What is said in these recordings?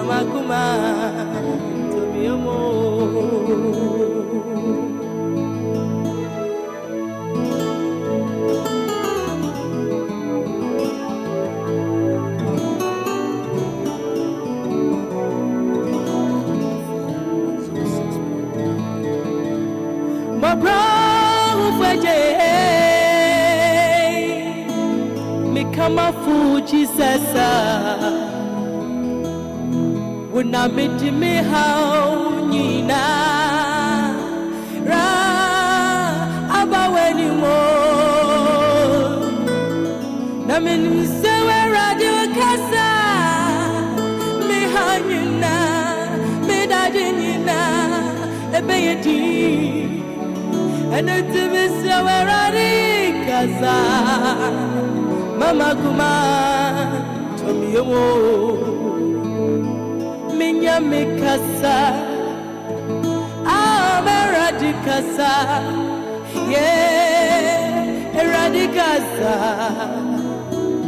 Mama Kuma to me my brother me come a fool Jesus when I meet me how nina ra about anymore na me say where I do kasa me hanyina me dadinina ebeyedi and it's me say where I do kasa mama kuma to me minya mikasa eradicasa yeah eradicasa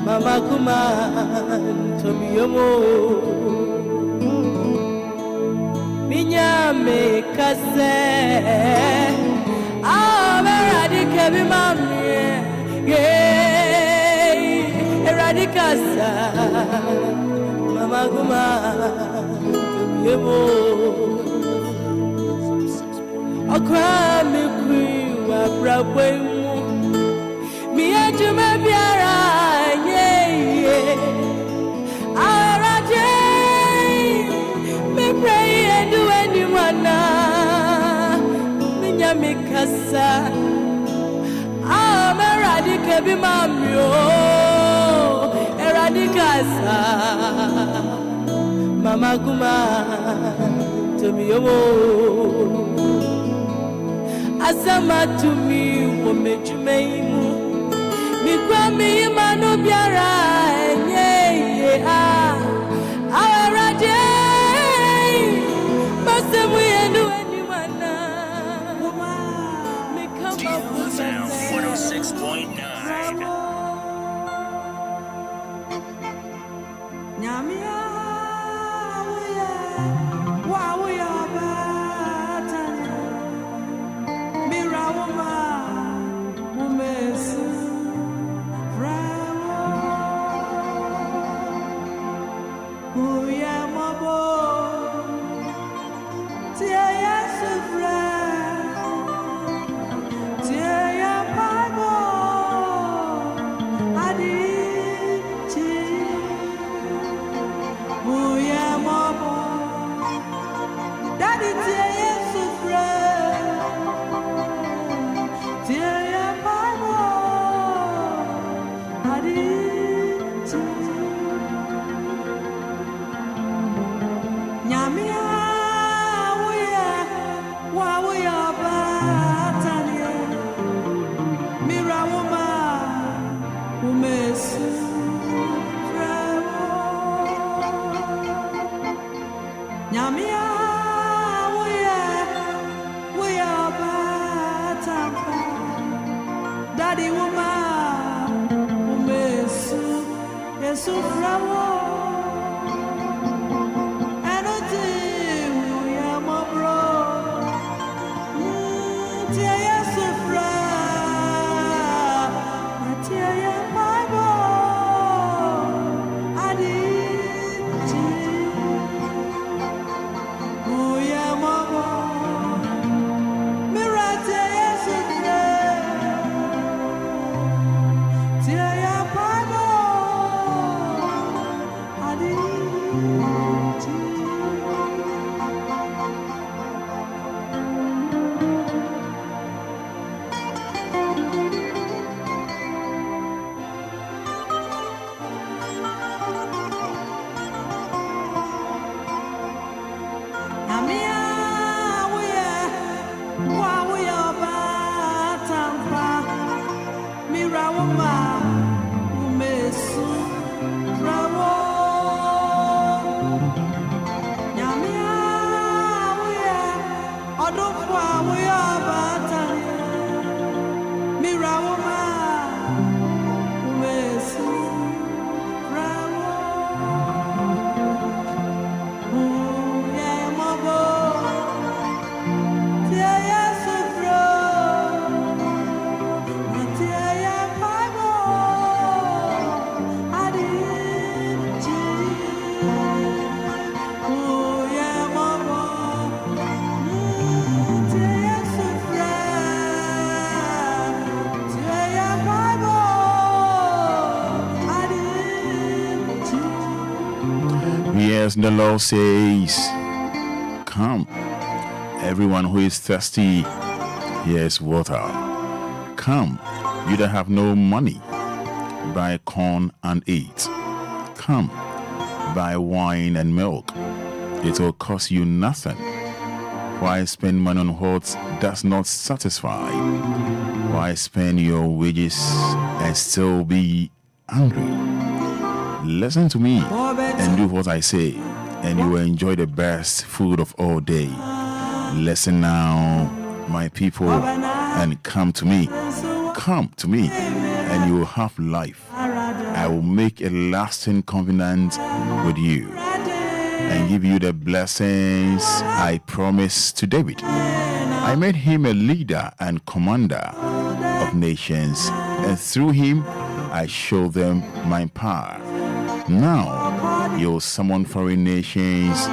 mama kuma to me minya mikasa eradicate mama yeah eradicasa mama kuma I cry me queen, I brave me and you may be alright, yeah. Me pray and do anyone now. Me kasa, I'm a radical be mamio, a radicasa. Mama Kuma to me Asama to me wo mejumeimu mi kwa mi manu biara awaraje masemu yenu anywana me come up with 106.9 Nyamia Listen, the Lord says, come, everyone who is thirsty, here's water. Come, you that have no money, buy corn and eat. Come, buy wine and milk. It will cost you nothing. Why spend money on what does not satisfy? Why spend your wages and still be hungry? Listen to me and do what I say, and you will enjoy the best food of all day. Listen now, my people, and come to me. Come to me, and you will have life. I will make a lasting covenant with you and give you the blessings I promised to David. I made him a leader and commander of nations, and through him I showed them my power. Now you will summon foreign nations,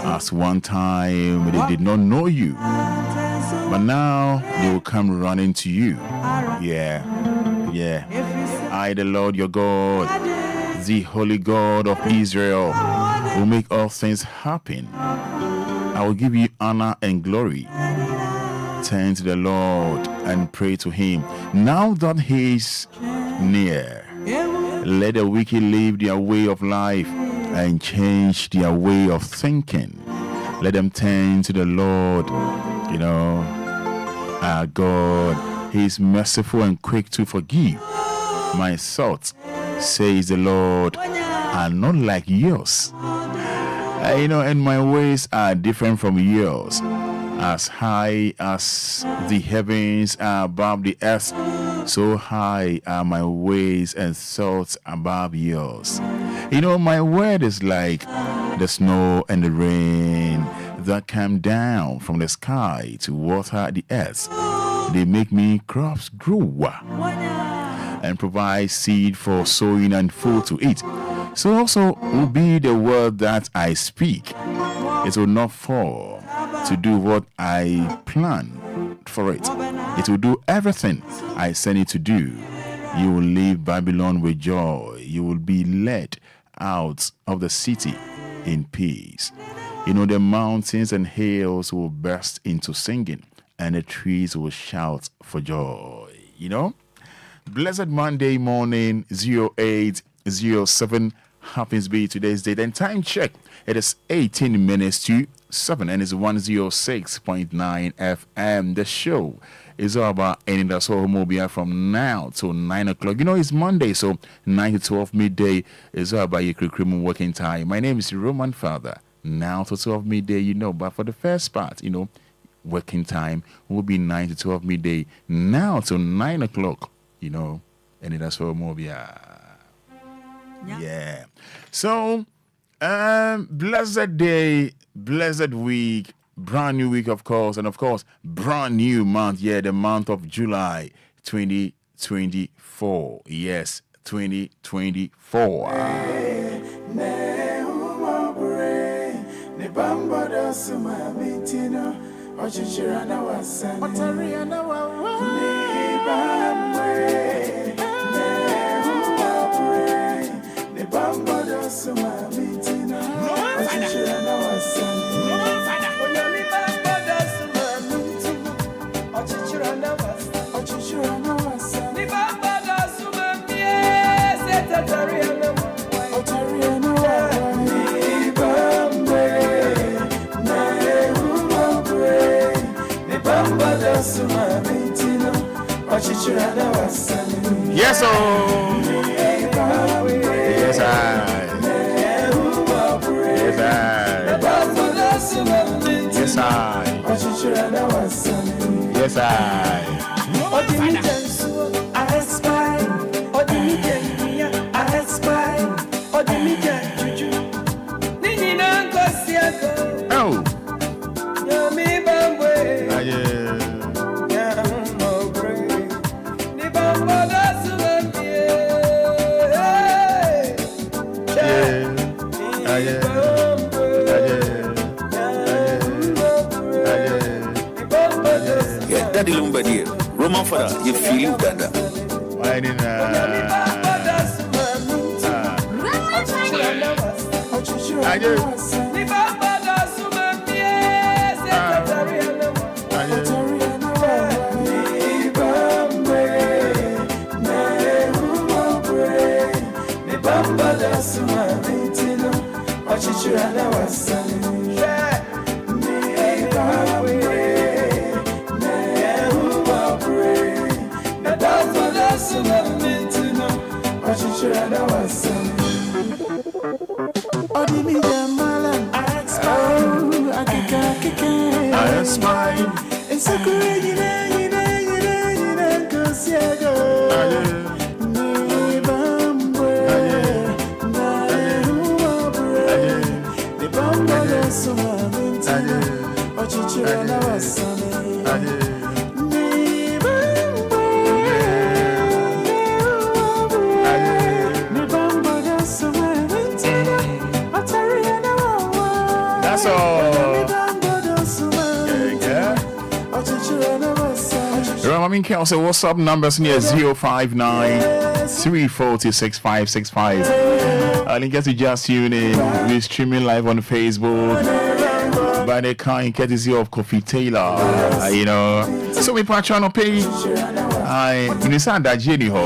as one time they did not know you, but now they will come running to you. Yeah. I, the Lord your God, the Holy God of Israel, will make all things happen. I will give you honor and glory. Turn to the Lord and pray to him. Now that he is near, let the wicked leave their way of life and change their way of thinking. Let them turn to the Lord. Our God, he is merciful and quick to forgive. My thoughts, says the Lord, are not like yours. And my ways are different from yours. As high as the heavens are above the earth, so high are my ways and thoughts above yours. My word is like the snow and the rain that come down from the sky to water the earth. They make me crops grow and provide seed for sowing and food to eat. So also will be the word that I speak. It will not fall to do what I plan for it. It will do everything I send it to do. You will leave Babylon with joy. You will be led out of the city in peace. The mountains and hills will burst into singing, and the trees will shout for joy. Blessed Monday morning, 0807 happens to be today's date. And time check, it is 18 minutes to 7, and it's 106.9 FM. The show is all about Anidaso Wɔhɔ from now till 9 o'clock. It's Monday, so 9 to 12 midday is all about your curriculum working time. My name is Roman Fada. Now to 12 midday, but for the first part, working time will be 9 to 12 midday. Now till 9 o'clock, Anidaso Wɔhɔ. Yeah. So, blessed day, blessed week, brand new week, of course, and of course, brand new month. Yeah, the month of July 2024. Yes, 2024. Yes, oh. Yes, I. Yes, I. Yes, I. Oh. Daddy Lumba dear, Roman Fada, you feel Uganda. Why didn't That's all. Also, WhatsApp numbers near 059 340 6565. I think to just tune in. We're streaming live on Facebook by the kind courtesy of Coffee Taylor. You know, so we patch on a page. I understand that Jenny Ho.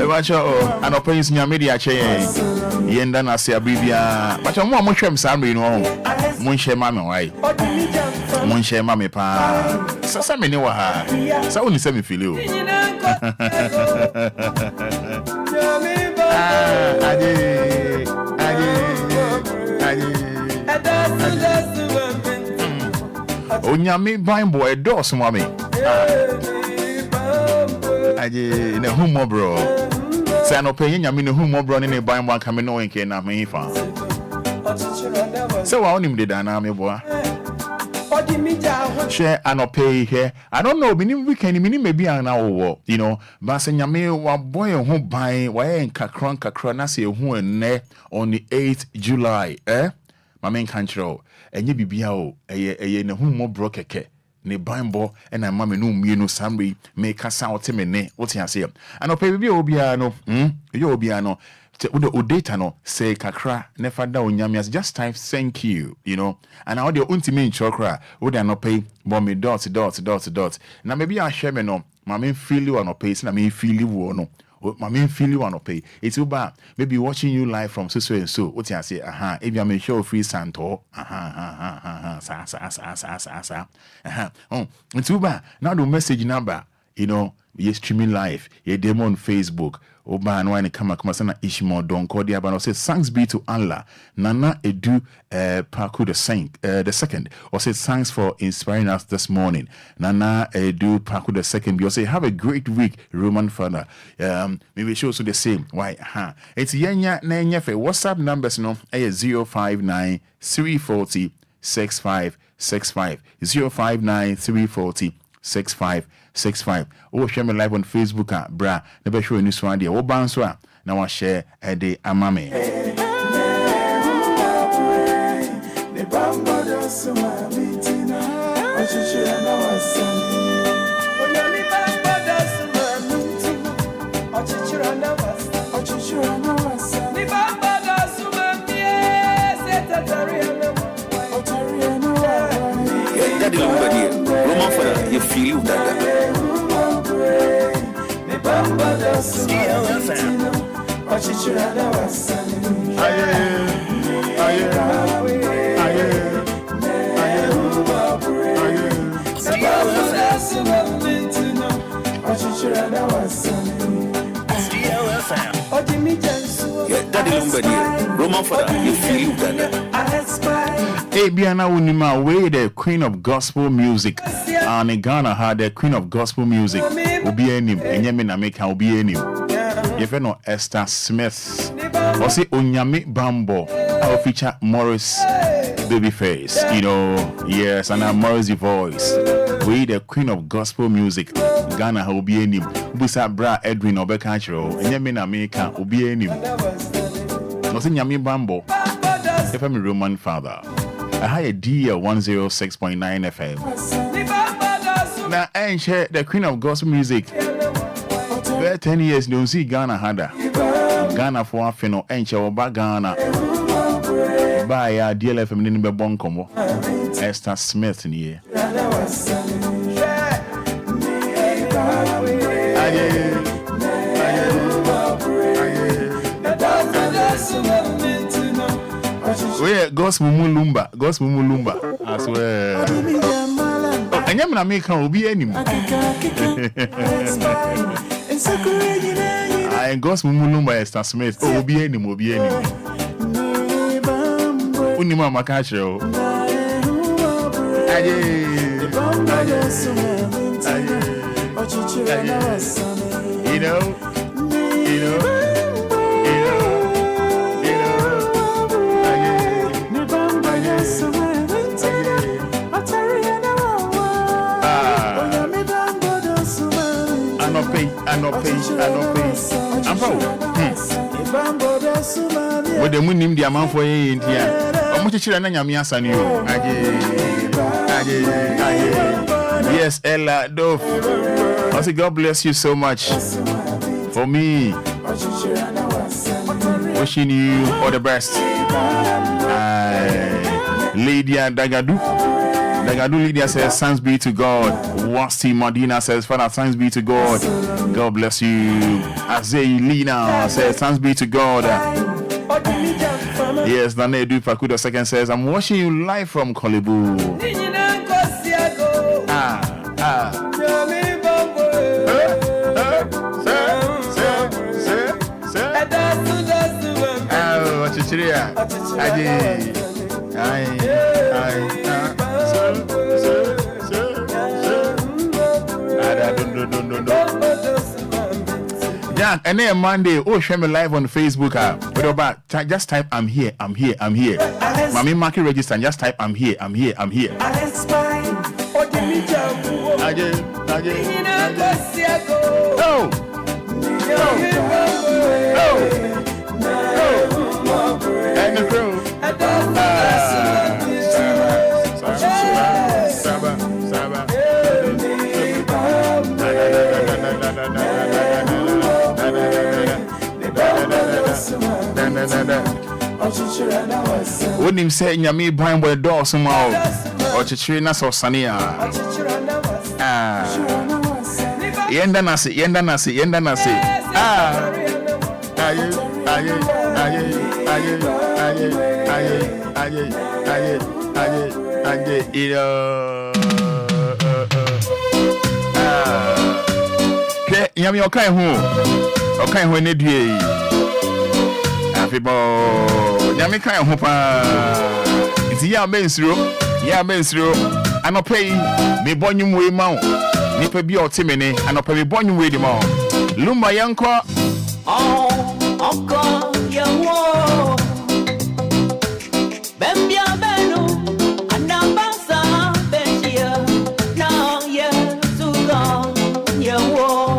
Watch out, and open your media chain. Yenda na se abibia but mo hwem samre no ho mo nhye ma me wai mo nhye ma me pa sasa me ni wa ha sa woni se me feel o onyame Bible edos mo me aje na humo bro. Say no pay nyame no hu mo bro ne ban mo aka me no enke na me fa. So wa onim de dana me boa. Share anopay here. I don't know, minim weekend minim maybe an hour, you know, but say nyame wa boy ho ban wa kakra na say hu enne on the 8th July, my main control. Enye bibia o eye ne hu mo bro keke. Ne Bible and I mammy no me no samri make us out me ne what you say. And okay, Obia no, Obia no, the data no say kakra never down yamias just type thank you, you know. And how the ultimate chokra would I not pay bomb dots. Now maybe I share me no, my main feel you on a pace, and I mean feel you no. My main feel you want to pay. It's too bad. Maybe watching you live from so and so. What you say? If you make sure free Santo. Oh, it's too bad. Now the message number. You know, you're streaming live. You're demo on Facebook. Oba and wine come sana Ishimo Don Cordia Bano says thanks be to Allah. Nana Edu Paku the second. Or says thanks for inspiring us this morning. Nana Edu Paku the second. You say have a great week, Roman Fada. Maybe show also the same. Why? It's Yenya Nenya for WhatsApp numbers no 059 340 6565 059 340 6565. Oh, share me live on Facebook, bra. Never show any swan there. Oh, bounce now I share a day amame. Daddy Lumba here. Roman Fada, you feel that. DLFM. Daddy Lumba here. Roman Fada, you feel that. Hey, Biana Unima, way the queen of gospel music. And in Ghana had the queen of gospel music. Obia nim, and Yamina make how be any. You know Esther Smith. Or say Onyame Bambo. I'll feature Morris Babyface. You know, yes, and I'm Morris the voice. We the queen of gospel music. Ghana how be any. Busa Bra Edwin Obekachro. And Yamina make how be any. No say Nyame Bambo. If I'm a Roman father. I had a DL 106.9 FM. Now, I share the queen of gospel music. About 10 years, don't see Ghana Hada. Ghana for a fino, and show back Ghana. By a DLFM in the Boncomo. Esther Smith in here. Where goes Lumba? Goes Lumba. I swear. I am not making Obia anymore. I goes Lumba Esther Smith. Obia anymore. Unima Macacho. You know. I no pay. With the moon, the amount for you in here. How much children and Yamias and you? Yes, Ella Dove. I say, God bless you so much. For me, wishing you all the best. Lydia Dagadu Lydia says, thanks be to God. Wasti Madina says, Father, thanks be to God. God bless you. Lina says, thanks be to God. Yes, Nane Du Pakudo second says, I'm watching you live from Kolibu. Yeah, and then Monday, share me live on Facebook. Just type I'm here. Mami market register and just type I'm here. And the crew. Wouldn't him say Yami buying by the door somehow or Chichina so sunny. Yenda nasi. Yami okay who need ye. People, Yami kind of hope. It's ya mensro. I no pay me bonum way mount. Nipa bi o timene, I no pay me bonum way the mount. Lumba yanko. Uncle, yawo. Bembia benu, anabasa benchia. Now ye suga yawo.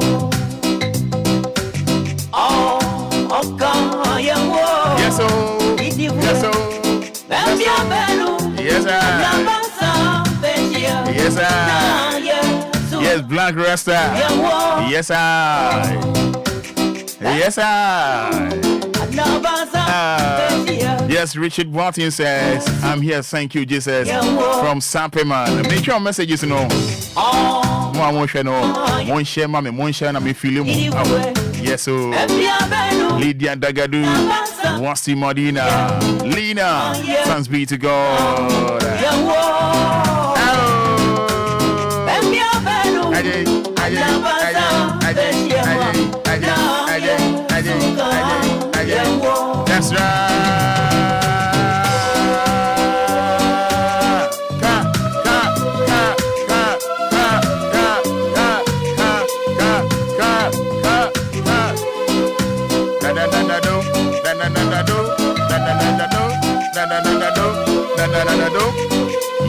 Yes, Black Rasta. Yes, Yes, Richard Martin says, I'm here, thank you, Jesus, from Sampeman. Make your messages, you know. One share, mommy, one share, and me feeling. Yes, so Lydia Dagadu, Wasti Madina, Lina, thanks be to God. That's right.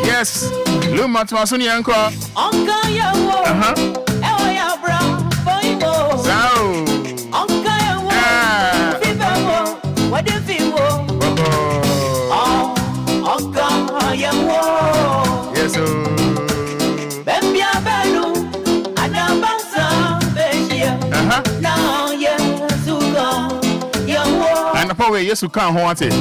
Yes, Lumba to Masuni Uncle. Uncle, ya bra, boy, so. Uncle, what if you Uncle, yes, Bembia Benu, Anabasa, Begia. Papa, we yes, you can't want it.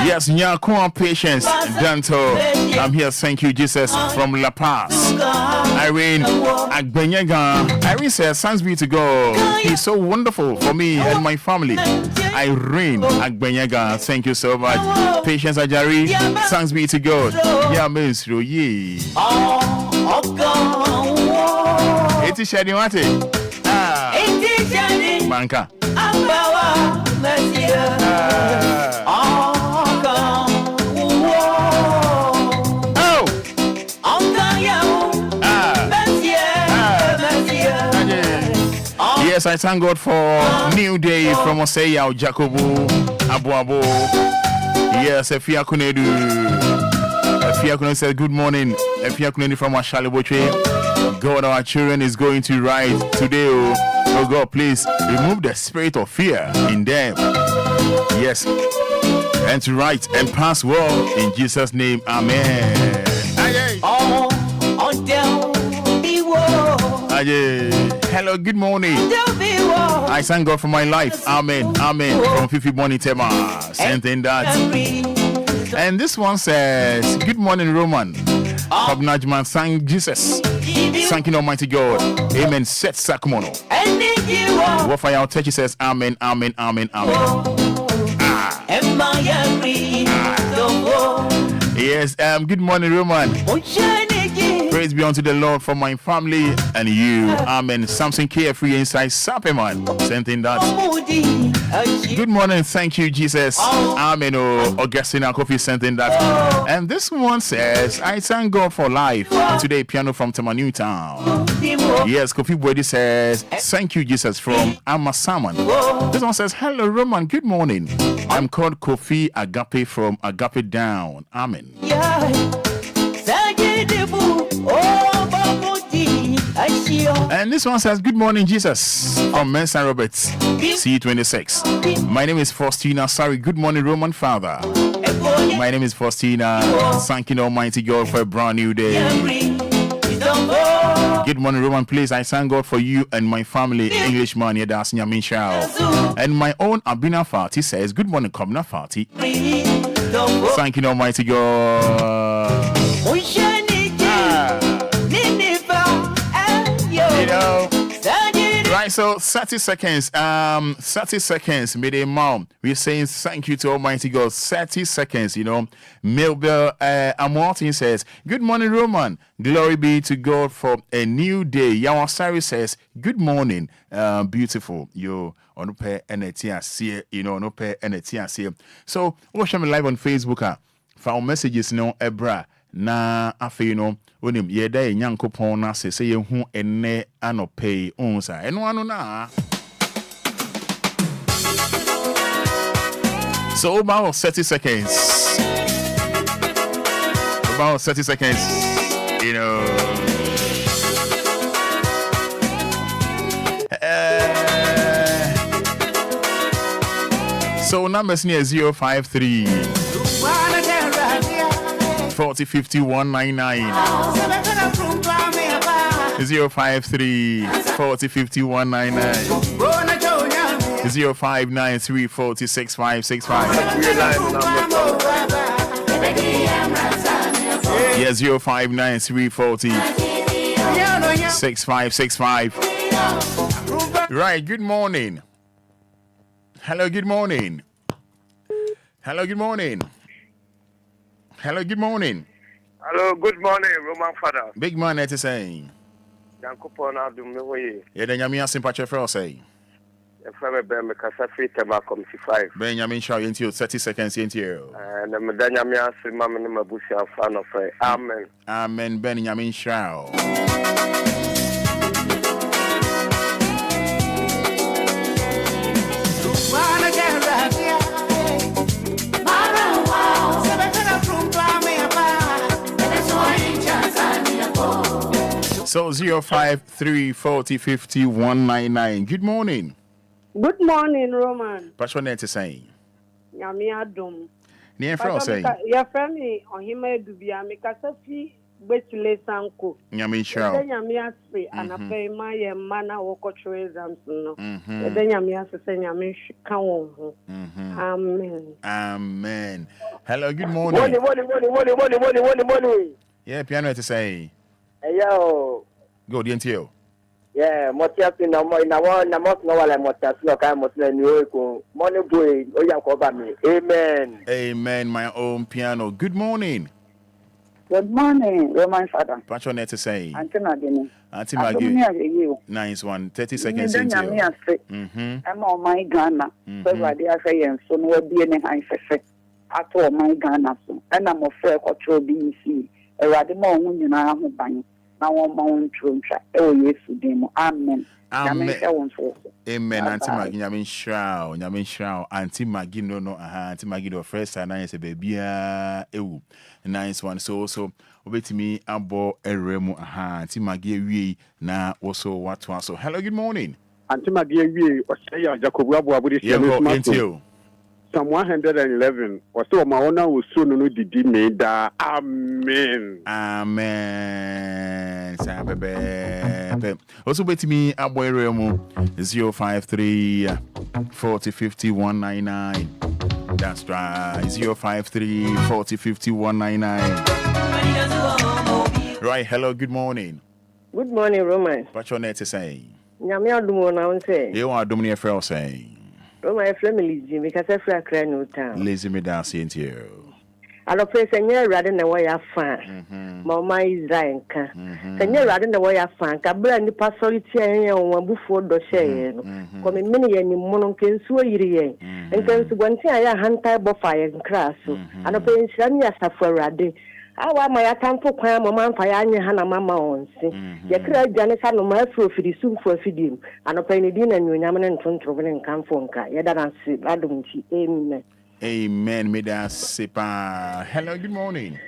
Yes, Nyakon Patience, Danto. I'm here, thank you, Jesus, from La Paz. Irene Agbenyaga. Irene says, thanks be to God. He's so wonderful for me and my family. Irene Agbenyaga, thank you so much. Patience Ajari, thanks be to God. Yeah, Miss Roye. Eti Shadi Mate. Manka. Yes, I thank God for new day from Oseya Jacobo Abu. Yes, Efia Kunedu. Efia Kunedu says good morning. Efia Kunedu from Ashaliboche. God, our children is going to rise today. Oh God, please remove the spirit of fear in them. Yes, and to write and pass well in Jesus' name. Amen. Hello, good morning. I thank God for my life. Amen. Amen. From Fifi Morning Tema. Something that. And this one says, good morning, Roman. Najman, thank Jesus. Thanking Almighty God. Amen. Set Sakumono. What for our church says, Amen. Amen. Amen. Amen. Yes, good morning, Roman. Praise be unto the Lord for my family and you. Amen. Something carefree inside Sapeman. Something that. Good morning. Thank you, Jesus. Amen. Augustina Kofi something that. And this one says, I thank God for life. Today, piano from Tema Newtown. Yes, Kofi Bwedi says, thank you, Jesus, from Amasaman. This one says, hello, Roman. Good morning. I'm called Kofi Agape from Agape Down. Amen. And this one says, good morning, Jesus, from Mensa Roberts, C26. My name is Faustina. Sorry, good morning, Roman Father. My name is Faustina. Thanking Almighty God for a brand new day. Good morning, Roman. Please, I thank God for you and my family. Englishman, Yadas Nyamin Shao. And my own Abina Fati says, good morning, Komna Fati. Thanking Almighty God. You know, right, so 30 seconds, 30 seconds, midday mom. We're saying thank you to Almighty God. 30 seconds, you know. Milbel Amortin says, good morning, Roman. Glory be to God for a new day. Yawasari says, good morning, beautiful. You on pair NTS, you know, no pair NTS. So, watch me live on Facebook. Found messages, no, Ebra. Na afi you know onim ye da Nyankopon na se ye hu enne anope onsa eno anu na so about 30 seconds you know so numbers near 053 40 50 199 053 40 50 199 0593 40 6565 yeah 0593 40 6565 right. Good morning. Hello, good morning. Hello, good morning. Hello, good morning. Hello, good morning, Roman Fada. Big man, it's saying. Yankupon Adum Noye. Benjamin Simpache say. If I be me kasa free tema 55. Benjamin Shaw into 30 seconds into you. And the Medanyamia Simam and Mabusia fan of Amen. Amen, Benjamin Shaw. So 053 40 50 199. Good morning. Good morning, Roman. What's your name saying? Yami Adum. Near from saying. Your family on him Dubia make a safi Betule Sanko. Nyame nhyira wo. Nyame ase anapɛ ma yɛ mma na wɔkɔtwerɛ exams no. Nyame ase sɛ nyame ka wɔn ho. Amen. Amen. Hello, good morning. Morning. Yeah, piano to say. Yo. Go, DNTO. Yeah, motiasi na mo wala motiasi no kai motile ni o morning boy o ya ko ba me. Amen. Amen, my own piano. Good morning. Good morning, Roman Fada. What's your name to say? Auntie Maggie. Auntie Maggie. Nice one. 30 seconds into you. I'm on my Ghana. So what they are saying, so no be any high effect at all my Ghana. And I'm afraid of BC. A radical woman, you know, I'm buying. Now on my own true track. Oh, yes, demo. Amen. Amen. Amen. Auntie Maggie, Yamin Shroud. Auntie Maggie, no, Auntie Maggie, the first time I say, baby, nice one. So, obey to me, abo eremu, Auntie Maggie, we now also what to answer. Hello, good morning. Auntie Maggie, we or say, Jacob Wabu, yeah, Psalm 111 was so my owner will soon know the made. Amen. Amen. Also, bet me a boy remo 053 40 50 199. That's right. 053 40 50 199. Right. Hello. Good morning. Good morning, Roman. What's your name to say? Nyame adumo na wonse. You are doing your friend say. Roman family Jim because I feel cry no town. Lazy me down seeing you. I don't face any rather than what you fan. Mama Israel can. Can you rather than what you fan? Cabra and the pastority and one before the share. Come in many and monon can sway. And can one thing I hand type of fire and crass. And a pain Shania suffer radi. I want my attempt for crime, Mamma Fayanya Hannah Mamma on. You cried Janice had no more for the soup for feeding. And a penny dinner and you yaman and control and come from Ka. Yadan see, I don't see. Amen. Amen. May that sepa. Hello, good morning.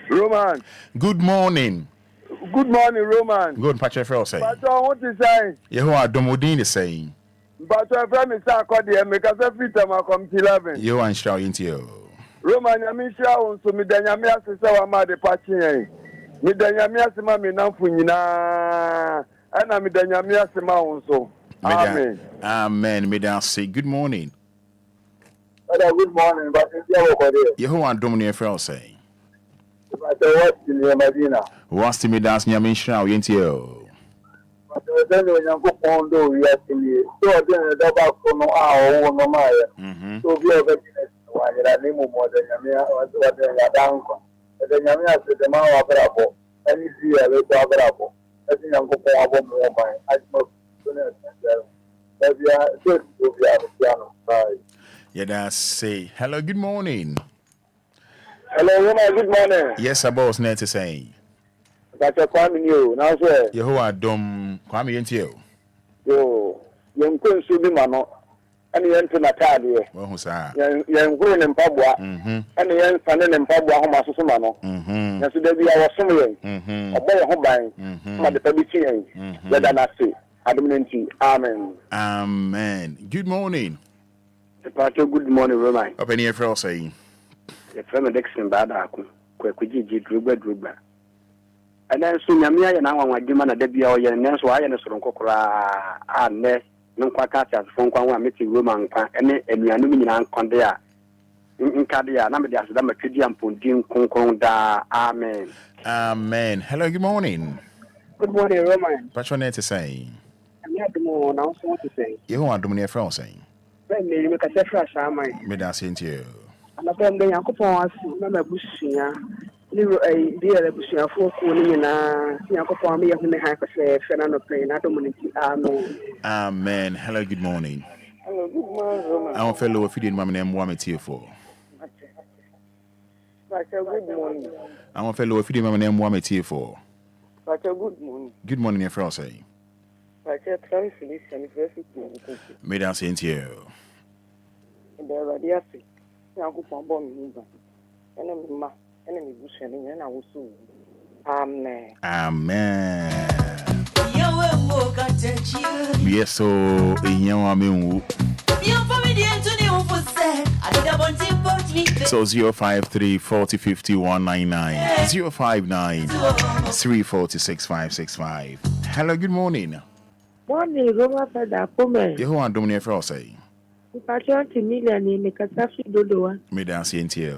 Roman. Good morning. Good morning, Roman. Good, Patrick Frel say. But what is saying? Yehoah Domodin is saying. But your friend is a cordial because every time I come to 11. You and shout into you. Roman, I miss you so me then you miss so am the patching. Me then you miss mammy now for you na. And I me then you miss ma so. Amen. Amen. May that say good morning. Good morning, but Yehoah Domodin Frel say. What's to me dance Yamin shout into you. But then when you go on do we actually so then the back for no hour no maya. So we are why I name more than Yamia or what they are down. The Yamia said the man of Bravo, and you see a little Bravo. I think I'm going to have one more mine. I smoke sooner than we are good to be out of piano. Bye. Yeah, that's say hello, good morning. Hello, Roma, good morning. Yes, I was net to say. That's a coming you. Now, sir. Yehoah Dom, Kwame into you. Yo, young Queen Subimano. And the end to Natalia. Well, who's that? Young Queen and Pabua, and the end Fannin and Pabua Homasumano. And so there be our summary. A boy home buying, but the publicity, that I say. Amen. Amen. Good morning. Good morning, Roman. Up in here for saying. The friend Dixon Badaku, Quaquiji, Druba. And then soon Yamia and I want to demand a debut or your nurse, why and a strong cockra and nest. No quackats from Kwan meeting Roman and we are numinant condea. In Cadia, Namadas, Damakidian Puntin Conconda. Amen. Amen. Hello, good morning. Good morning, Roman. What's your name to say? I'm not the more now, so to say. You want to do me a friend saying? Let me make a fresh amine. May I say to you? And I found the Yankopon, Mamma Bushia. Little a dear Bushia for cooling in a Yankopon, me, whom I have say, Fernando Plain, I don't want to. Amen. Amen. Hello, good morning. Hello, good morning, Roman. Our fellow feeding mammy name Wamit here for. Good morning. Our fellow feeding mammy name Wamit here for. Good morning. Good morning, your friend say. May I say to you? And there are the assay. Yankopon bomb, enemy, enemy bushing, and I will soon. Amen. Amen. Yes, so in your So 053 40 50 199 059 340 6565. Hello, good morning. Morning, Roma Fada, Pome. You want to do me a favor, say? If I try to million in the Casafi Dodoa, Me dance in tear.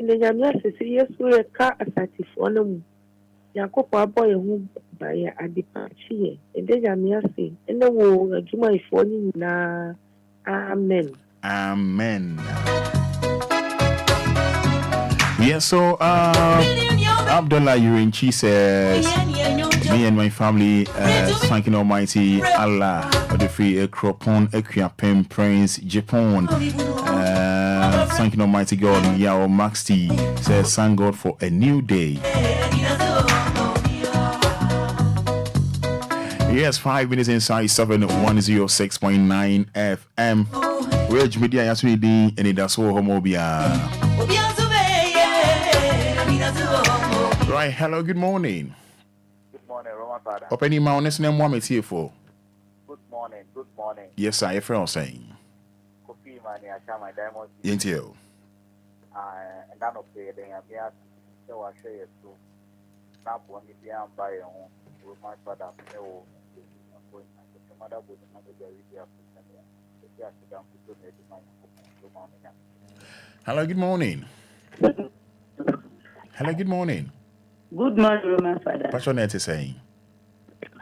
in the Yamia, yes, we a car assatif on them. Yakopa boy who by a departure, and then Yamia say, and the war, a Juma is falling na. Amen. Amen. Yes, so Abdullah Yurinchi says, me and my family thanking Almighty Allah for the free Ekropon Equiapem Prince Japan. Thanking Almighty God. Yao Maxti says, thank God for a new day. Yes, 5 minutes inside 7-106.9 FM. Reg Media Yasuni Anidaso Wɔhɔ Obia. Right, hello, good morning. Good morning, Roman Fada. Open your mouth, name one here for. Good morning, good morning. Yes, sir, your friend saying. Kofi Mani, I share my diamonds. Yentio. And I'm okay, then I'm here. So I share it too. Now, when you be on by your own, Roman Fada, no. Hello, good morning. Hello, good morning. Good morning, Roman Fada. What's your name saying?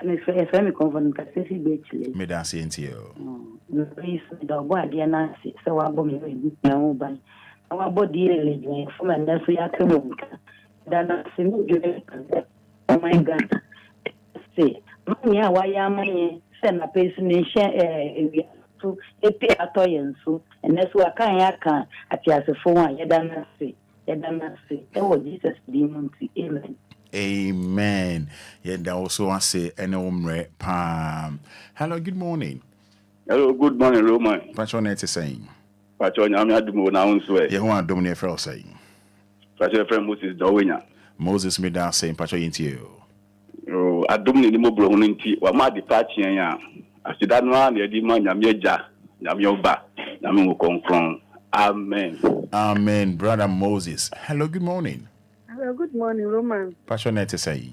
I'm a family conference, Pacific Beach. Me dance into you. Please, the boy, Nancy, so I'm going to be by our body from a nursery at home. Then I see you. Oh my God. Say, yeah, why am I send a person in to a pay at so, and that's what I can at your phone. You don't say, oh, Jesus, demon, amen. Amen. Yeah, that also I say, and Pam. Hello, good morning. Hello, good morning, Roman. What's your name saying? Patron, I'm not doing now. You want to do me a friend saying? Patron, friend Moses Dowina. Moses made that saying, Patron, into you. Oh, I don't need more blown into what my departure. I said, that one, the demon, Yamia, Yamioba, Yamu confront. Amen. Amen, brother Moses. Hello, good morning. Hello, good morning, Roman. Pastor Net say.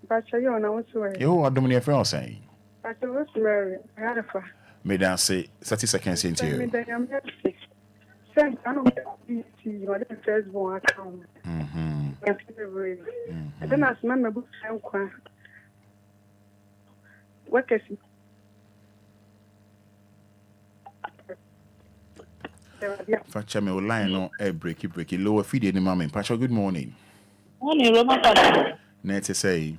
Pastor, you know what's right. You are doing a friend saying. Pastor Rosemary, I had a fa. May I say 30 seconds into you? Send, I don't know, you are the firstborn account. And then I smell my book. What is it? Facha me line on a breaky lower feed in the moment. Pastor, good morning. Morning, Roman Fada. Net say.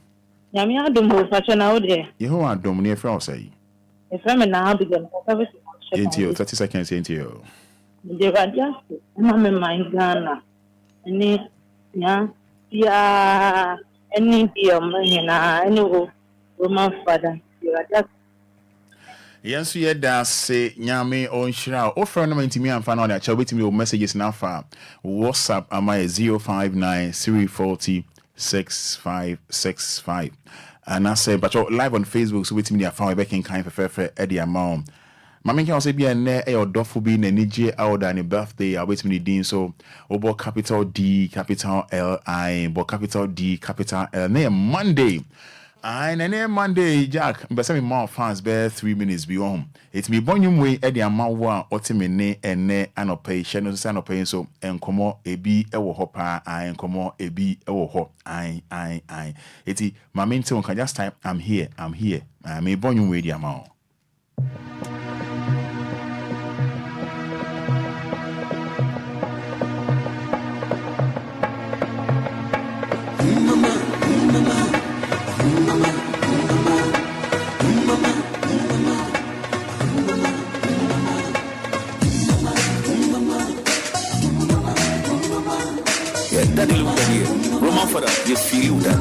Yamia do move, Passion out there. You are doing a friend say. If I'm now begin, into you 30 seconds into you. The Raja, I'm in my Ghana. Any, yeah, any dear money, any Roman Fada. You are just. Yes, we had say Nyame on Shroud. Offer no to me and find out that you'll wait me messages now for WhatsApp. Am I 059 340 6565. And I say, but you're live on Facebook, so wait me there for back in kind for Eddie amount. Mammy can say be a ne or doffo be a DJ out and a birthday. I wait me the so over capital D, capital L I, but capital D, capital L. Name Monday. And then Monday, Jack, but some more fans bear 3 minutes beyond. It's me bonum way at the amount one ultimate and ne and pay channel sign of paying so and come on a b a hopper and come on a b a hop I. It's my main tone can just type I'm here. I may bonum way the amount. Daddy Lumba here. Roman Fada, you feel that.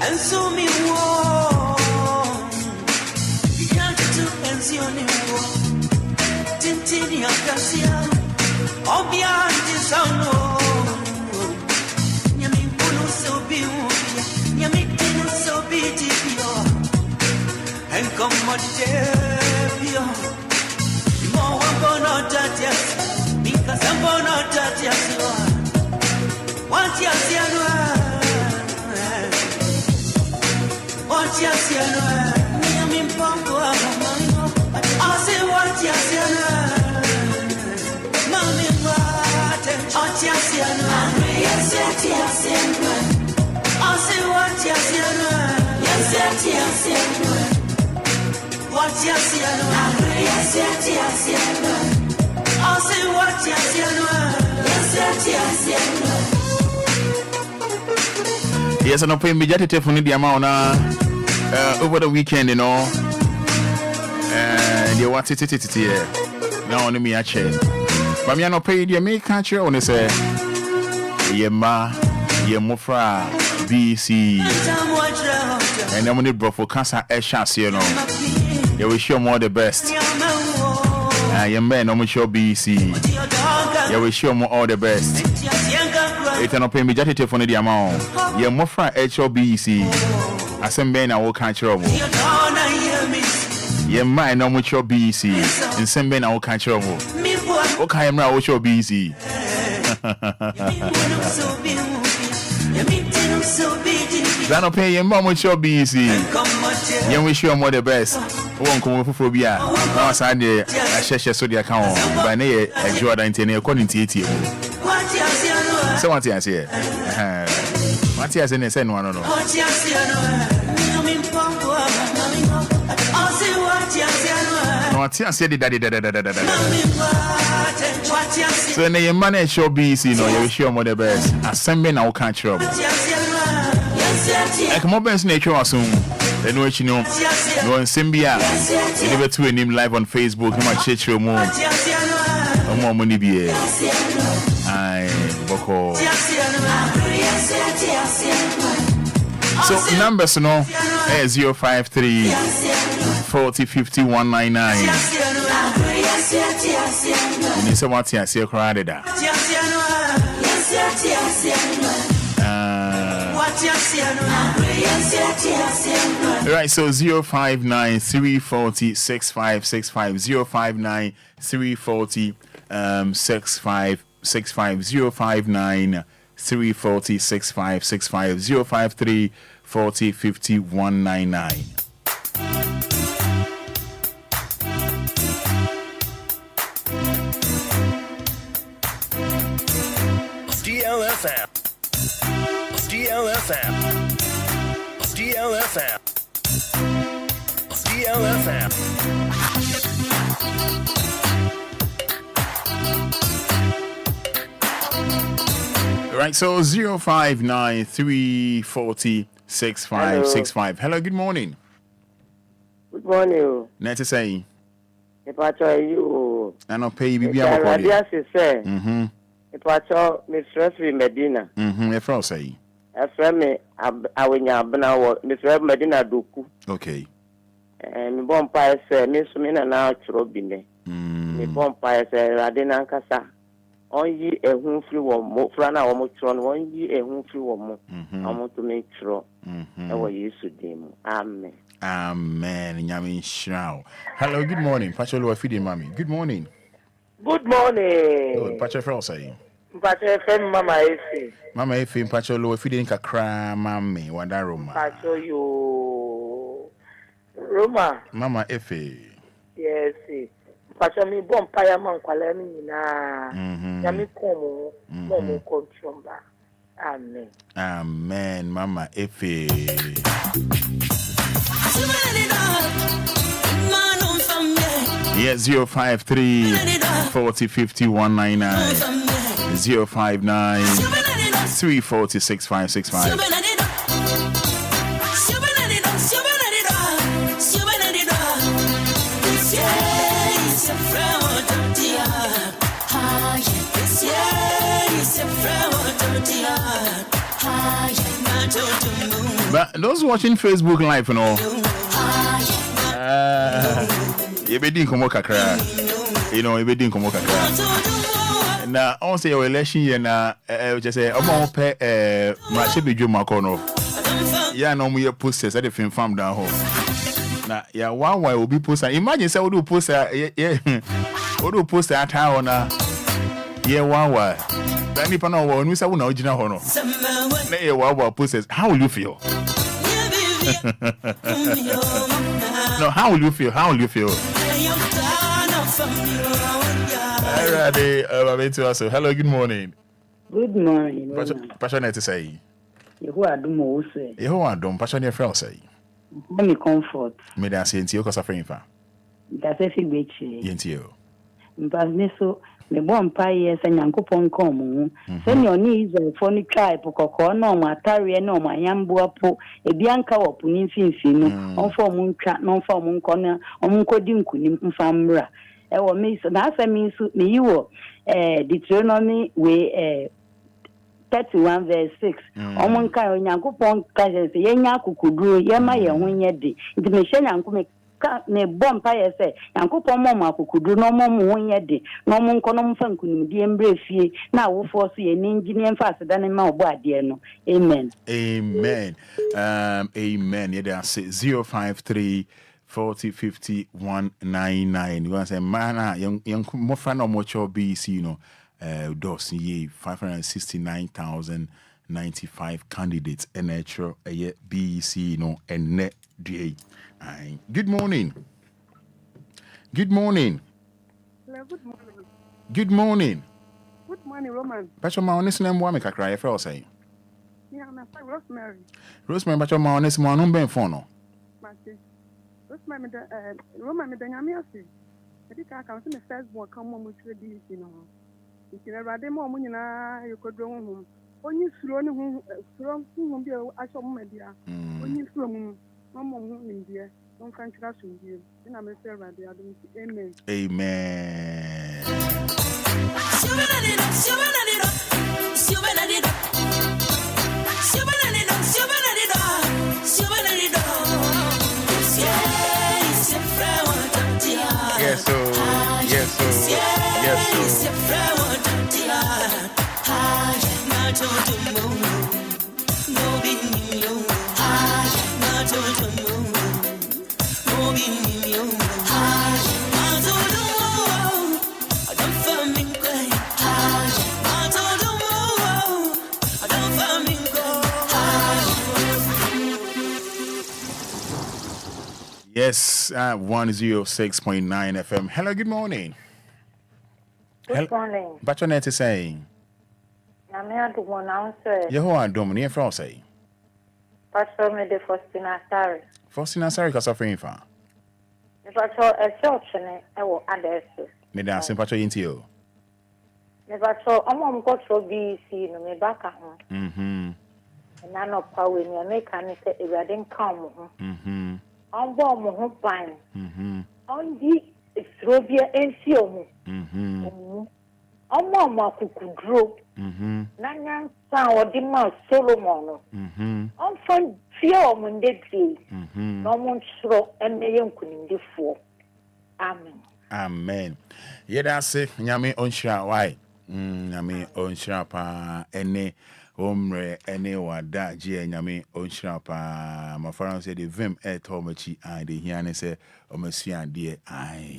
and so me war. You can't do pension in war. Tintinia Garcia, Obia, Disano. Yami Puno so be Yami Tino so be Tibio. And come on, Tibio. More I'm gonna touch us because I'm gonna touch us. What you see, what you see, I'm in Pompo. I say what you see, Mammy, what you see, I say what you see, what you see, I say what you see, Yes, and I'm paying me just for the amount over the weekend, you know. They want it here. Now, on me, I check. But me, I not pay the make catcher on the say, Yema, Yemofra, BC, and I'm going to bro for cancer a chance, you know. They will show more the best. Your man, I'm sure BC. You will show more all the best. It's an open majority for the amount. Your Mofra HOBC. I send Ben, I will catch trouble. Your mind, no much BC. And send Ben, I will catch trouble. Okay, I'm now show BC. Then I'll pay your mom with your BC. You wish you more the best. Won't come for Obia. Now, Sunday, I share so the account. By near a Jordan according to it. So what you say? What you say? In the same one, no. What you say? So in the money show BC, no, you wish you more the best. Assembly now can't trouble. Like more best nature or soon. Then what you know, no Symbia. You never to him live on Facebook. You might check your mom. More money be here. Boko. So numbers no 053 40 50 199. You say what you say crowded. Right, so 059 340 6565 059 340 6565 059 340 6565 053 40 50 199. DLFM. DLFM. DLFM. DLFM. Right, so 059 340 6565. Hello, good morning. Good morning. Net to say. If I tell you, I don't pay you. If I tell Miss Rosary Medina. If I say. A friend, I will not know Miss Medina Duku. Okay. And Bompire said, Miss Mina now Trobine. Miss Bompire said, Radina Cassa. Only a home free one, Frana or Motron, only a home free one. I want to make sure I will use to them. Amen. Amen. Yamin Shroud. Hello, good morning. Pacholo feeding mommy. Good morning. Good morning. Good. Pacho say. Pacho FM Mama Efe. Mama Efe Pacholo feeding kakra mami wadaroma. Pacho you Roma. Mama Efe. Yes. Pacho mi bompire man kwala mi na. Yami komo momo contromba. Amen. Amen. Mama Efe. Yeah, 053 40 50 199 059 340 6565. But those watching Facebook Live, you know, you be doing komo kakra. You know, you be doing komo kakra. Na on say your election year na just say omo pe ma she be dwuma kono. Ya no mo ye posters at the film farm down home. Na ya one will be poster. Imagine say we do poster we do poster at how na yeah one. That nipa no wo nu say we na original ho no. Na yeah one posters. How will you feel? No, how will you feel? How will you feel? Hello, good morning. Good morning. Passionate to say. You are doing more say. You are doing passionate friend say. Me comfort. Me da say ntio ko suffering fa. That's a fig bechi. Ntio. But me so me bon pa yes Nyankopon kom. Send your knees for ni tribe kokko no matare no mayamboapo ebianka wopo ni mfimfi no onfo mu ntwa no onfo mu nko na omunkodi nkunim mfamra e wo me so na asemi so me yiwo Deuteronomy we 31 verse 6 omunka Onyankopon ka se yenya akukuduro yema ye ho nyede nti me hye Nyankopon ka ne bompa ye se Nyankopon mo akukuduro no mo ho nyede no mo nko no mfa nkunim die mbrefie na wofo so ye ni engineer mfa aseda ne ma obo ade no amen amen ye da say 053 40 50 199 you want say mana yen mo fra no mo cho BC no dos ye 569,095 candidates natural BC no and net DA. Good morning. Good morning. Hello, good morning. Good morning. Good morning, Roman. Pacho ma honest name wa me kakra e feel say. Yeah, I'm Rosemary. Rosemary pacho ma honest mo no ben phone no. Mate. Rosemary Roman me danyame ase. Edi ka ka so me first born come mo tire di no. Ikire rade mo mo nyina yekodro hu. Onyi suro ne hu suro hu bi aso mo media. Onyi suro mu mo hu ndie. Don kan kira so ndie. Ina me say rade adom amen. Amen. Yes, so. Yes, 106.9 FM. Hello, good morning. Good morning. But your net is saying. I'm here to announce. You are doing from say. Pastor me de Faustina Sari. Faustina Sari, because of info. Pastor a church I will address. Me dance in Pacho into you. Me Pastor, I'm got to be seen me back at home. And I'm not power in your mechanic if I didn't come. On board my home fine. On the Strobia and Siomu. On Mamma Kukudro. Nanyan Sound the Mouse Solomon. On front Fiom and Dead Day. No one stroke and the young couldn't do for. Amen. Amen. Yeah, that's it. Yami on shra why? Yami on shra pa ene. Omre ene wada je nyame onhira pa ma faran say the vim e to machi ai de hiane say o masua de ai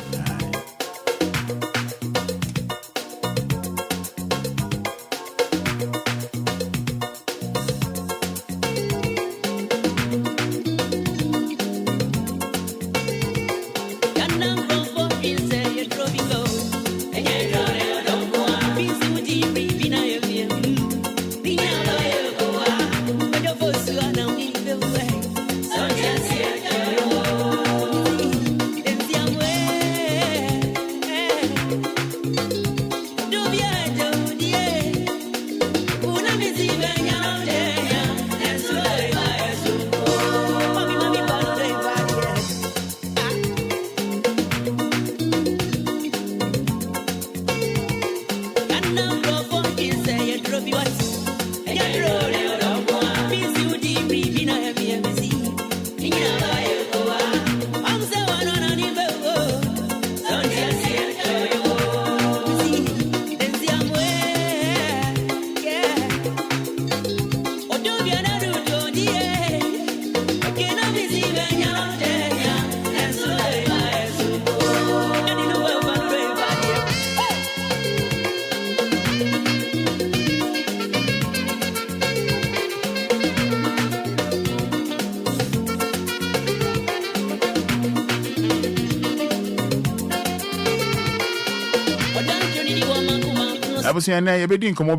Abusia na yebedi nkomo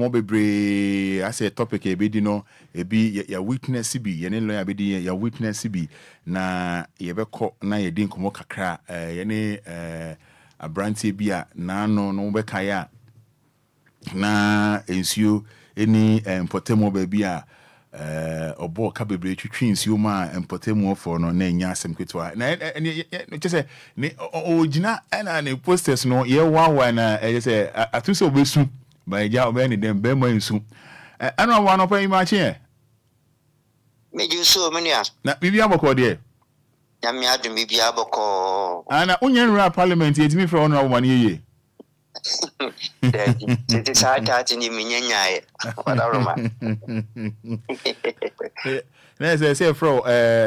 bebre I say a topic yebedi no ebi ya witness bi ye ne lo yebedi ya witness bi na yebekọ na yedi nkomo kakra ye ne abrantie bi a na no beka ya na ensuo eni mpotemo ba bi a obo ka bebre twitwi nsuo ma mpotemo for no na nya asem kwetwa na chese ne ogina na ne posters no ye wawa na say atuse obesu ba ja obeni dem be ma nsu ana wa no pa imachi e meju so mania na bibia boko de ya mi adum bibia boko ana unye nra parliament yetimi fra ono wo mane yeye Tete saati ni minyanyaye wadaroma na say fro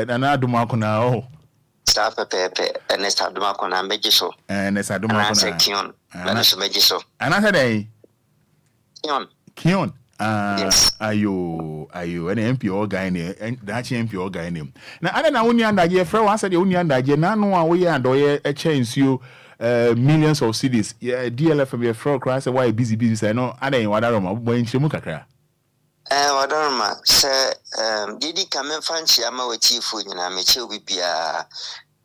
na adum akona o staff pepe na adum akona mejiso na adum akona na sekion na so mejiso ana say dey kion yes. ayo ene MP o guy ne da chi MP o guy ne na ana na woni andaje fro wa say de woni andaje na no a wo ye adoye e chansuo millions of cities DLFM your fraud cry say why busy say no adan wadaroma bo nchemu kakra wadaroma say didi kamen fanchi ama wachifu nyina meche obi bia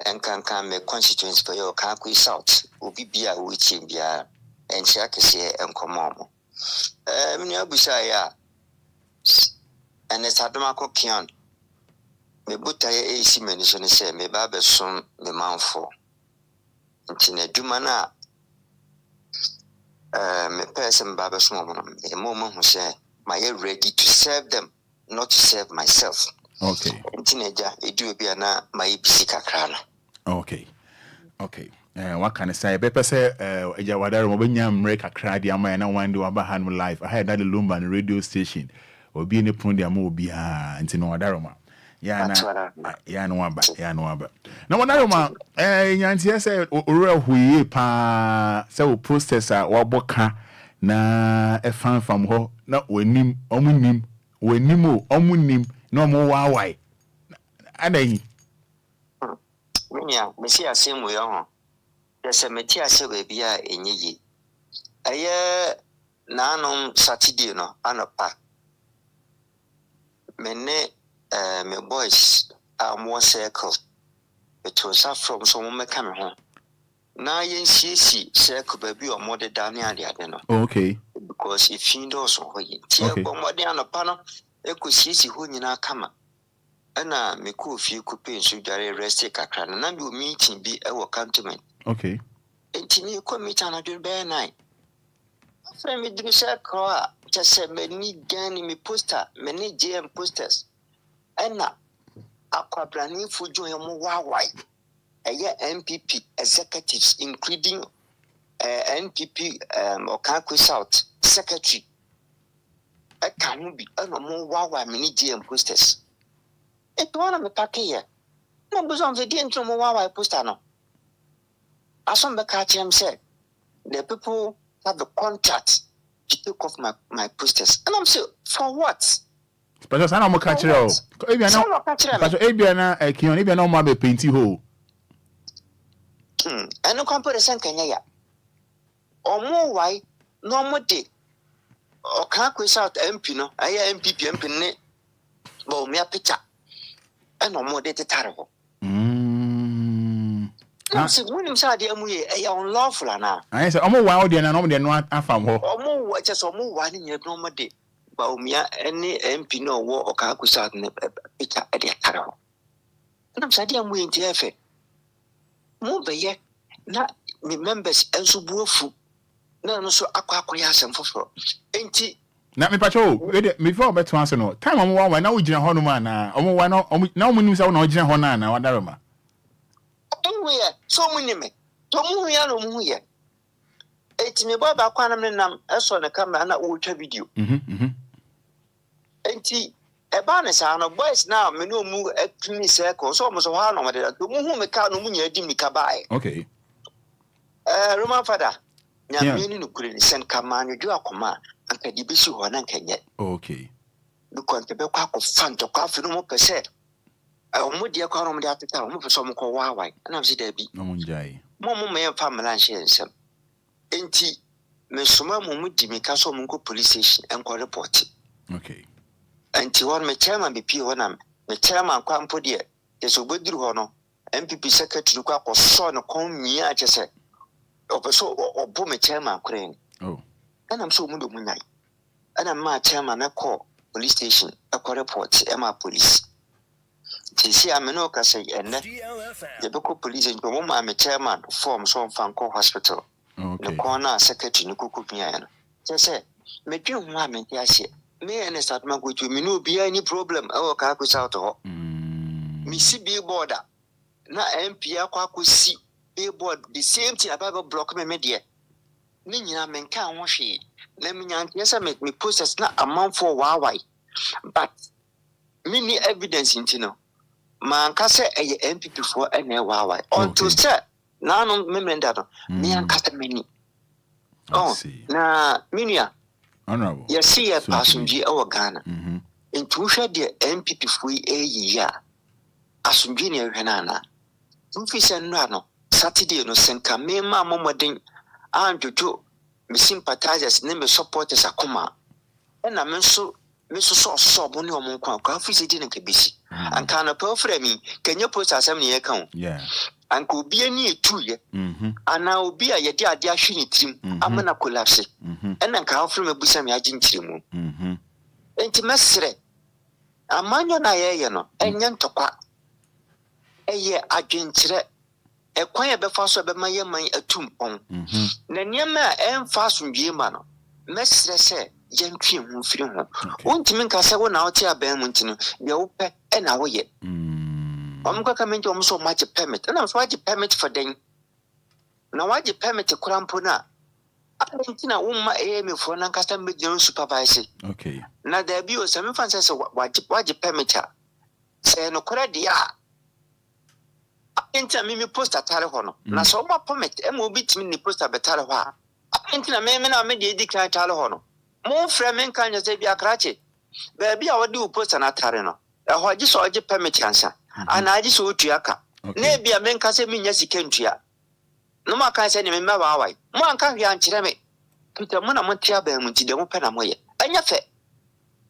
enkanka me constituency for your Kakui South obi bia wo chi bia enchi akese enkomo mo mini abusa ya ene sadoma ko kion me buta ye esi mani so ne say me ba besom me manfo ntina duma na me person baba so mo hu say my ready to serve them not to serve myself. Okay. Ntina ja edu bia na my bisi kakra na. Okay. What can I say? Bepe say eja wadaro mo benya mre kakra dia ma na one day aba han live. I heard that the Lumba radio station obi ne pon dia ma obi ha ntina wadaro ma. Ya no aba. Na wadaro ma nyantie say ore huye pa say o processor waboka na efan fam ho na wanim omunim na omu wawai adan minya mesi asemu yo ho yese meti ase ba bia enyeyi aye nanom Saturday no anopa mene me boys more circle it was from so mo meka me ho na yen siesi circle ba bi o mo de dane ade no okay because if you do so ho yi tie bo mo de anopa no ekosiesi ho nyina kama ana me ko fie ko pensu dare rest kakra na bi o meeting bi e wo cantonment okay entini ko meeting na do be nine after me do circle a just say me ni gani me poster me ni GM posters ana akwabrani fujo yemo wawai MPP executives including NPP Kakui South secretary can be more wawai mini GM posters it one me pack here no buzon the dentro mo wawai poster no asom be catch him said the people have the contract to take off my posters and I'm saying for what. But sana mo catch o ebia na but ebia na kion ebia na mo be painti ho eno comparison kenya ya omo wai no mo de o kan Kakui South MP no aye MPP MP ne bo me picture eno mo de tetare ho na se wonim sa de amuye e unlawful na aye say omo wai o de na no mo de no afam ho omo wa just omo wai ni no mo de ba umia any MP no wo o Kakui South ne picture e de tare ho na sa de amuye nti efe mo beye na me members enso buafu na no so akwa asem foforo enti na me pacho before bet to answer no time omo wa na wo gina ho no ma na omo wa na omo nim say na wo gina ho na wadaroma anyway so mo nyime to mo ya no mo ye enti me baba kwa na me nam eso ne camera na wo twa video enti eba ne sa no boys now me no mu atumi circle so mo so ha no mo de to mo hu me ka no mo nya di mi ka bae okay Roman Fada nyame ni no kure ni sen kamanu ju akoma anka di bisi ho na nka nye okay because te be kwa ko fanto kwa fi no mo pese mo de kwa no mo de ateta mo pese mo ko wawai na msi da bi no mo njai mo me fa mala nhye nsem enti me soma mo di me kaso mo ko police station enko report. Okay. Anti won me chairman BP wona me chairman kwampo de yeso boduru ho no MPP secretary ko akoso no kon mia chese opeso obo me chairman kren. Oh. And I'm so mundo munyai. And I'm my chairman na call police station a report Emma police. See, I'm no say and the local police and my chairman form some Fanco hospital. The corner secretary no cook me. Just say, make you mammy, yes, me and start my go to me no be any problem. Our car goes out of me see billboard. Na MP akwa see billboard the same thing about block me media. Ninya menka wonhwe na menya yesa make me process na amount for why but many evidence intino man ka say MPP for na why until say na no memenda no me anka many na minia honorable yes see a passenger o Ghana into hwe de MPP for ya asumdwe ne hwe na mfisa no Saturday no senka me ma momoden Jojo, me sympathizers, me supporters akoma. And I so so money on mon kwa office didn't kebisi. And can a pearl for me, can you post as any account? Yeah. And could be any 2 years. And now be a dear shiny team, I'm gonna collapse. And then can from a busam yajin trim. And to mestre. A man yon ayano, and yan to qua. A year agent. E kwan ya befa so be maye man atumpon na niema emfa so ndwiema no mesre se yentwe hu firi ho wontimi nka se wo na wote aban mu ntino de wo pe e na wo ye omko ka menje omso match permit na so waje permit for den na waje permit kurampo na abentina wo ma emefo na nkasa medin supervisor okay na da bi o se me fanse se waje permit a se no kora dia Inta mimi poster tare hono na so ma permit e mo bitimi ni poster betare ho a intina me na me de declare tare hono mo frame kan je se bi akrache ba bi a wodi poster na tare no e ho ji so oje permit ansa ana ji so otuaka na bi a men ka se mi nya sika ntua no ma kan se ni me ma ba wai mo an kan ya nkire me Peter mo na mo tia ba mu ti de mo pe na mo ye anya fe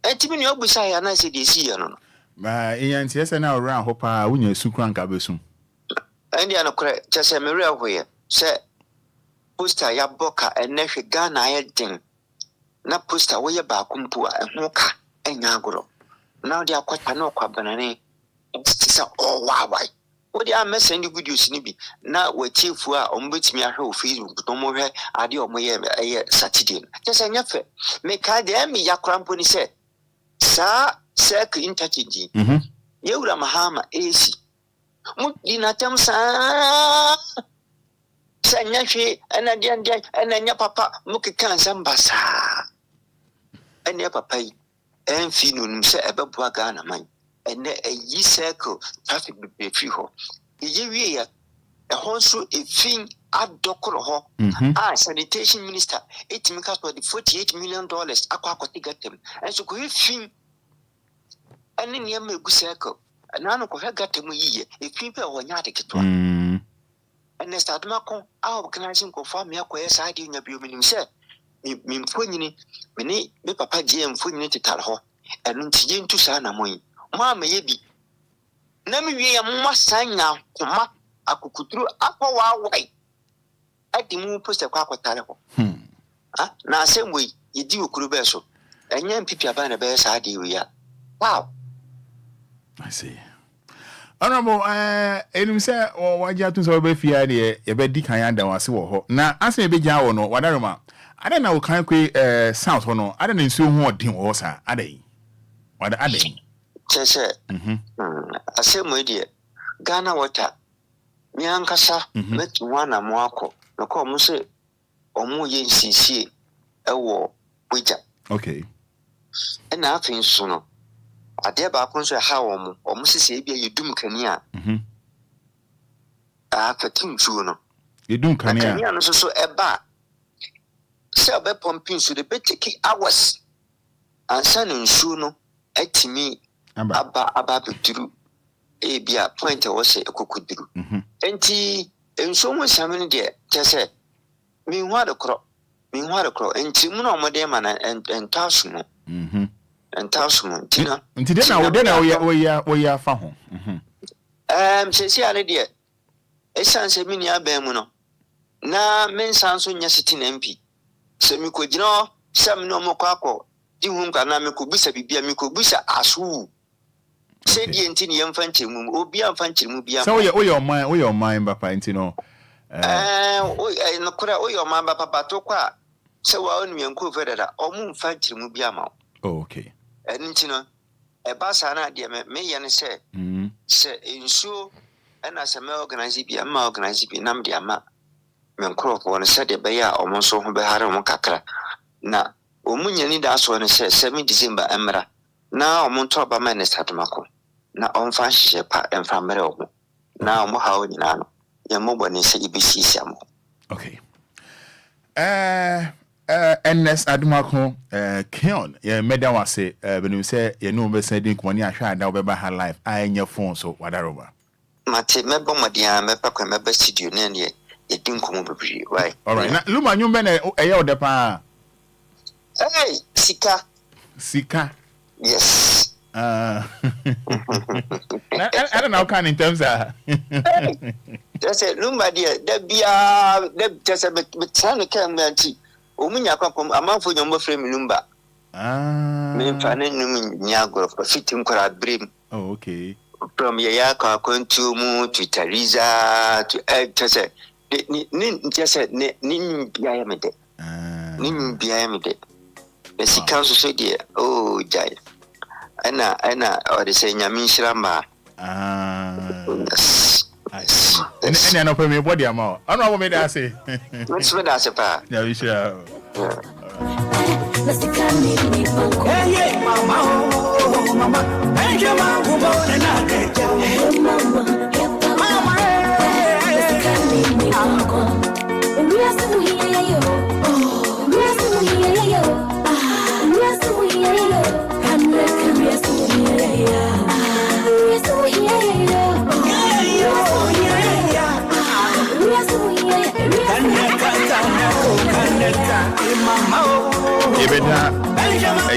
entimi ni obusa ya na se de si ya no ma iyanti ese na ora ho pa wunya sukran ka besu and ya no kore chese me real hoye se poster ya boka enehwe Ghana ayedin na poster wo ye ba kumpu a ho ka enya agoro na odi akwata na okwabanane tisa wawai wo dia message videos ni bi na wachifu a ombetimi ahwe o Facebook to mo hwe ade o mo ye Saturday chese nyafe me ka de mi yakrampo ni se sa sek interchange yewura mahama AC Mudina Tamsa Sanyashi and Anya Papa Mukikan Zambasa and your papa and Finum say about Ghana mine and a ye circle traffic be free ho. Ye a horse a thing at Doctor sanitation minister 8 million for the $48 million aquatic them and so could film and in your milk circle. Nano ko hega temu yiye epipe wo nyaade ketwa ene start mako a organizing ko fa me akoye saadi nya bi ominim se mi mfonyini me papa je mfonyini titare ho eno ntiye ntu sa na moyi ma ye bi na mi wie ya masanya koma akukuturu akwa wai adi mu poster kwa akotare ho na asem yedi okuru be so enya mpipi aba na be saadi wi ya wow I see. Honorable, enim say waja tun so be fia de e be di kan ya da wase wo ho. Na ase e be ja wo no wadaroma. Ada na wo kan kwe south ho no. Ada na nsu ho odin wo sa. Ada yi. Wada ada yi. Chese. Ase mo die. Ghana water. Mi ankasa met wana mo akọ. No ko mo se omo ye nsisi e wo wija. Okay. E na afin so no. Ade ba ko so ha wo mo sisi e bia yedum kania fatim chu no yedum kania no so eba se obe pumping so de betiki hours ansa no nsu no atimi aba beturu e bia point wo se ekokuduru enti enso mo samene de tese mi hu adokro meanwhile crow and Timuno Modema and Tasumo. And Tasumo, Tina. And today we are found. Says the idea. A son said, Minia Bemuno. Na men sounds on your sitting MP. Semi could know some no more quaco. You won't can Mikubusa be a Mikubusa as who. Said the Antini Infantim, Obia Fantim, so your mind, Papa, Intino. No kura o your mamba papa to kwa se wa onu yanku fedada o mu fa nkiri mu bia ma. Okay. Eni ntino e ba sa na de me ye ne se se ensuo na se me organize bia ma organize bi nam de ama me nkrofo ne se de be ya o mo so ho be hare mo kakra na o mu nyani da so ne se 7 December emra na o mo to ba ma ne satomako na on fa hye pa emfa mere o mo na o mo ha o nyina no. Okay. NS Adumako Keon Media was say when you say you know be say dink money ahwa da we ba highlife I nya phone so wadaroba mate mebo modia me pa kwa me studio na ne e dink mo bebre why all right na Lumba nyumbe na e ye odepa hey sika yes I don't know kind in terms of just say Lumba dear that just a bit trying to come anti omunya kwapom amanfo nyombo frame Lumba me fane num nyago for fitting kora brim okay from ya ka kontu mu to Teresa to just say ni bia ya mede ni bia ya mede the sikan so say dear oh jai ana or the say nyamin shiramba yes I see. And I know for me body amount. I know what me that say. What's what I say pa? Yeah, we sure. Hey mama, oh mama, hey mama, mama,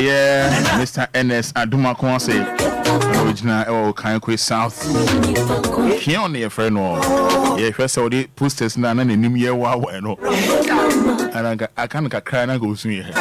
yeah, Mr. NS Adumako say original Enquires South. Keon your friend yeah, first all the posters na na nim ye wa no. And I can't cry na go soon here.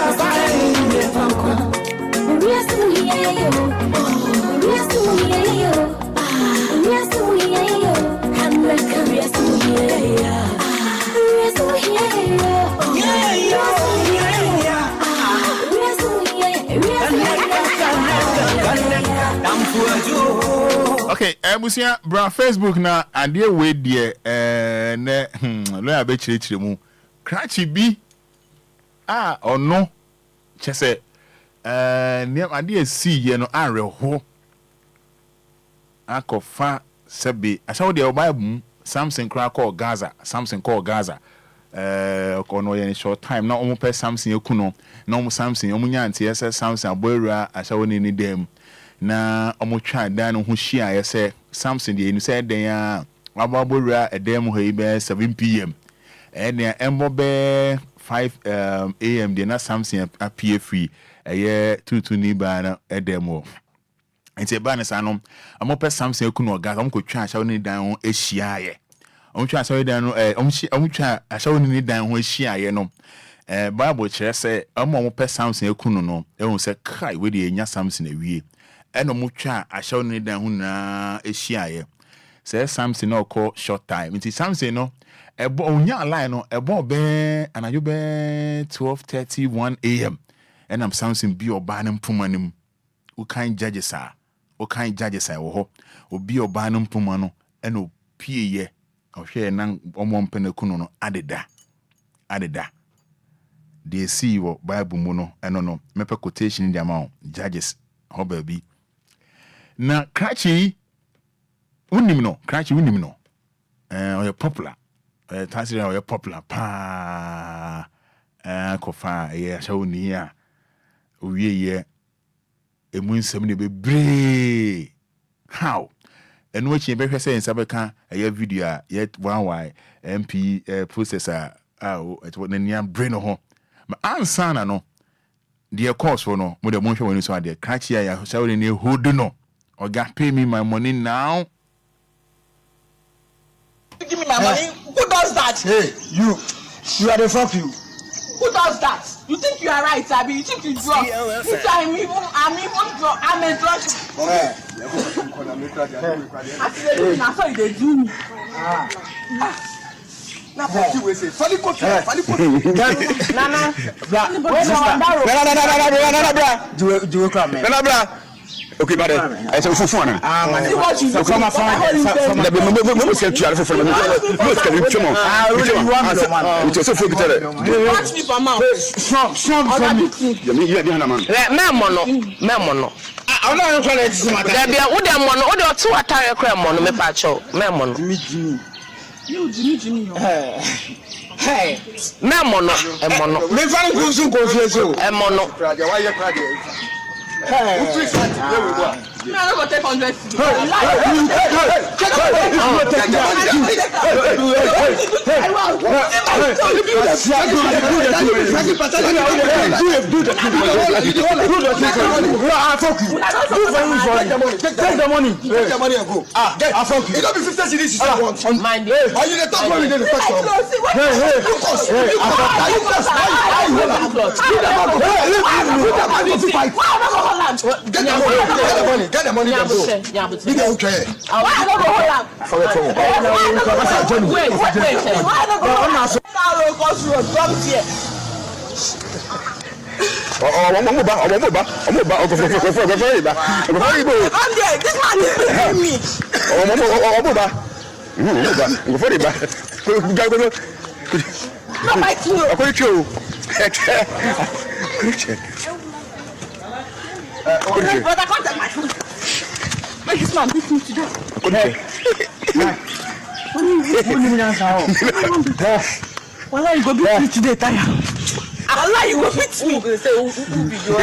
Okay, Busia, bra Facebook na ade we die ne lawyer be chire mu. Cratchy bi ono chese ne ade si ye no areho akofa sebe asawo de Bible Samson kra call Gaza kono ye short time na omo pe Samson ekuno na omo Samson omo nyante yesa Samson aboura asawo ni dem na omotwa dan no ho hia ye se Samson de enu se den a ababowura edem ho yi be 7 pm ene embo be 5 am de na Samson apie free eye tutu ni ba na edem ho enti ba ne sanom amope Samson ekuno Gaza omkotwa asawo ni dan ho ehia ye omtwa asawo dan no omtwa asawo ni dan ho ehia ye no Bible kire se omope Samson ekuno no ehun se kai we de enya Samson awie eno mutwa ashaw ni dan hu na ehia say Samson no call short time nti Samson no ebo onya line no ebo be anayo be 12:31 am enam Samson bi oba ne mpoma nim wo kan judges wo ho obi oba ne mpoma no eno pie ye ohwe na omo mpene kunu no adeda they see wo Bible mu no eno no mepe quotation di amount judges ho baby na Cratchy unim no oye popular tasiri oye popular pa kofa ye shawuni ya owie ye emu nsem ne bebre how enu echi be hwese nsabeka ye video a ye 1y MP processor it was nania brain ho ansana no the course for no mo de mo hwe woni so ade crack ya so we ne hold no oga pay me my money now. Give me my money. Who does that? Hey, you are the fuck you. Who does that? You think you are right, Abby? You think you drunk? I'm even drunk. I'm a drunk. I saw you they do me. Okay, but I said for fun. So come on, no say to you for fun. No can you come on. Which is so for tell. Watch me for mouth. Strong for me. You dey man. Memono. I don't know what to matter. There be who dem mono, who dey two attire crem mono me pa cho. Memono. Jimmy. Hey. Memono, emono. Me fan go so confuse o. Emono. Why you cry there? Hey. Me I go take 100. Take the money and go. I fuck you. It don't be 50 cedis you want. Mind it. Are you the top one in the first one? Get the money. Big okay. Why I don't go hold up? Wait. Why I don't go hold up? Now go through come here. This man is me. But I can't take my food. Make this man beat me to death. Why you go beat me today, Taya? Allah, you will beat me. You say, who be you?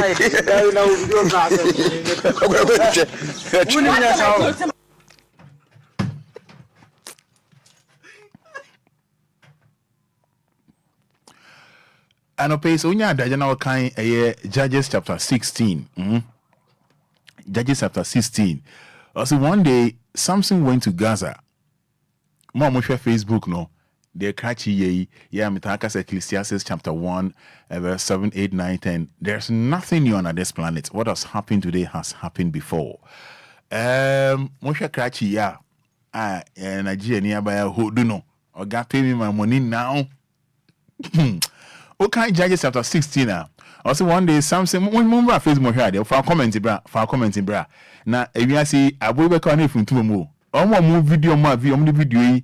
And okay, so unya adaje na wakan Judges chapter 16. Judges chapter 16. Also one day Samson went to Gaza. Mo share Facebook no. They catch ye mitaka Ecclesiastes chapter 1 verse 7, 8, 9, 10. There's nothing new on this planet. What has happened today has happened before. Mo share catch ya Nigeria nearby who do no. Or got pay me my money now. Okay, Judges chapter 16 now. Also one day Samson remember Facebook here for comment bra. Na we see Abubakar na funtu mo. Omo video mo video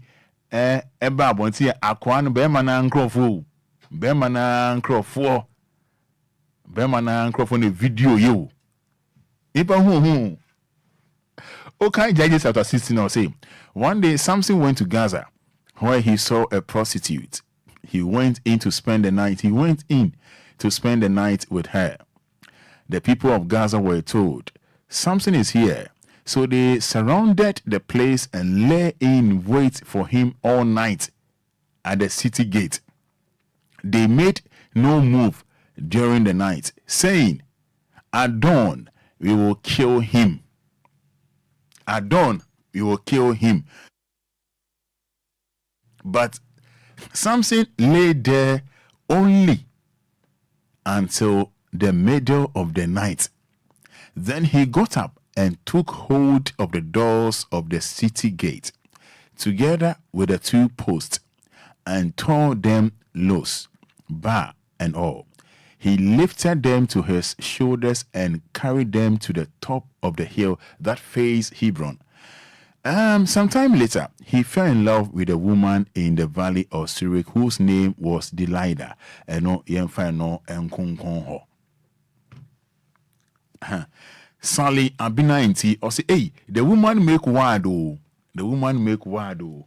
eba abonti akwa no be ma na nkrofo. Be ma na nkrofo ne video yo. Ipa hu. Okay, Judges chapter 16 now say one day Samson went to Gaza where he saw a prostitute. He went in to spend the night. With her. The people of Gaza were told, Samson is here. So they surrounded the place and lay in wait for him all night at the city gate. They made no move during the night, saying, at dawn, we will kill him. At dawn, we will kill him. But Samson lay there only until the middle of the night. Then he got up and took hold of the doors of the city gate, together with the two posts, and tore them loose, bar and all. He lifted them to his shoulders and carried them to the top of the hill that faced Hebron. Sometime later, he fell in love with a woman in the valley of Syriac whose name was Delilah. Sally Abina inti or say, hey, the woman make word. The woman make word.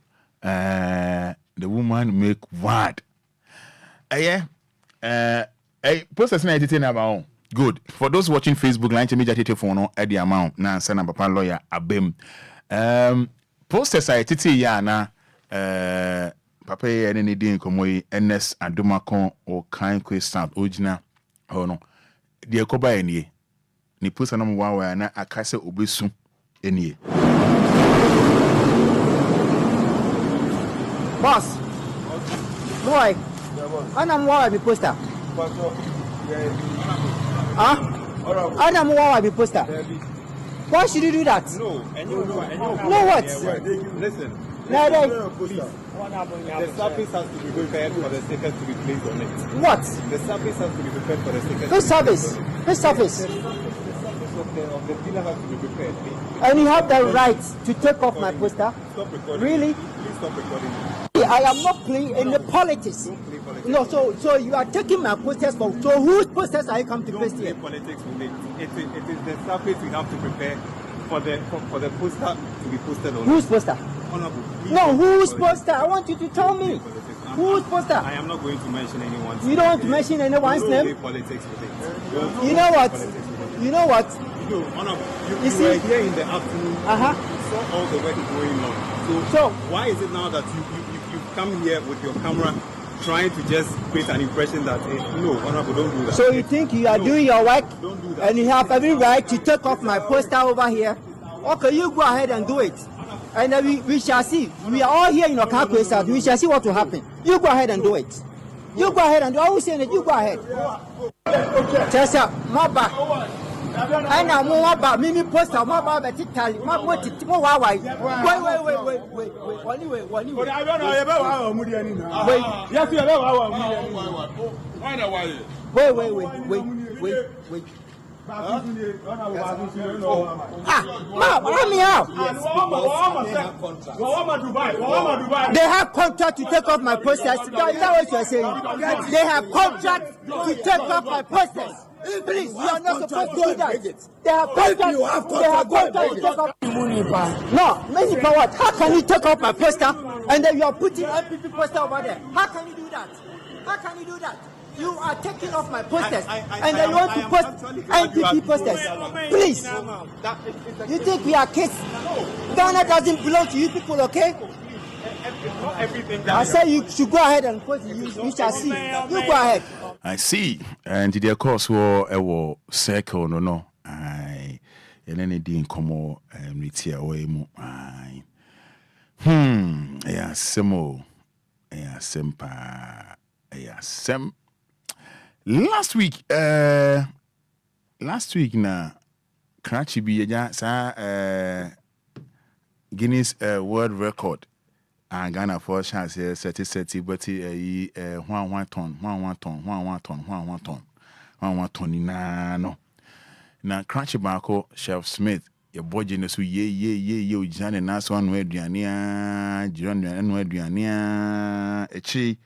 Process na editing about. Good. For those watching Facebook, line to media phone at the amount. Na send papa lawyer abem. Posters I titi ya na papa ye ne din komo yi NS Adomakon o kan question ojina ho no de ekoba enie ni posa na mo wa na akase obesu enie boss boy ana mo wa bi poster ana mo wa bi poster. Why should you do that? No, what? Listen. Please. The surface has to be prepared for the stickers to be placed on it. What? The surface has to be prepared for the stickers. Which surface? Which surface? The surface of the dealer has to be prepared. And you have the right to take off my poster? Stop recording. Really? Please stop recording. I am not playing in the politics. Don't play politics. No, so you are taking my posters for. So whose posters are you come to paste here? Don't play politics with it. It is the surface we have to prepare for the poster to be posted on. Whose poster? Honorable. No, whose poster? I want you to tell me. Whose poster? I am not going to mention anyone's name. You don't want to mention anyone's name? Don't play politics with it. You know what? You know what? You were see, here in the afternoon. You saw all the work going on. So why is it now that you come here with your camera trying to just create an impression that no, Honorable, don't do that. So you think you are doing your work? Don't do that. And you have every right to take off my poster over here? Okay, you go ahead and do it. And then we shall see. We are all here in Okakwe South. We shall see what will happen. You go ahead and do it. You go ahead and do it. I will say that you go ahead. Tessa, my back. And I'm more about Mimi poster, more about Italy, more what it more why. Wait. Let me out. They have contract to take off my posters. Is that what you are saying? They have contract to take off my posters. Please, you are not supposed to do that. They have contract to take off. No, many for what? How can you take off my poster and then you are putting MPP poster over there? How can you do that? How can you do that? You are taking off my posters and then you want to post MPP posters. Please. You think we are kids? Ghana doesn't belong to you people, okay? I say you should go ahead and post it. You shall see. You go ahead. I see. And the course was circle no. I any didn't come more with here away more. Yeah, semo. Yeah, sempa. Yeah, sem. Last week na Karachi be sa Guinness World Record. And Ghana for chance here 30 but 1 ton no na crunch banko Chef Smith your boy no so ye ojane na so anu aduane a jiran anu aduane a echi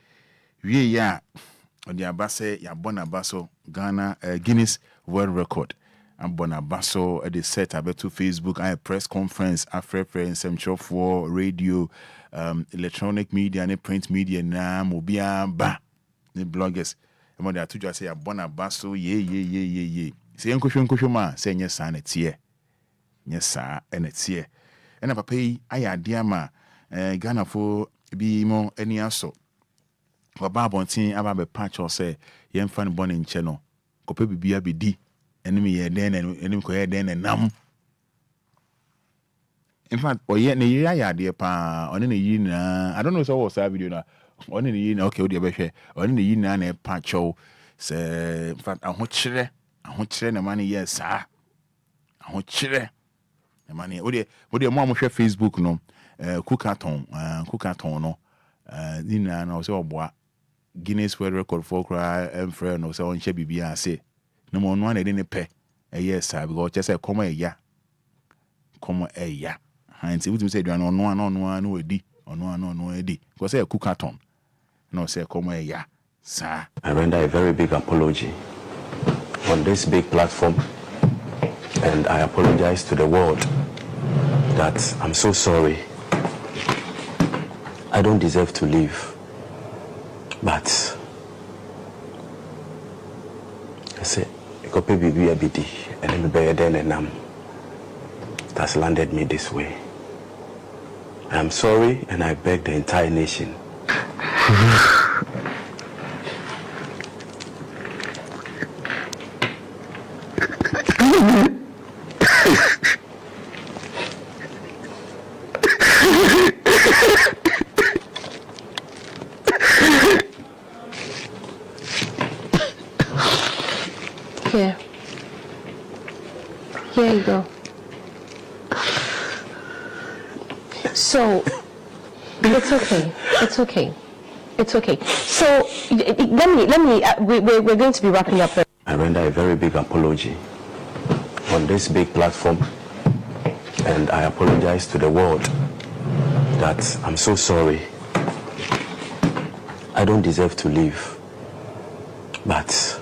wie ya odi abase ya bona baso Ghana Guinness World Record and Bonabaso at the set about to Facebook I press conference after central for radio electronic media and print media na Obia ba the bloggers and when they to just say Bonabaso ye say enko ma say yes san etie yes sir and etie and papa I adia ma Ghana for bi mo any aso baba bontin aba be patch or say yen fan born in channel kope bibia be di enemy ye den enemy ko ye den nam in fact oye ne ye ya de pa one ne yi na I don't know so what say video na one ne yi na okay we dey be hwe one ne yi na na patch o say in fact ahokyere na man ye sa ahokyere na man ye we dey mo hwe Facebook no cookathon no ni na na so oboa Guinness World Record for cry and friend no so on che bibia say no more one any pe yes because just say come ya and see what say do no edi no edi because say cookathon no say come ya sir. I render a very big apology on this big platform and I apologize to the world that I'm so sorry. I don't deserve to live, but I say copy bibi abidi and me be then and that's landed me this way. I am sorry and I beg the entire nation Here. Here you go. So, it's okay. It's okay. It's okay. So, let me. We're going to be wrapping up. I render a very big apology on this big platform, and I apologize to the world that I'm so sorry. I don't deserve to live, but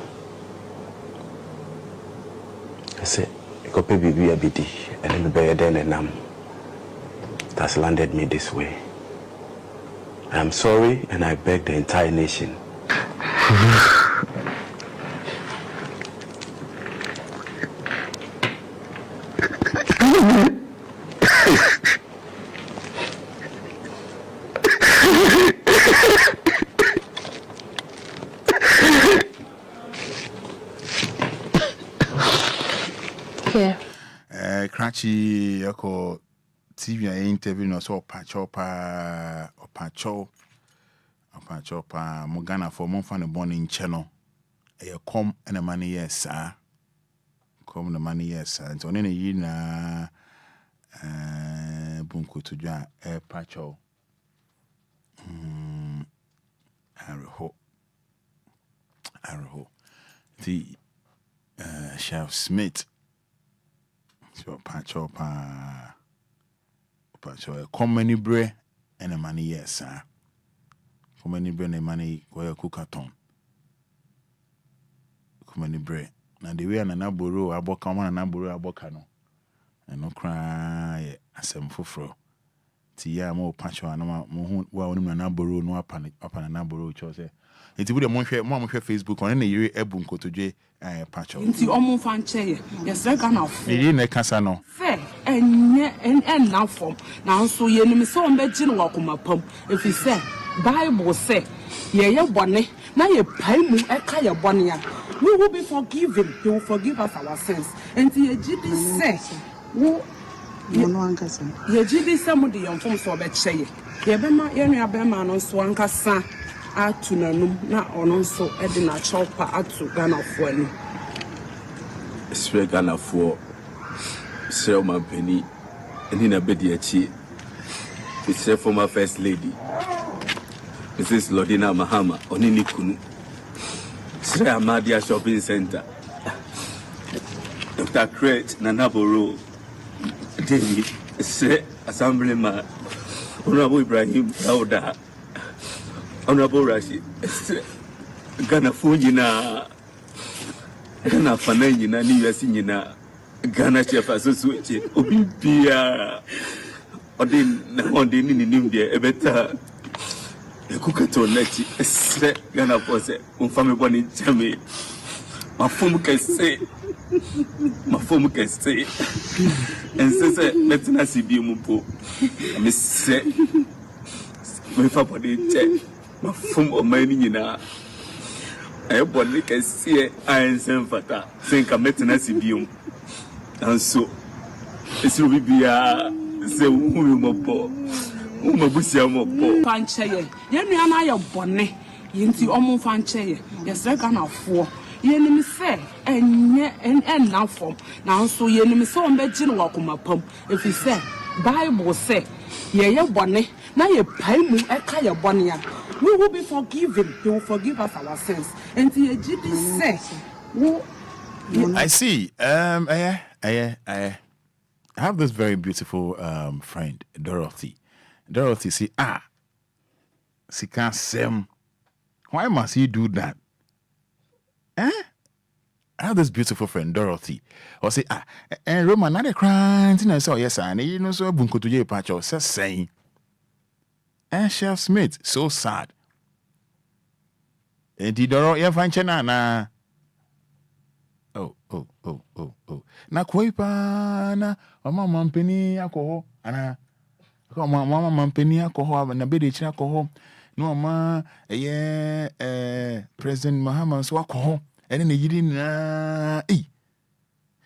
I say, copy baby abidi, and then bear then and that's landed me this way. I am sorry, and I beg the entire nation. Cratchy, yako TV interview no so opacho Mogana for Monfan born in channel. Come and the money yes sir. Come the money yes sir. And so nene yi na bunko to jwa pacho. Arho. The Chef Smith. So pacho come many bre and the money yes sir. Come many bre and the money go cookaton. Come many bre. Now the way na buru aboka one na buru aboka no. And no cry asem foforo. Ti ya mo pacho na mo wa onu na buru no apana na buru cho say. Enti we dey mo hwe Facebook on na yiri ebu nkotodwe pacho. Nti omo fan che yes Ghana fo. Yi na kasa no. Fe enye na form. Na so ye nim se on be gi no wakomapam. Efi se Bible say ye bone na ye pai mu eka ye bone a we will be forgiven. He will forgive us our sins. Enti ye gi di say wo no ankasa. Ye gi di say mo de yon form so be che ye be ma ye nua be ma no so ankasa atu nanum na ono nso e de na chopa atu Ghana fo ani. Sre Ghana fo Sre ma peni eni na be di achi. It's former first lady Mrs. Lodina Mahama onini kunu Sre Amadia Shopping Center Dr. Crete Nanaboro David Sre Assemblyman Honorable Ibrahim Dauda Honorable Rashid Ghana Fujina Ghana Fananyina New York Nyina Ghana Chef Association Obia Odin nim de ebeta ekukato nachi se Ghana pose umfame boni chame mafum kese ensese metina sibi mumpo me se me fa boni che mafum o mani nyina e boni kese ayensen fata senka metina sibi um anso esiru bibia se umu mopo umabusia mopo fanche ye nua na ye bone yenti omo fanche ye yes Ghana fo ye nim se enye na form na so ye nim se on be gi no wakomapam efi se Bible say ye bone na ye pai mu eka ye bone a we will be forgiven. He will forgive us our sins. And ye gi di se wo I see. I have this very beautiful friend, Dorothy. Dorothy say, she can't say, why must he do that? I have this beautiful friend, Dorothy. Or say, and Roman, not a crying. And I saw, yes, and you know, so bunko to ye patch or saying, and Chef Smith, so sad. And did Doro, you find China? Oh. Na kwepa na mama mpeni alcohol ana mama mpeni alcohol na bede china alcohol no ma President Mahama so akọ ene ne yiri na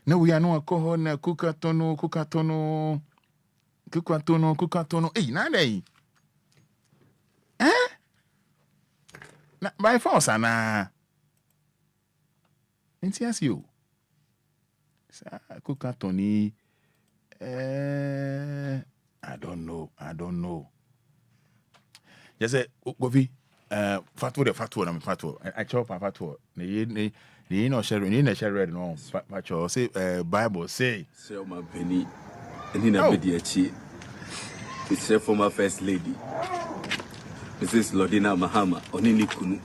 na we are no akọ na kukatono na dai na by force ana nti as you sa kukatoni I don't know. Yes, Govi, Fatu. I chop a Fatu. You know, share no, but you say, Bible say, Sell my penny, and in a mediachi. It's a former first lady, Mrs. Lodina Mahama, Onini Kunu,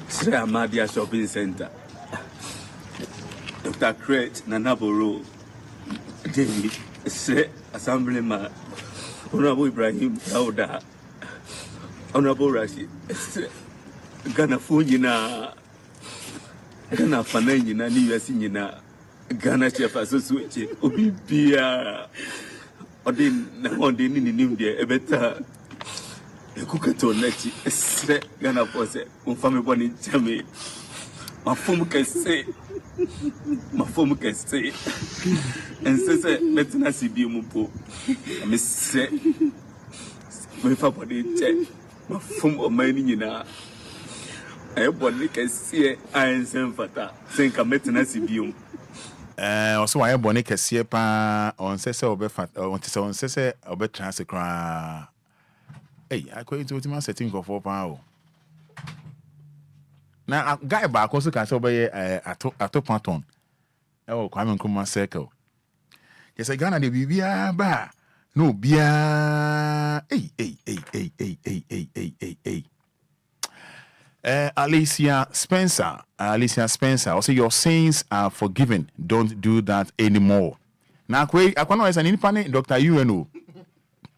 Sri Amadia Shopping Center, Dr. Crate, Nanaboro, David, Sri Assemblyman, Honorable Ibrahim Dauda, Honorable Rashid, Ghana Fujina, Ghana Fanayina, Niasinina, Ghana Chef Associate, Obia, Odin in India, a better Kukato Nechi, Ghana Pose, family born in Jamie. My form can say, and says, let's not see Bimupo. Miss say, my family check, my form of mining in a body can see I am Fada, think I'm met Nancy Bium. Also, I have Bonica Siepa on Cessa or Befat on Cessa or Betrans cry. Hey, I quite to my setting for £4. Now, a guy back also can obey a top panton. Oh, Kwame Kuma circle. Yes, I gonna be ba. No bia. Hey. Alicia Spencer. Also, your sins are forgiven. Don't do that anymore. Now, I is an independent Dr. UNO.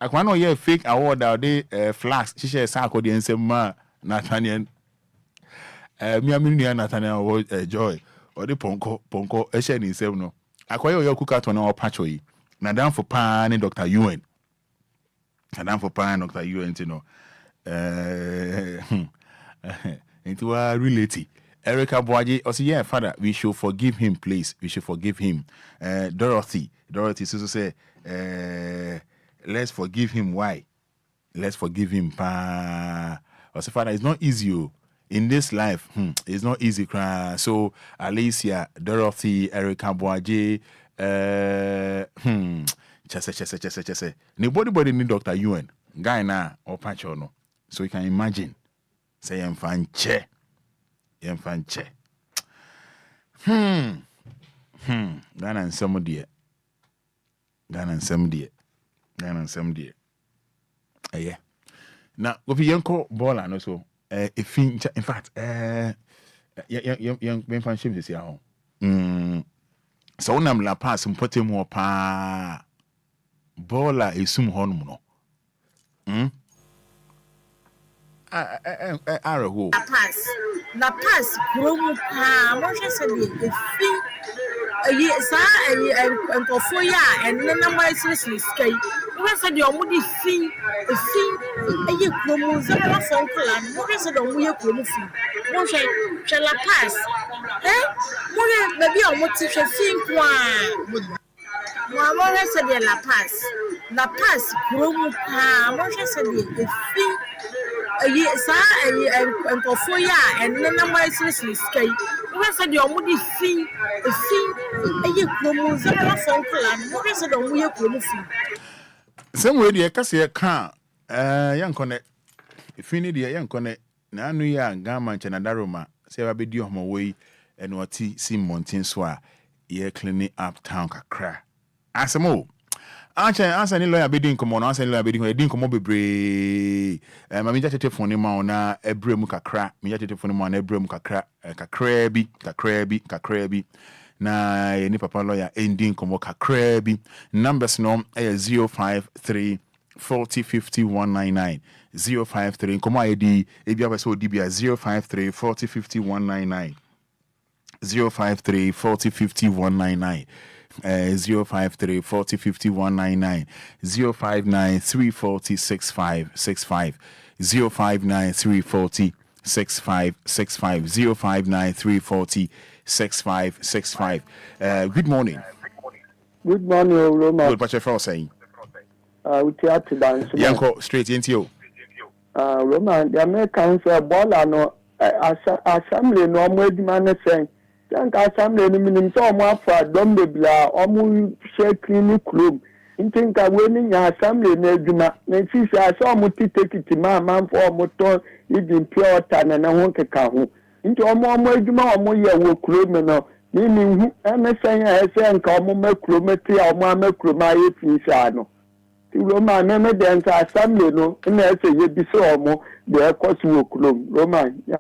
I can't hear fake award out there. Flax. She says, "Sako the ensema Nathaniel." Me Nathaniel Joy or the Ponko. Eshen in seven. No. I call your cooker to no patchoy. Now down for pan Dr. UN. Now down for pan Dr. UN. You know. Into a relative. Erica Boaji also, yeah, Father, we should forgive him, please. We should forgive him. Dorothy also say, let's forgive him. Why? Let's forgive him. Also, Father, it's not easy in this life. It's not easy. So, Alicia, Dorothy, Erica Boaji, chese. Nobody need Dr. UN. Guy na or Pachono. So you can imagine. Say I'm fan che. Ghana and some dear. Yeah. Now, if you yanko ball and also if in fact young fan ship this year. So nam la pass and put him more pa baller is some horn. Araho. La pass, Promo Pa, Mosha said, and Kofoya, and then my seriously skate. What said your moody fee, a promo, Zara Fonkel, and what said on your promo fee? Mosha, shall I pass? Eh? Maybe I want to think one. Mamma said, La pass, Promo Pa, Mosha said, and Kofoya, and then my seriously skate. What said your moody fee, a promo, Zara Fonkel, and what said on your promo fee? Some way, dear Cassia can't, young connect. If you need a young connect, now New Year, Garment and Adaroma, say I be due on my way, and what tea seem Montin Swa, ye cleaning up town crack. Answer more. Answer lawyer bidding come on, answer lawyer bidding, didn't come over brave. Mammy jatted for him on a bremuka crack, me jatted for him on a bremuka crack, crabby. Na any papa lawyer ending come work a crabby. Numbers no 053 40 50 199. 053 come ID if you have so DB 053 40 50 199. 053 40 50 199. 053 40 50 199 059 340 6565 059 340 6565 059 340 6565. Good morning. Good morning, Roma. Good, what's your first saying? We try to dance. Yanko, straight into you. Roma, the Americans are ball assembly no more demand saying. Thank assembly minimum so more for don't be blah or share clinic room. In think I winning assembly neduma. Nancy I saw muti take it to my man for motor even pure tan and I won't account. Into a more duma or more year work room no. Meaning I'm saying I say and come more chromatry or more chromate insano. Roma, never dance assembly no, and I say you be so more the cost work room. Roma, yeah.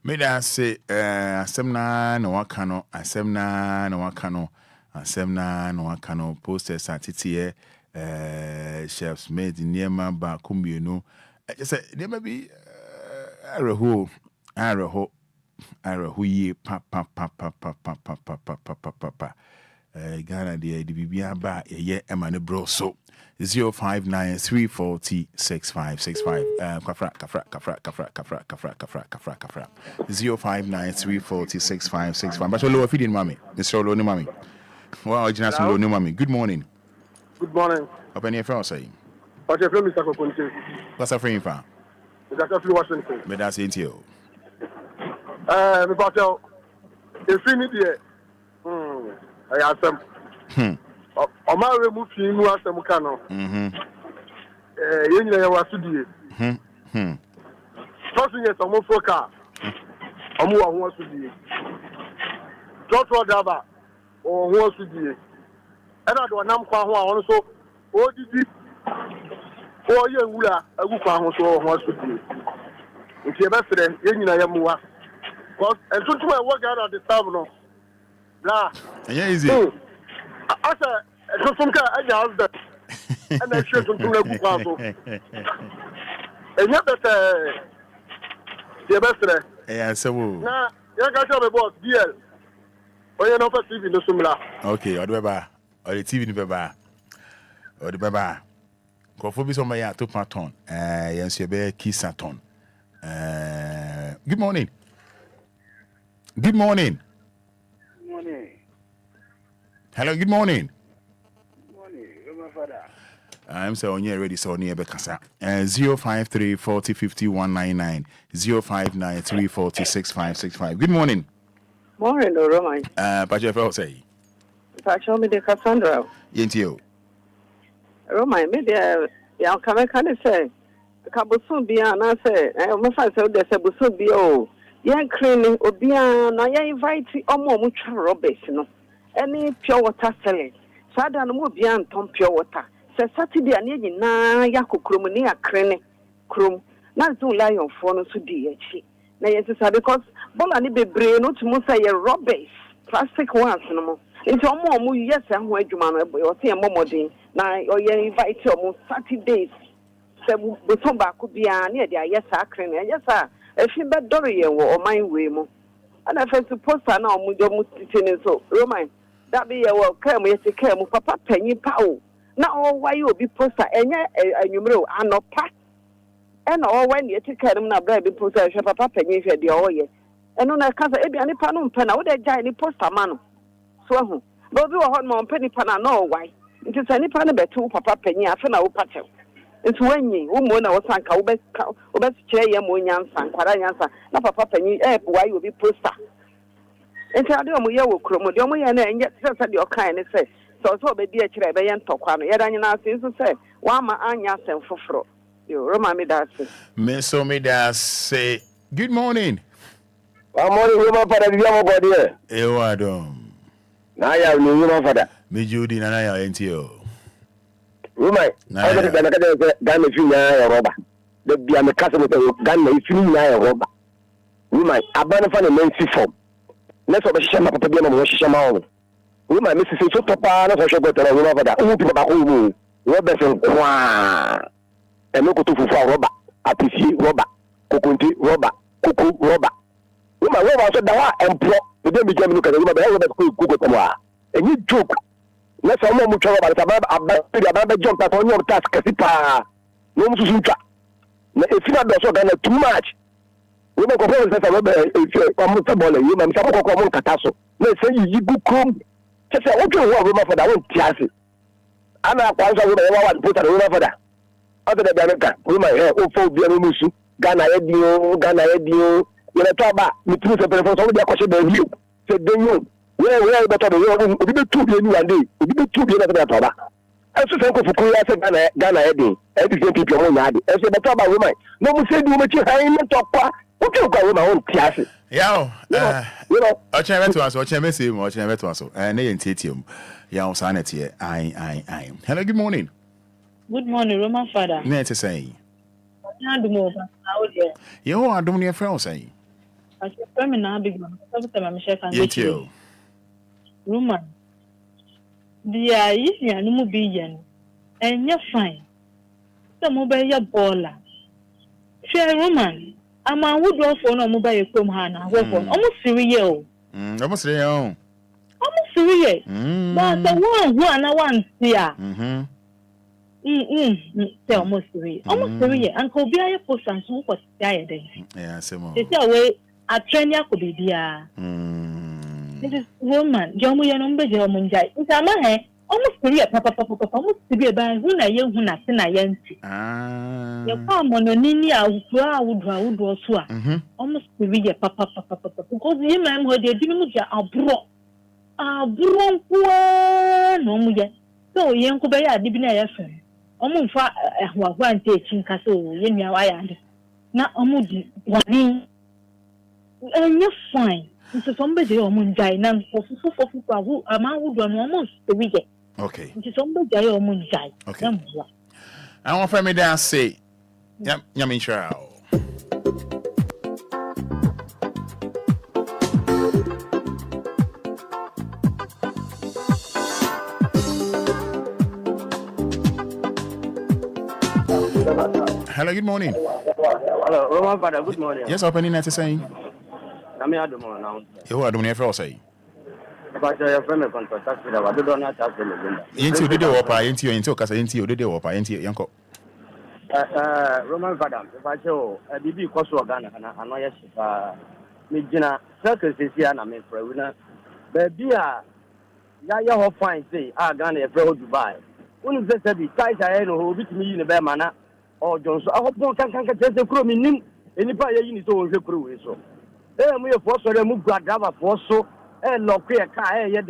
May I say, Asemna no wakano, Asemna no wakano, Asemna no wakano, posters at TTA, chefs made in Niema Bakumbi, no. I just said, there may be Araho, ye, papa, Ghana, the Bibia ba, ye, Emma bro, so 059 340 6565. Kafra. 059 340 6565. But you're low feeding, mommy. Mr. Low, mommy. Well, just low, mommy. Good morning. Good morning. Open your phone, say. What's your friend, Mr. Kokunti? What's a friend, fam? Mr. Washington. But that's it, you. Mr. Patel, if you need it, I asked them. Ọma remove him was the Mukano. You was to do it. Trusting yes, I'm for car. I'm who wants to do it. Trust what Daba or who wants to do it. And I don't know who also. Oh, did you? Oh, you will a good one who wants to do it. If you're best friend, you know, I'm more. Because and so to my work out at the tavern. Blah. Yeah, easy. I said, some kind of husband, and I should do a couple. And yet, the best. Yeah, so now, you guys have a boss, DL. Or you're not a TV in the Sumla. Okay, or the Baba, or the TV in the Baba, or the Baba. Go for some my to Paton, yes, you bear kiss a ton. Good morning. Good morning. Hello, good morning. Good morning, my father. I'm so on you ready, so near Becassa. 053 40 50 199 059 340 6565. Good morning. Morning, Roman. Pacheco say. Pacheco me de Cassandra. Yentio. Roman, maybe I'll come and say. Cabosun be an answer. My father said there's a busun be oh. Young cleaning, Obia, now you invite more mutual robbers, you know. Any pure water selling. Fada no mo bia ntom pure water. Se Saturday ane nyina yakọ krom ne akrene krom. Na zo lion fo no so di achi. Na yes say because bola ne bebre no to mo say rubbish plastic ones no mo. Nti omo yes ho adwuma no o se momodin na o ye invite omo Saturdays. Se bo so ba ko bia ne de ayesa akrene. Ayesa efi be dore ye wo o man we mo. Ana first poster na omo do mo titene so Roman that be your come yes come papa penny pow na all why you be poster enye anwumre anopa and all when you take care na bra be poster papa penny hwe de o ye eno na kasa e bia nipa no mpa na wo de jai ni poster man so hu no bi wo ho no mpa nipa na no why nti sa nipa no betu papa penny afa na wo patel nti wanyi wo mo na wo sanka wo be kire ye mo nyansa nkwara nyansa na papa penny why you be poster. And I don't know what Cromo, the only and yet says the kind of says. So be dear Chile, by Yantoquano, yet I know since you say, Wama Anya and Fofro. You remind me that. Miss Omida say, good morning. Good morning, Roma Fada, the young body. Ewadom. Now I have no Fada. Me Judy and I are NTO. Roma, I got a gun if you know Roba. The Biam customer gun if you know Roba. Roma, I ban a fan and men's form. Let's have a shama to be on Shama. We might miss it so papa, not for sure, but I will over that. Oh, people who Robert and look to for Robert, Apisi, Robert, Kokunti, Robert, Kuku, Robert. We might go outside the and plot the baby German look at the Robert Kuku. And you joke. Let's have more trouble about a jump at on your task, Kasipa. No Susuka. if you not do too much. We make a promise that I will comfortable. You may some common catasso. Let's say you go come. Just say, okay, what for that one, Tiasi. I'm not going to put a room for that. Other than America, we might have Biamusu, Ghana Edio, you know, talk about the truth of the only question than you. Said, then you, where better the world, we did 2 billion one day, we did 2 billion at the I should think of Ghana Eddie, everything people own had. I said, but about women. No one said, you make high talk. What you got with my own class? Yeah, you know, I can't to us, or Chamesi, or Chamber to us, and they intitium. Yeah, sanity. I. Hello, good morning. Good morning, Roman Fada. Net to say. You are doing your friend say. I said, Femina, big man, every time I'm shaking. Yet you. Roman. The easy and Nubian, and you're fine. The mobile baller. Share Roman. I'm a wood off on a mobile from Hannah. Almost 3 years. Almost 3 years. Almost 3 years. But the one I want here. Almost 3 years. Almost 3 years. Uncle Obia post and so was tired. Yeah, some. They say away a train ya could be there. This is woman. Jomu number Jomunjai. It's a man. Almost 3 years. Papa, almost to be a bad who I young who nothing I am. Your palm on a Nina would also. Almost 3 years. Papa. Because you man where they didn't get a bro. A bro, no more. So, young Kubaya didn't have almost one taking castle, in your eye. Not almost one. And you're fine. It's somebody or Munjai, none for who a man would run almost 3 years. Okay. It's somebody or Munjai. Okay. I want for me to say, Yamin Shao. Hello, good morning. Hello, Roman Fada, good morning. Yes, opening at the saying. I'm here now. You are doing your first say. But your friend of contact, I don't know how to into the door, into Casa, into the door, into Yanko. Roman Fada, if I show a BB Kosovo Ghana, and I know yes, Mijina, circus is here, and I'm in for a winner. But be a Yaya fine say, Ghana, a pro Dubai. When you said the ties I know who beat me in a bear manner, or Johnson, I hope no can catch the crew in any part you need to crew. So, we have forced to move Grava for so, and lock a car, yet.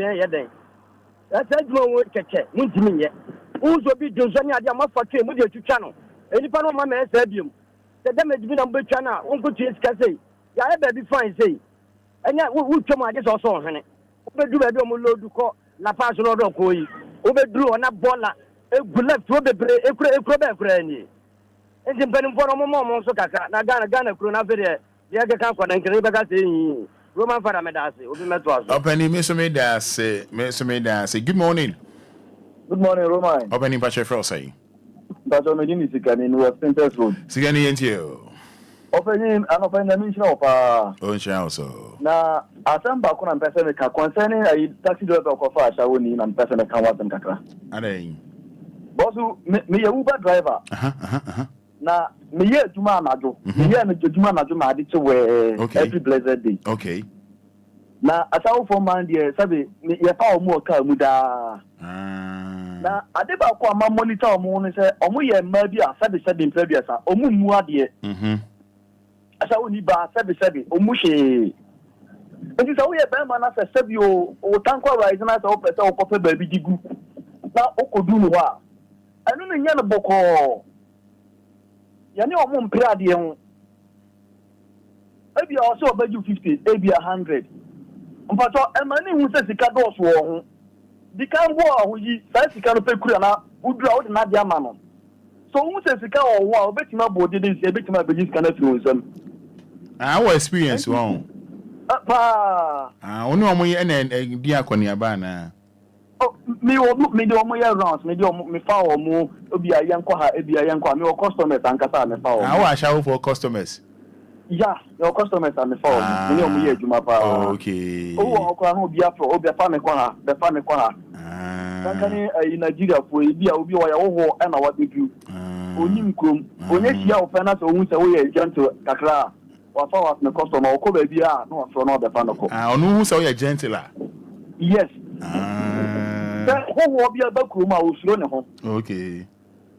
That's a no catch it, Muntimin yet. Who's will be Johnson, I am for came with your channel. Any part of my man said you. The damage been on the channel, Uncle Chase can say, yeah, I better be fine, say. And yet, we come on this also, honey. We do a load to call La Paz or Koi. Overdrew on a baller. A good left to a crab granny. And the penny for a moment, so Ghana Crona Video, the other company and Caribbean Roman Faramedasi, Open Opening Miss Meda say, good morning. Good morning, Roman. Opening Pacha Frosay. But on the Unisican in West Centers Road. Sigani and you. Opening and open the mission of also. Now, I am back on person concerning a taxi driver of a shawini and person can want them Kakra. Ade. Bosu, me a Uber driver. Now, me here to Manajo. Me here to Manajo, my ditch every blessed day. Okay. Now, as I for man, dear, Sabi, me a power more car muda. Now, I did about my monitor morning, say, Omu maybe a said in previous, Omu Muadia. As I only buy Sabi, Omushi. It is only a bad man as a Sabio or Tanko rising as a papa baby digu. Now, Okodunua. I don't know Yana Boko. Yanni won't pay at the end. Maybe also about you 50, maybe 100. But a man who says the cados war. The can war who says he can't pay Kurana, who draw out Nadia Manon. So who says the car or war, bet him about this, a bit my business cannot use them. Our experience wrong. Only on me and Diaconia Bana. Oh, me do my rounds, me do me foul more, Obia Yankoha, Ebia Yanko, your customers and Casa. I shall for customers. Yeah, your customers and the phone. You know me, Jumapa. Okay. Oh, Obia for Obia Famicona, the Famicona. In Nigeria, for Obia, and what did you? onim krom onye tia ofena so hu se wo ye gentle kakra wa fa was me customer o ko ba bia na o so na o be fa no ko onu hu se wo ye gentle la yes wo bia ba krom a o suro ne ho okay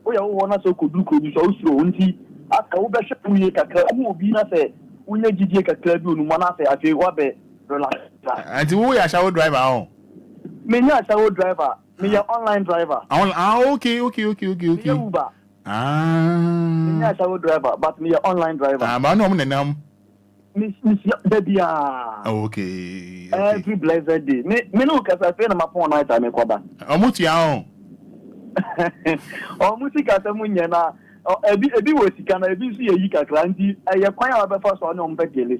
o ya wo na so ko du ko du so o suro nti aka wo be hwe ye kakra wo obi na se unye jijie kakra bi onu mana se afi wa be relax anti wo ya shawo driver on me nya shawo driver me ya online driver okay me Uber me nya shawo driver but me ya online driver ma no mo nenam me bia okay every blessed day me no kasa fe na mapon night time kwaba omutia on omutika se munye na ebi wo sika na ebi si yi kakra ndi eye kwan a be fa so na ombe gele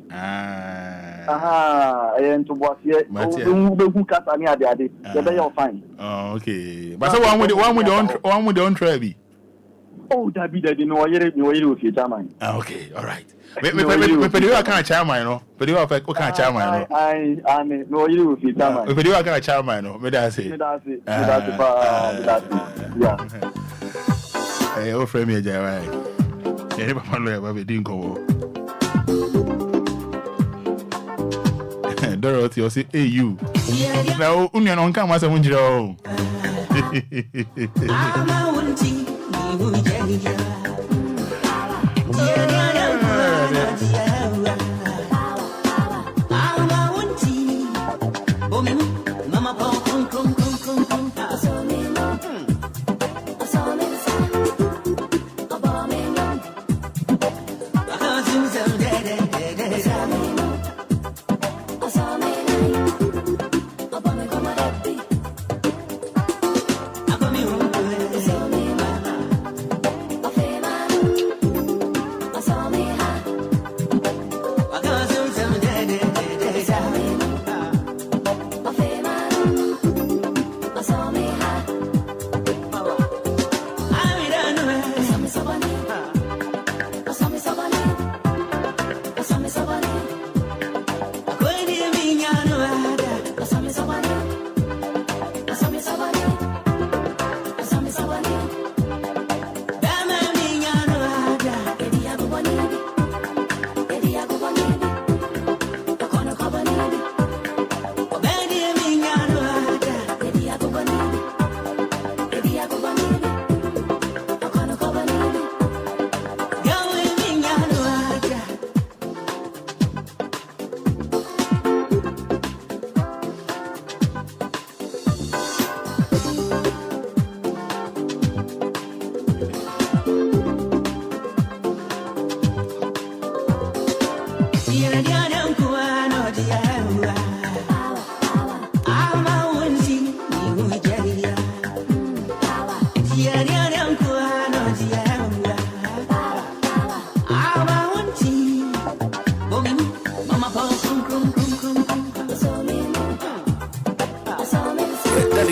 ento boasie o behu kasa ni ade ye be your fine okay but so one with the on try oh David no yere o fi chairman okay all right me pedi wa kan chairman no pedi wa fa kan chairman no I no yere o fi chairman me pedi wa kan chairman no me da say pa yeah eh o frame ya jawai eh papa lo ya ba be din ko wo Dorothy o say you na o unu no nka ma se mu njira o ama wunti ni hujja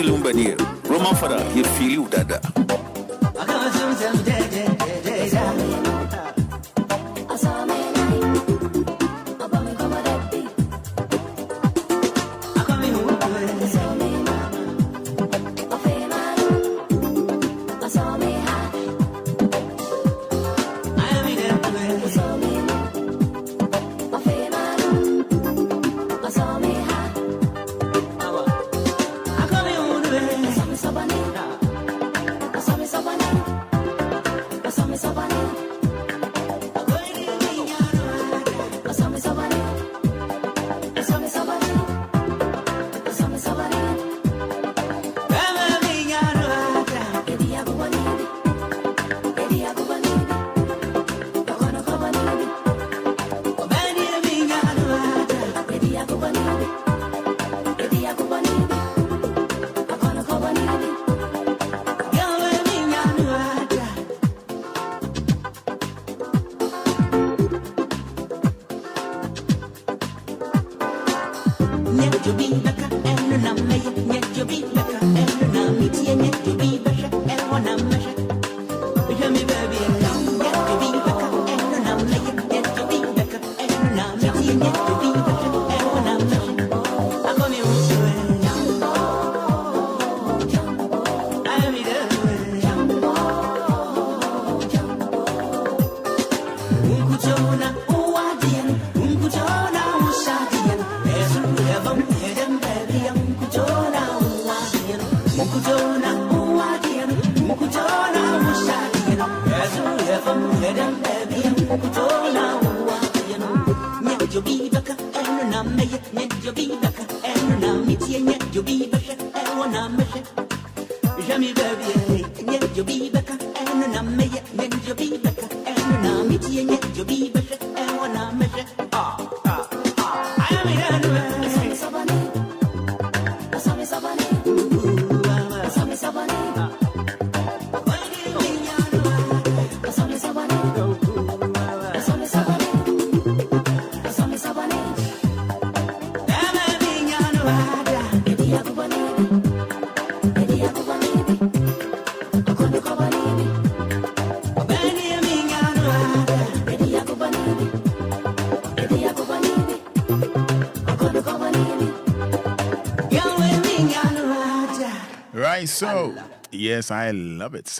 Lumba near Roman Fada, you feel you dada. Jammy baby, and you be back, and I'm me, and you be back, and I'm it, and you be back, and when I'm measure. I am here. Right, so yes, I love it.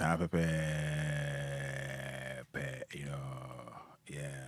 You know, yeah.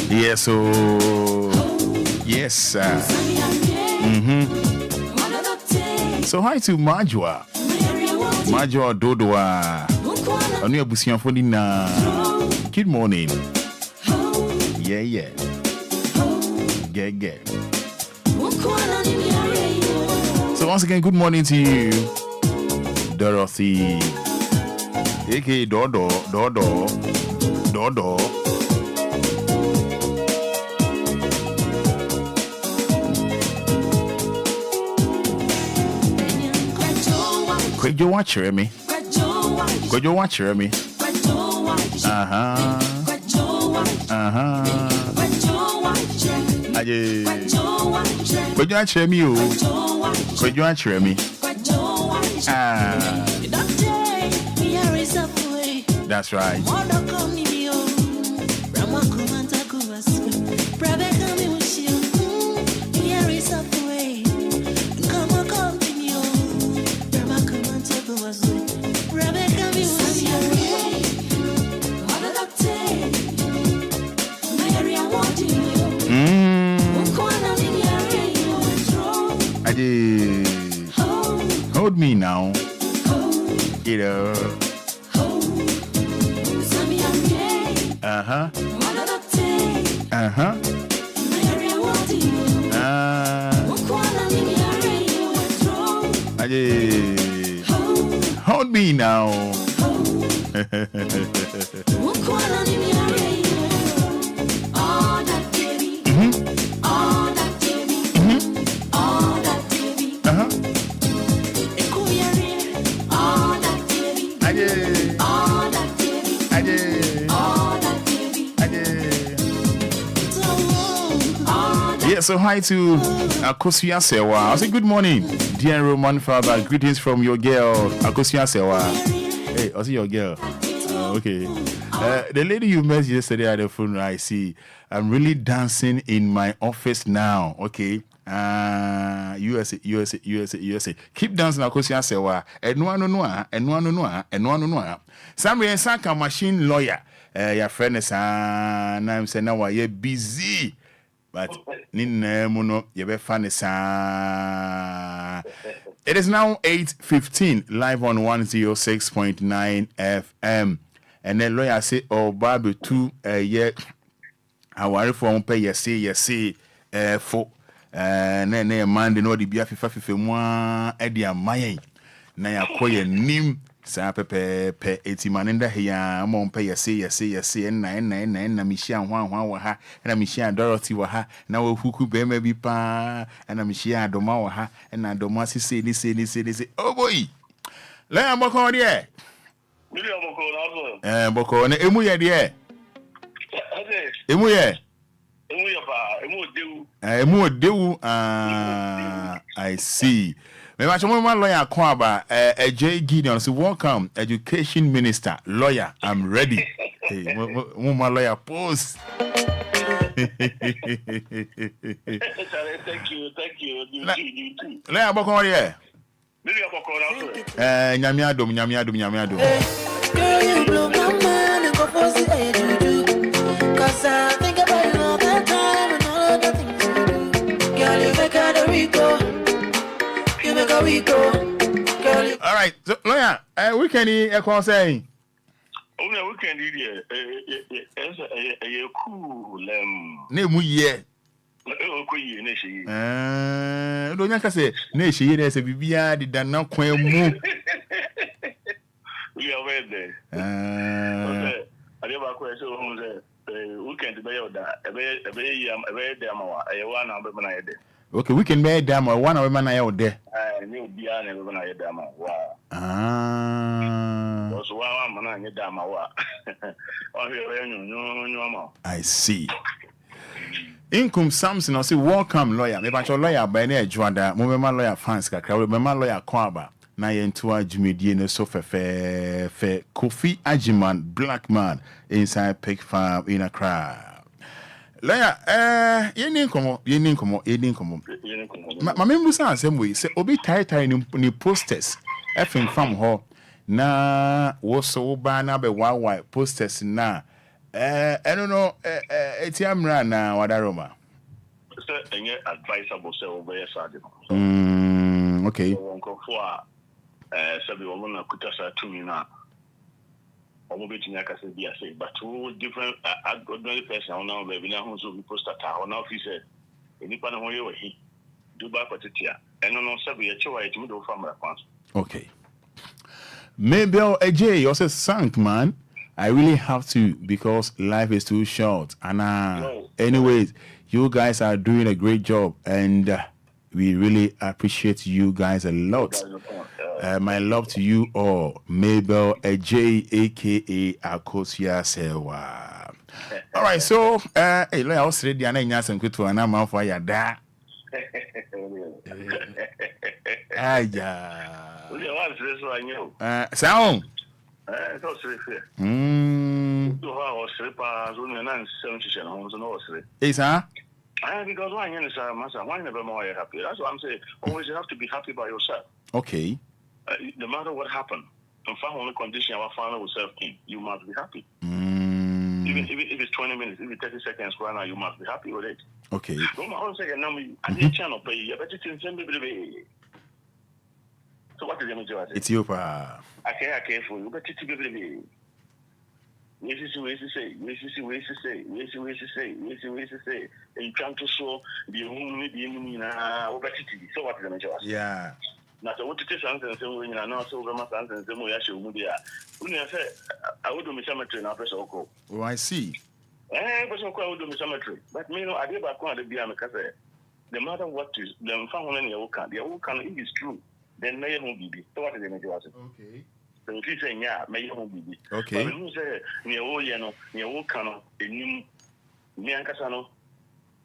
Yes, so yes, sir. So hi to Majwa Dodoa. Onu abusian fo na. Good morning. Yeah. Get. So once again, good morning to you, Dorothy, aka Dodo. Could you watch me? Could you watch me? That's right. Hold me now. You know. Hold me now. Also, hi to Akosia Sewa. I say good morning, dear Roman father. Greetings from your girl, Akosia Sewa. Hey, I see your girl. Okay. The lady you met yesterday at the phone, I see. I'm really dancing in my office now. Okay. USA. Keep dancing, Akosia Sewa. Enwa. Samuel Saka machine lawyer. Your friend is now saying now you're busy. But Ninna it is now 8:15 live on 106.9 FM. And then lawyer say, oh, Babu 2 yeah, our reform pay yes, for and then a man the no the BF one Edia Maye. Na ya koye nim sa pepe etimanenda here mon pay yes na mishia hwan wa ha na mishia Dorothy wa ha na wo huku be ma bi pa na mishia adoma wa ha na adoma say oh boy le amoko de boko na emu ye de emu dewu I see. Maybe I should lawyer Kwaba, J. Gideon. So welcome, education minister, lawyer. I'm ready. Hey, my lawyer post. Thank you. You too. Lawyer Boko here. Nyamiado. Girl, you blow my mind and go for the age you do. 'Cause I think about you all the time and all of the things you do. Girl, you make a Rico. All right, so, lawyer, weekend saying. Weekend here. Cool. Name ye. Don't you say, Nashi, there's a Bibia did not quite move. We are aware there. I never question weekend by that. A very damn. I want to okay, we can make them or one of them out there. New Bian and when I had them. Wow. Was one man I had them. I see. Income Samson, I say, welcome, lawyer. Maybe your lawyer by near Juanda, Movement lawyer fans, remember lawyer Kwaba. Na yentua jumedie no so fe Kofi Ajiman, black man inside Pig Farm in Accra. Lawyer, yeni komo. Ma membu sa asem we say obi tie ni posters efin from ho na wo so ba na be wa posters na no etiamra na wadaroma. Say any advisable say obey sade. Okay. Wonko fo sabi wo na kutasa tumi na omo beti nyaka se bia say but two different ordinary person now baby na ho so be poster ta on office enipa na ho ye wahi do ba kwatitia eno no sabi ya chewa etimi do famra kwans. Okay. Maybe AJ also sank man. I really have to because life is too short and anyways you guys are doing a great job and we really appreciate you guys a lot. My love to you all. Mabel AJ aka Akosia Sewa. All right, so hey, I was ready and I nyasem kwetu ana man for ya da. Aya. Sound. So serious. So how was sleeper so na 7 home so no sleep. Is huh? Because one is massa one never more happy. That's what I'm saying. Always you have to be happy by yourself. Okay. No matter what happened, in fact, only condition our family will serve in, you must be happy. Even if it's 20 minutes, if it's 30 seconds right now, you must be happy with it. Okay. So what is the major? It's your pa. I care for you, but it's baby. Ways to say. And trying to show the only the enemy now. So what is the major? Yeah. Now, so what it is, and so when you are not so very much, and the more you media. When you say, I would do me cemetery now, press or oh, I see. But so I would do me cemetery. But me, I did back on the Biana Cafe. No matter what is, them found in your can, the old can, if it's true, then may won't be. So what is the major? Okay. So if you say, yeah, may won't be. Okay. But when you say, near old, near old canoe, a new Miancasano,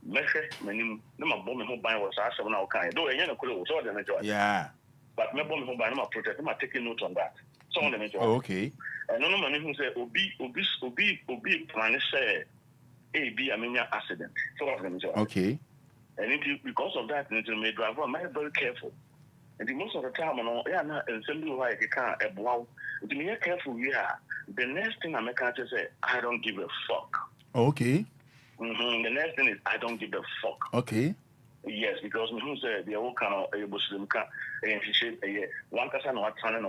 measure many no bomb who buy was asked now kind. Though any clue, so the major. Yeah. But my bomb who buy no protect, I'm taking note on that. So on the major. Okay. And no man who say Obi plan say I mean accident. So on the major. Okay. And because of that, it may drive on very careful. And most of the time, and simply like you can't wow. To be careful, the next thing I'm going to say, I don't give a fuck. Okay. The next thing is, I don't give a fuck. Okay. Yes, because who said the whole kind of Muslim can one person or planning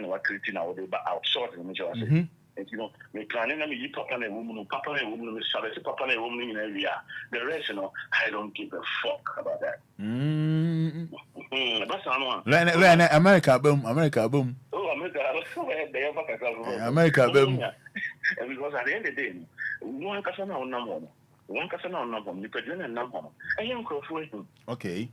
or creating our day, but outsourcing the majority. And me planning, me papa and a woman, papa and a woman, papa and a woman in area. The rest, I don't give a fuck about that. That's one. America boom. Oh, America boom. America boom. And because at the end of the day, one person now number. One person now number. You could join a number. I am crossing. Okay.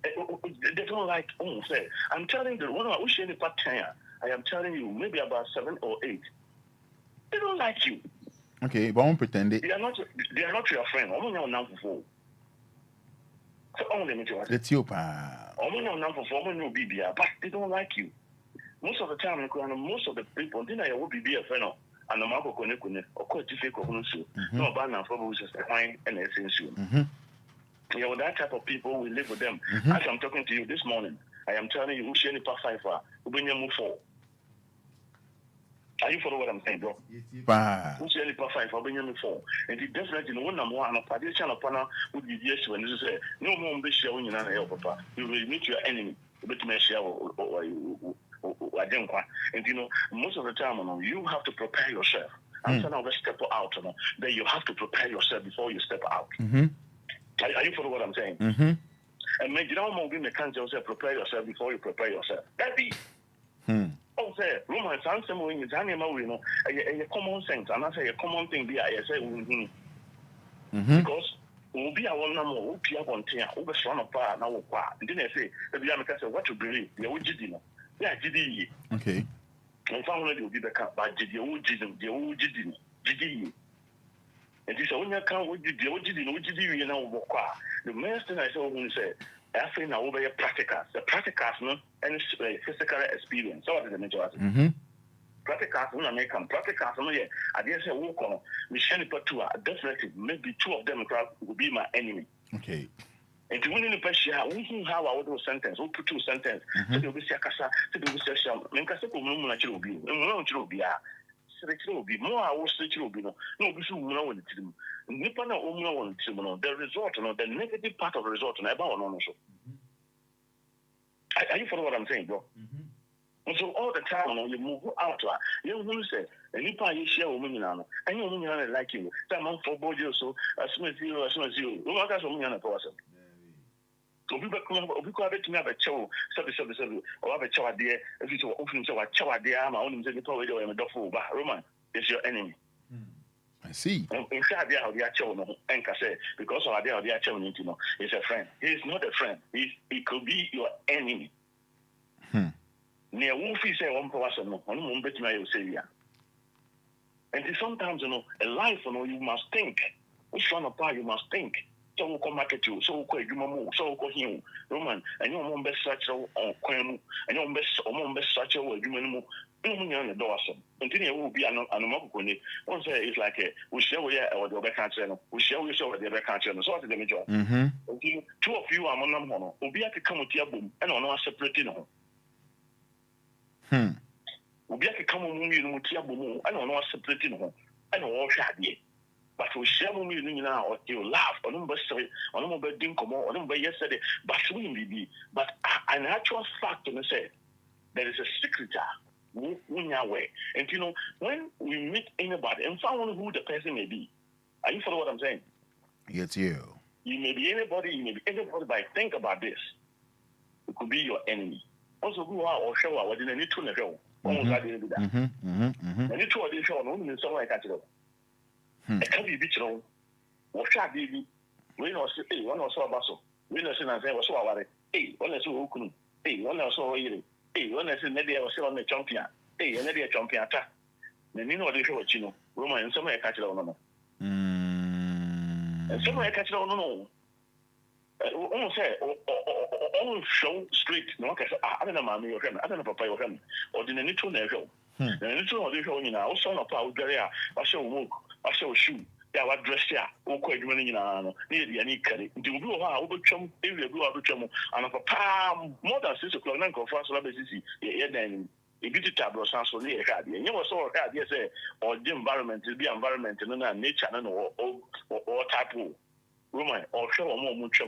They don't like. Say, I'm telling you, one of the part 10. I am telling you, maybe about 7 or 8. They don't like you. Okay, but I won't pretend it. They are not your friend. I'm not number 4. So only me to It's your pa. I'm not number 4. I'm not BBA, but they don't like you. Most of the time, most of the people, they will be a friend. And the Marco Connect or quite difficult. No, but now for who's just fine and essential. You know, that type of people, we live with them. As I'm talking to you this morning, I am telling you, who share the past 5 who bring you move 4. Are you follow what I'm saying, bro? Who share the past 5 who bring you move 4? And it definitely no one on a partition of partner would be yes when you say, no more be sharing in an papa. You will meet your enemy, but to share or and you know, most of the time, you have to prepare yourself. I'm saying, I'll step out, then you have to prepare yourself before you step out. Are you follow what I'm saying? And maybe you don't can't just say prepare yourself before you prepare yourself. That's it. Oh, say, romance, I'm saying, when it's animal, a common sense, and I say a common thing, I say, because we'll be a one number, we'll be a one thing, we'll be strong apart, now we'll part. And then I say, what you believe, the OG dinner. Yeah, GD. Okay. And finally, will be the cat by GD, the OG. And this only account with the OG, you know, the main thing I saw when you say, I think now over your practicals. The practicals, no, and physical experience. So what is the majority? Practicals, no, American practicals, no, yeah. I didn't say, walk on, Michelle Patua, definitely, maybe 2 of them will be my enemy. Okay. And to win in the pressure, we have our little sentence, we put 2 sentences. So they'll be Sakasa, so they'll be Sasham, Menkasa, Munachi will be, and Munachi will be. So will be more. I will say will be no. We should know the team. Nippana Omuna on Timono. The result, the negative part of the result, and I bow on also. Are you follow what I'm saying, bro? And so all the time, you move out. You know, say, and you probably share a woman, and you only like you. That month for both you, so as soon as you. You know, that's a woman person. So people come up, we have a chow, or have a chow idea. If you open to a chow idea, I'm only saying the radio and the dog, but Roman is your enemy. I see. Inside there, the chow, no, and say, because of the chow, you know, is a friend. He is not a friend. He could be your enemy. Near Wolfie say one person, no, one won't bet my savior. And sometimes, you know, a life, you know, you must think. Which one apart you must think. So we'll come back at you, so we'll call you, so we'll call him, Roman, and your mom best such a queen, and your best such a word, you know, the door. Continue, will be an Amokuni. One say it's like a we share with or the other country, we share with the other country, and so on the major. 2 of you are Monam, Obia to come with your boom, and on our separating. Obia to come with your boom, and on our separating, and all shady. But we share with you now, you laugh, or number 7, or number Dinkomo, or number yesterday, but we be. But an actual fact, to say, there is a secret in our way. And you know, when we meet anybody and find who the person may be, are you follow what I'm saying? It's you. You may be anybody, but think about this. It could be your enemy. Also, who are or show what in any two level. Almost I didn't do that. And you two are the show, no, in some way, I can't tell. It can be beach room. What shall be? We know, hey, one or so basso. We know, and say, was so our hey, one is so open. Hey, one or so eating. Hey, one is in the day was on the champion. Hey, and the champion attack. Then you know the show, you know, Roman and some way catch it on. some I catch no. Almost say, on show straight. No, I don't know, mammy, or I don't know, papa, or him, or the little never. The little of the show, you know, son of power, I shall walk, I shall shoot. Yeah, what dress ya? Oh, quite running in near the any curry. Do you know how over chum, area go out of chum, and of a palm more than 6 o'clock, nine for France, yeah, then. A beauty tableau sounds so near had you never saw a yes, or the environment will be environment and nature and or type of woman or show more much.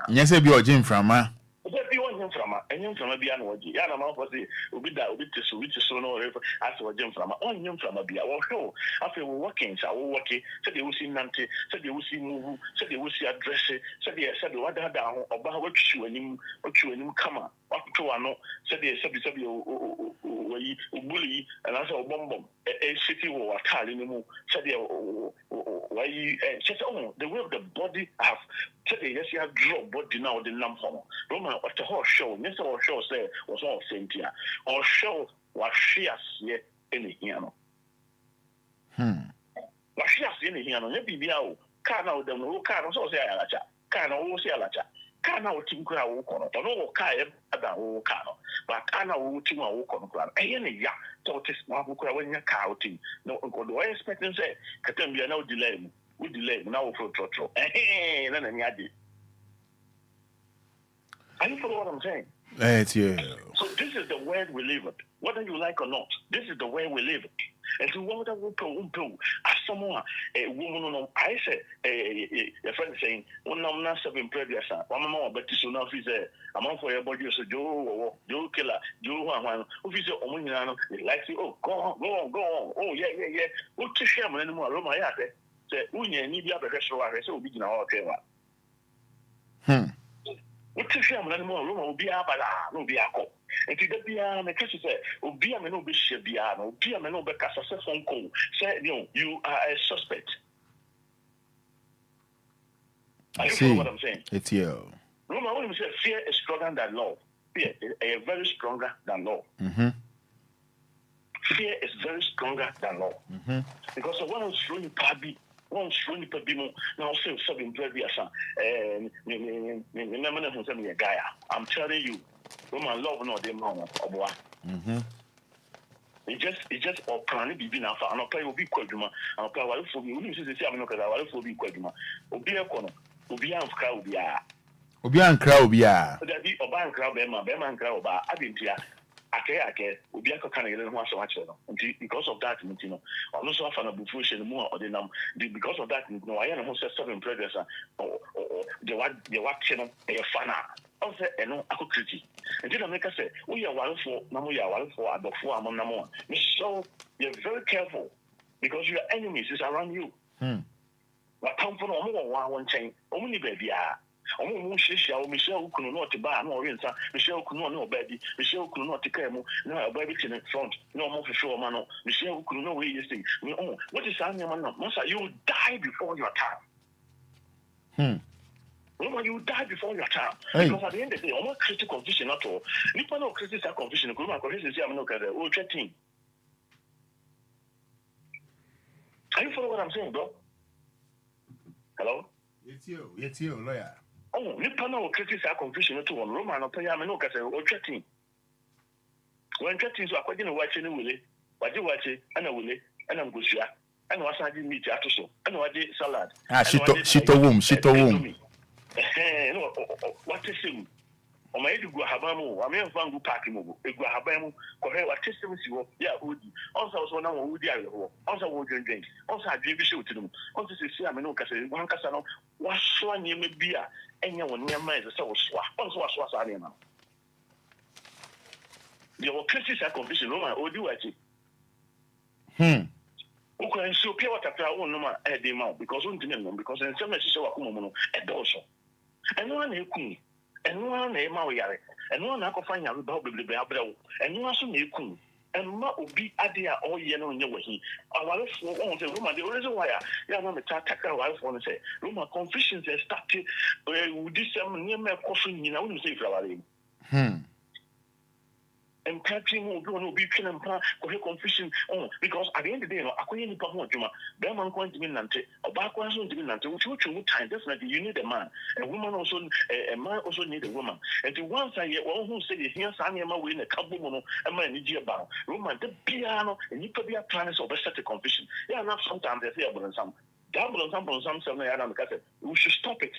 Yes, I be your gym from But be one from a piano, Yana was the Ubida, which is so no as a gym from on from a beer or show. After working, so working, said they will see Nanti, said they will see move, said they will see address, said they said what down about what you and him come up. What to I know, said they said bully and as a bomb, a city or a tile anymore, said they why you said, oh, the way of the body have said they yes, you have drop body now the numb home. Roman, what the whole show, Mr. Or show say was all same here, or show what she has yet in the piano. What she has in the piano, maybe be out, can't out them, who can't also say a lacha, can't all say a lacha. Kana utimkura ukono ono kae ada ukano but kana utima ukono kwa eyene ya to tes ma bukura wanya ka utim no ngodo I expect say katambia na delay we delay na wo for trotro na na nyade. Are you follow what I'm saying? It's you. So this is the world we live in, whether you like or not. This is the way we live in. And to what that will as someone a woman, I say a friend saying, "One I'm not serving previous. One more, but this will not be there. I'm on for your body. So Joe killer, Joe one who is your own, like oh go on. Oh yeah. What to share anymore? Roma yate. Say, Unya need your professional. I say, we begin our favor. What to share anymore? Roma will be a no be a cop. And to be a case say, Obia may not be Shabiano, Obia may not be a phone call. Say, you are a suspect. Are you follow what I'm saying? It's you. Roma, when we say fear is stronger than love, fear is very stronger than love. Fear is very stronger than love. Because the one who's throwing Pabi. One showing people now say something very guy. I'm telling you, woman love no them home or boy. It just or plan be now for an apply will be quadruma and apply what for me. We say I'm not going to be quadruma. Obia kono, Obia and crowd Obia. There be Oban crowd, Beman crowd, I didn't hear. Okay, Obia can get one so much. Because of that, I'm also a fan of Bufush more or the number. Because of that, I am also 7 previous or the watching a fan. Also, and no, I could critique. And did I make us say, we are one for about 4 among them more. So you're very careful because your enemies is around you. But come from one chain, only baby. Michelle could not buy no rinsa, Michelle could not know baby, Michelle could not take care of no baby in front, no more for sure, man. Michelle could know where you think. What is that, man? Monster, you will die before your time. You die before your time. Because at the end of the day, I'm not critical confusion at all. Nippon no critical confusion, I'm not going to say I'm not going to curating. Are you follow what I'm saying, bro? Hello? It's you, lawyer. Oh, Nippon no critical confusion at all. Roman, I'll tell you, I'm not going to say, curating. When curating, so I'm going to watch anyway. But you watch it, and I will, and I'm good. And what's I did meat also, and what did salad. Shito womb. No, what is him? O my do go habamu, I mean fangu party mo, e go habamu, ko he what is him siwo, ya odi. Also was one odi ayo ho. Also wo drink. Also adwe bi show tinum. Also se am no kasa, wan kasa no, wa so anye me bia, enya won nya mai se wo so. Also wa so asa ne ma. There were cases of confusion, no man, odi wachi. Okay, so pure water on no man e dey ma because on didn't know because in some message wa kuma no e do so. And one e kun. And one e ma yare. And one akofan yare ba beblebe abrewo. And one so na kun. And ma obi ade a all ye no nye wahi. Awale fo on say Roma the reason why ya na me takaka awale fo no say Roma confusion dey start with this near me koso nyina wonu say ifrawale. and catching who will be killing confusion. Oh, because at the end of the day, I couldn't even come Juma. Berman going to be Nante, or backwards to be Nante, which time definitely you need a man. A woman also, a man also need a woman. And to once I hear one who said, here's Sanyama win a couple mono, a man need you about Roman, the piano, and you could be a planets of a set of confusion. Yeah, not sometimes they say about some. Double on some 7 we should stop it.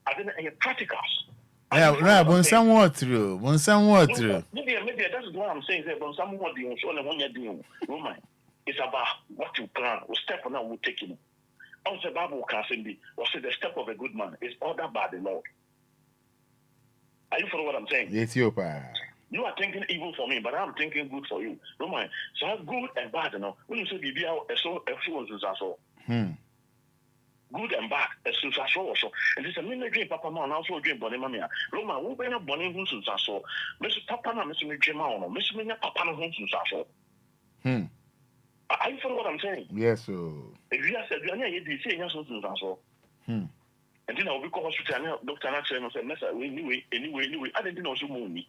I didn't hear practicals. Yeah, right, when someone through. Maybe that's what I'm saying. When someone doing so, when you're doing, Roman, it's about what you plan. We step on that, we take it. Also, Bible can say, or say the step of a good man is ordered by the Lord. Are you following what I'm saying? Yes, you are. You are thinking evil for me, but I'm thinking good for you. Roman, so good and bad, you know. When you say BB, good and bad, as soon as I saw so. And this is a minute dream, Papa Man, also dream Bonimania. Roma, who been a bonnie who's I saw. Mr. Papa, Mr. Jimano, Mr. Mina Papa, who's I saw. Are you follow what I'm saying? Yes, sir. If you have said, you're saying, yes, I saw. And then I'll be called hospital, Dr. Naxon, and said, anyway, I didn't know so movie.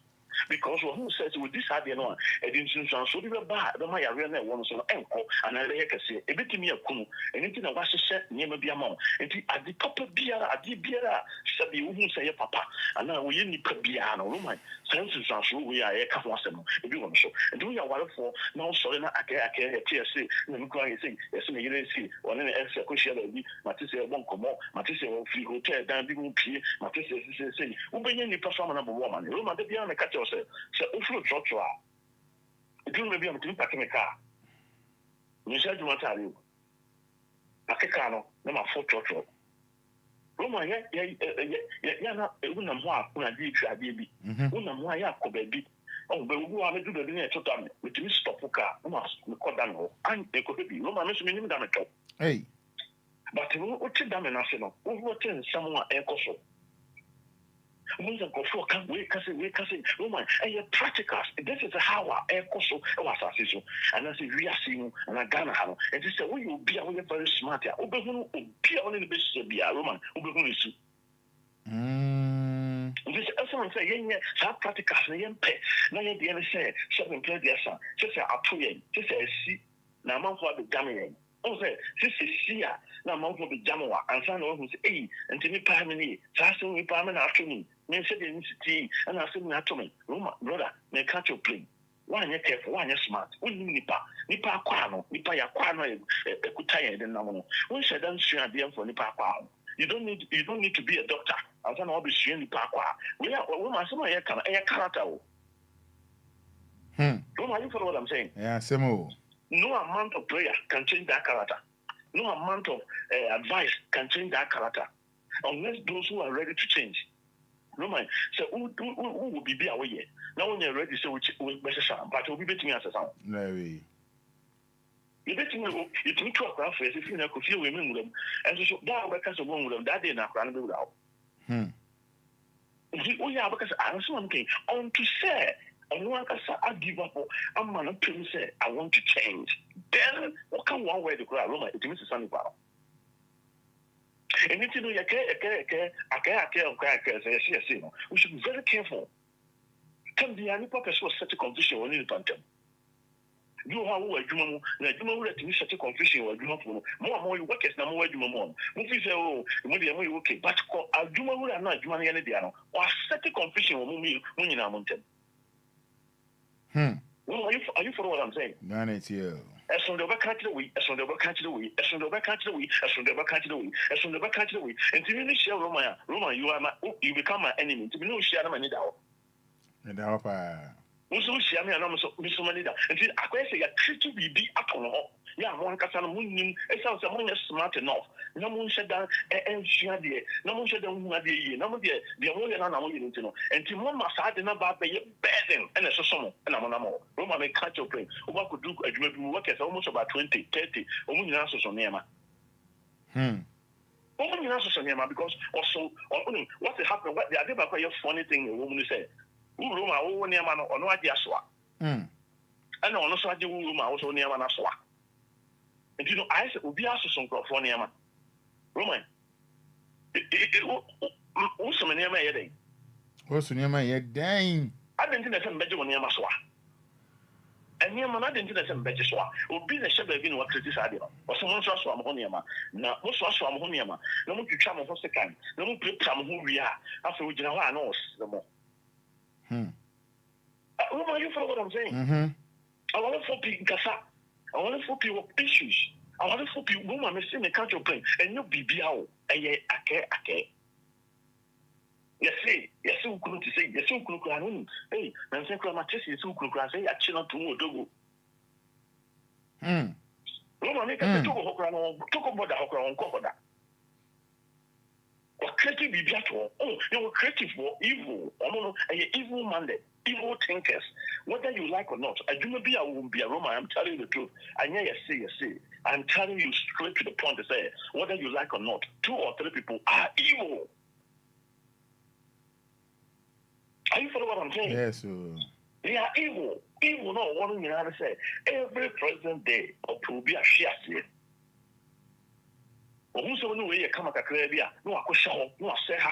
Because who says with this idea, no, and in some so bad, the Maya really wants an ankle, and I can say a bit to me a cool, and anything I was set near me be a mom. And at the top of beer, I did beer, said you won't say papa, and now we need to be an old man. Senses are so we are a couple of them, if you want to show. And do you want for no sorry, I can't hear say, and crying, say, yes, you didn't see, or any extra question, Matisse won't come up, Matisse will free hotel, down big pee, Matisse say, who bring any performer number woman, Roma, the piano catcher. So if you talk to her, it may be able to pack in a car. You said you want to tell you. Pakano, no more for church. Roma, not even a more when I did try baby. Una Yako baby. Oh, but who are do the dinner to them with you stop for car? No must record down. I'm a copy. Roma, Miss Minimum damage. Hey, but what's a damn national? What is someone a coso? We can go for can't wait, Roman, and your practicals. This is how our air coso was assessed. And as we are seeing and a Ghana, and this is where you be very smart. Oberon be only the best to be a Roman, Oberon is. This is someone saying, some practicals, and young pet. Now, the NSA, 7 play their son, just a 2 just a see. Now, month for the Ghanaian. Oh, this is Sia. Now, month for the Jamawa, and son of who's A, and to me, Pamini, Sassing me, Paman after me. Men said in city, and I said, Natomy, Roma, brother, may catch your plane. One year careful, 1 year smart, one Nipa Quano, Nipa Quano, a good tired and no. When she done share the for Nipa Quano. You don't need to be a doctor. I don't know be sharing Nipa Qua. We are woman, some air character. Roma, you follow what I'm saying? Yeah, Samu. No amount of prayer can change that character. No amount of advice can change that character. Unless those who are ready to change. No mind. So who will be away? Now when you're ready, so which better sound, but we'll be betting as a sound. No way. You bet me you think to a craft face if you know could feel women with them, and so that because of one with them that day not run without. We are because I was one thing on to say, and one can say I give up. I'm man up to say I want to change. Then what can one way to cry? Roma, it means sunny power. And if you know you we should be very careful. Can be any purpose was such a condition when you phantom. You have a Juma, let me such a confusion or Juma more workers, no more Juma more. Movie say, oh, maybe I'm okay, but a Juma will not Juma Yanadiano or such a confusion or movie when you're mountain. Well, are you for what I'm saying? None, it's you. As on the back country away, as on the back country away, as on the back country away, as on the back country away, as on the back country away. And to me, share Roma, you become my enemy. To me, no share money down. And our also share me and I'm so money down. And I can say a treat to be up on all. Yeah, one can moon, it sounds someone smart enough. No one said that and share the no one said that no one the only and to one must have about pay bedding and a summer and I'm on a more. Roma may catch your plane. What could do a work as almost about 20, 30, or when you answer on Yama. Only you answer on Yama because also, what happened, what the other by your funny thing, a woman said, Roma, oh, near man or no idea swap. And also, I do also near man swap. And you know, I said, Obia some for Niama. Roman. Also, near my headache. Also, near my head, dang. I didn't think that better when you must. And your man, I didn't think that better so. Or be the shepherd in what criticized or someone saw some honiama. Now, what's some honiama? No more to travel for second. No more to come who we are. After we know no more. Who are you for what I'm saying? I want to for people, I want to for people issues. I want to for people who are missing the country plane and you be out. And yet, I can't. Yes, who could say, yes, who could cry. Hey, and say, Chromatisi, who could cry, say, actually, not to Dogo. Roman, make a talk about the Hokra on Cocoda. Or creative be better. Oh, they were creative for evil. Oh, no, evil minded, evil thinkers. Whether you like or not, I do not be, I won't be a Roman. I'm telling you the truth. I know you say. I'm telling you straight to the point to say, whether you like or not, 2 or 3 people are evil. Are you following what I'm saying? Yes, sir. They are evil. Evil, no one in the say. Every present day, or to be a share. Or whosoever way you come at a crabia, no, I could show, no, say her.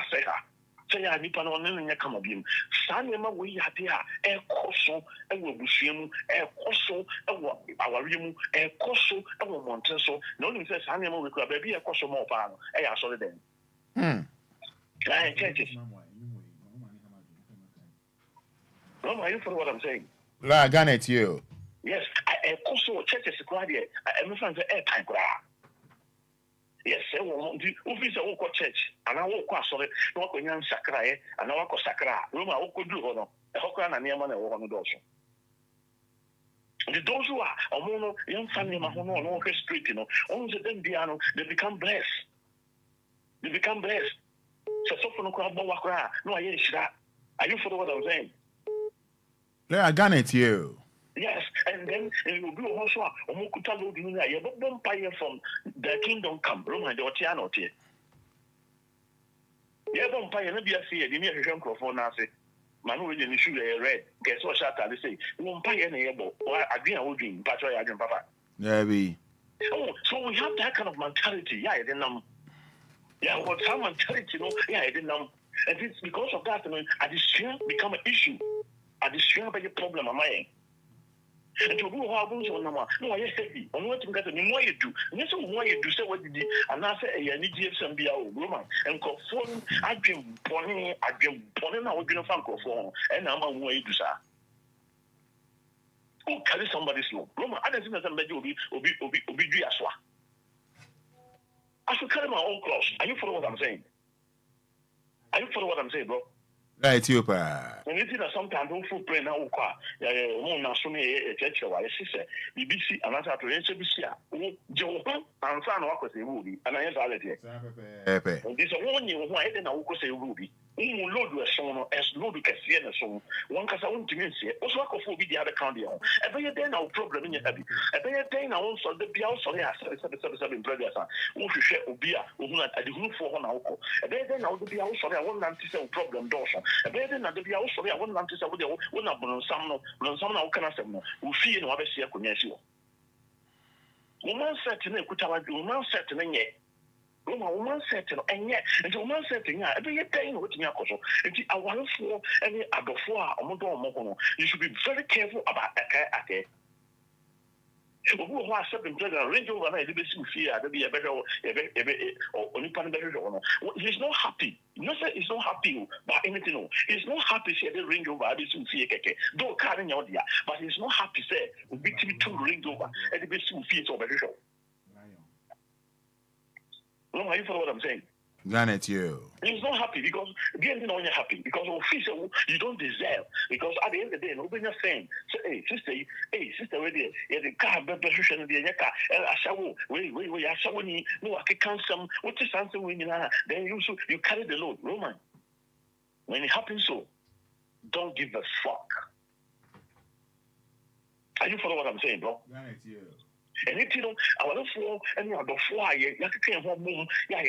Say, I need on any come of him. Sanema, we are there, a coso, and will be him, a coso, our room, a coso, and will Monteso. No one says, Sanema, we could be a coso more pan. I saw it then. I can't. No, are you for what I'm saying? La Ghanaian you. Yes, I also church is quite here. I'm from the airtime. Yes, I want to office a walk church, and I walk sorry, no one young Sakra, and I walk Sakra. Roma, who could do honor, a Hokran and Yaman or one of those. Those who are a mono, young family, Mahono, and Walker Street, only them piano, they become blessed. They become blessed. So, no crowd, no, I ain't sure. Are you for what I'm saying? I got it you. Yes, and then you will do also a Mokuta Lodina, you have a vampire from the kingdom come, Roman, the Otiano. You have a vampire, maybe I see a near microphone. I say, Manu in the sugar red, guess what shot I say, vampire in the able, or again, I would be Patrick and Papa. Maybe. Oh, so we have that kind of mentality. Yeah, I didn't know. Yeah, what some mentality, yeah, I didn't know. And it's because of that, I just become an issue. I destroy by the problem of mine. And to go how goes on no, I heavy. On what you got any more you do. And that's why you do say what you did. And I say, I need GFM be our woman. And conform, I've been born, I've been out of the funk of and I'm on way to sir. Who carry somebody's loan? Roman, I don't think that somebody will be Aswa. I should carry my own clothes. Are you following what I'm saying? Are you following what I'm saying, bro? Right, you pa. And you see that sometimes don't footprint now. More so me a church or I see BBC and that's after NCBC. Joe and San Walker say Ruby, and I answer it. And this one you why then I will say Ruby. Load a song as load can see a song. One cause I want to say, also I could be the other county. Every day now problem in your heavy. Every day now also the Bial Solia 777 brothers. Won't you share Obia, who at the group for 1 hour. Every day now the Bial Solia 197 problem Dawson. Every day now the Bial Solia 197 will not run some now can I say no. We feel no other see a connection. Woman said to me, woman said to me, woman said to and yet, and the woman said to me, every day, what me, and I want for any other 4 or you should be very careful about a who are certain pleasure range over the best fear, there be a better or only better or he's not happy. No, sir, he's not happy about anything. He's not happy, say the range over this fear, though carrying out there, but he's not happy, say, will be to range over and the best fear over the show. No, are you follow what I'm saying? Ghanaian you. He's not happy because again, you're happy because of official you don't deserve. Because at the end of the day, nobody is saying, hey, sister, where the car, better in the car, I shall we are showing no, I can't some what is answer when then you carry the load, Roman. When it happens so, don't give a fuck. Are you follow what I'm saying, bro? Ghanaian you. And if you know, I want to fall and you are the fly, you can't have moon, you're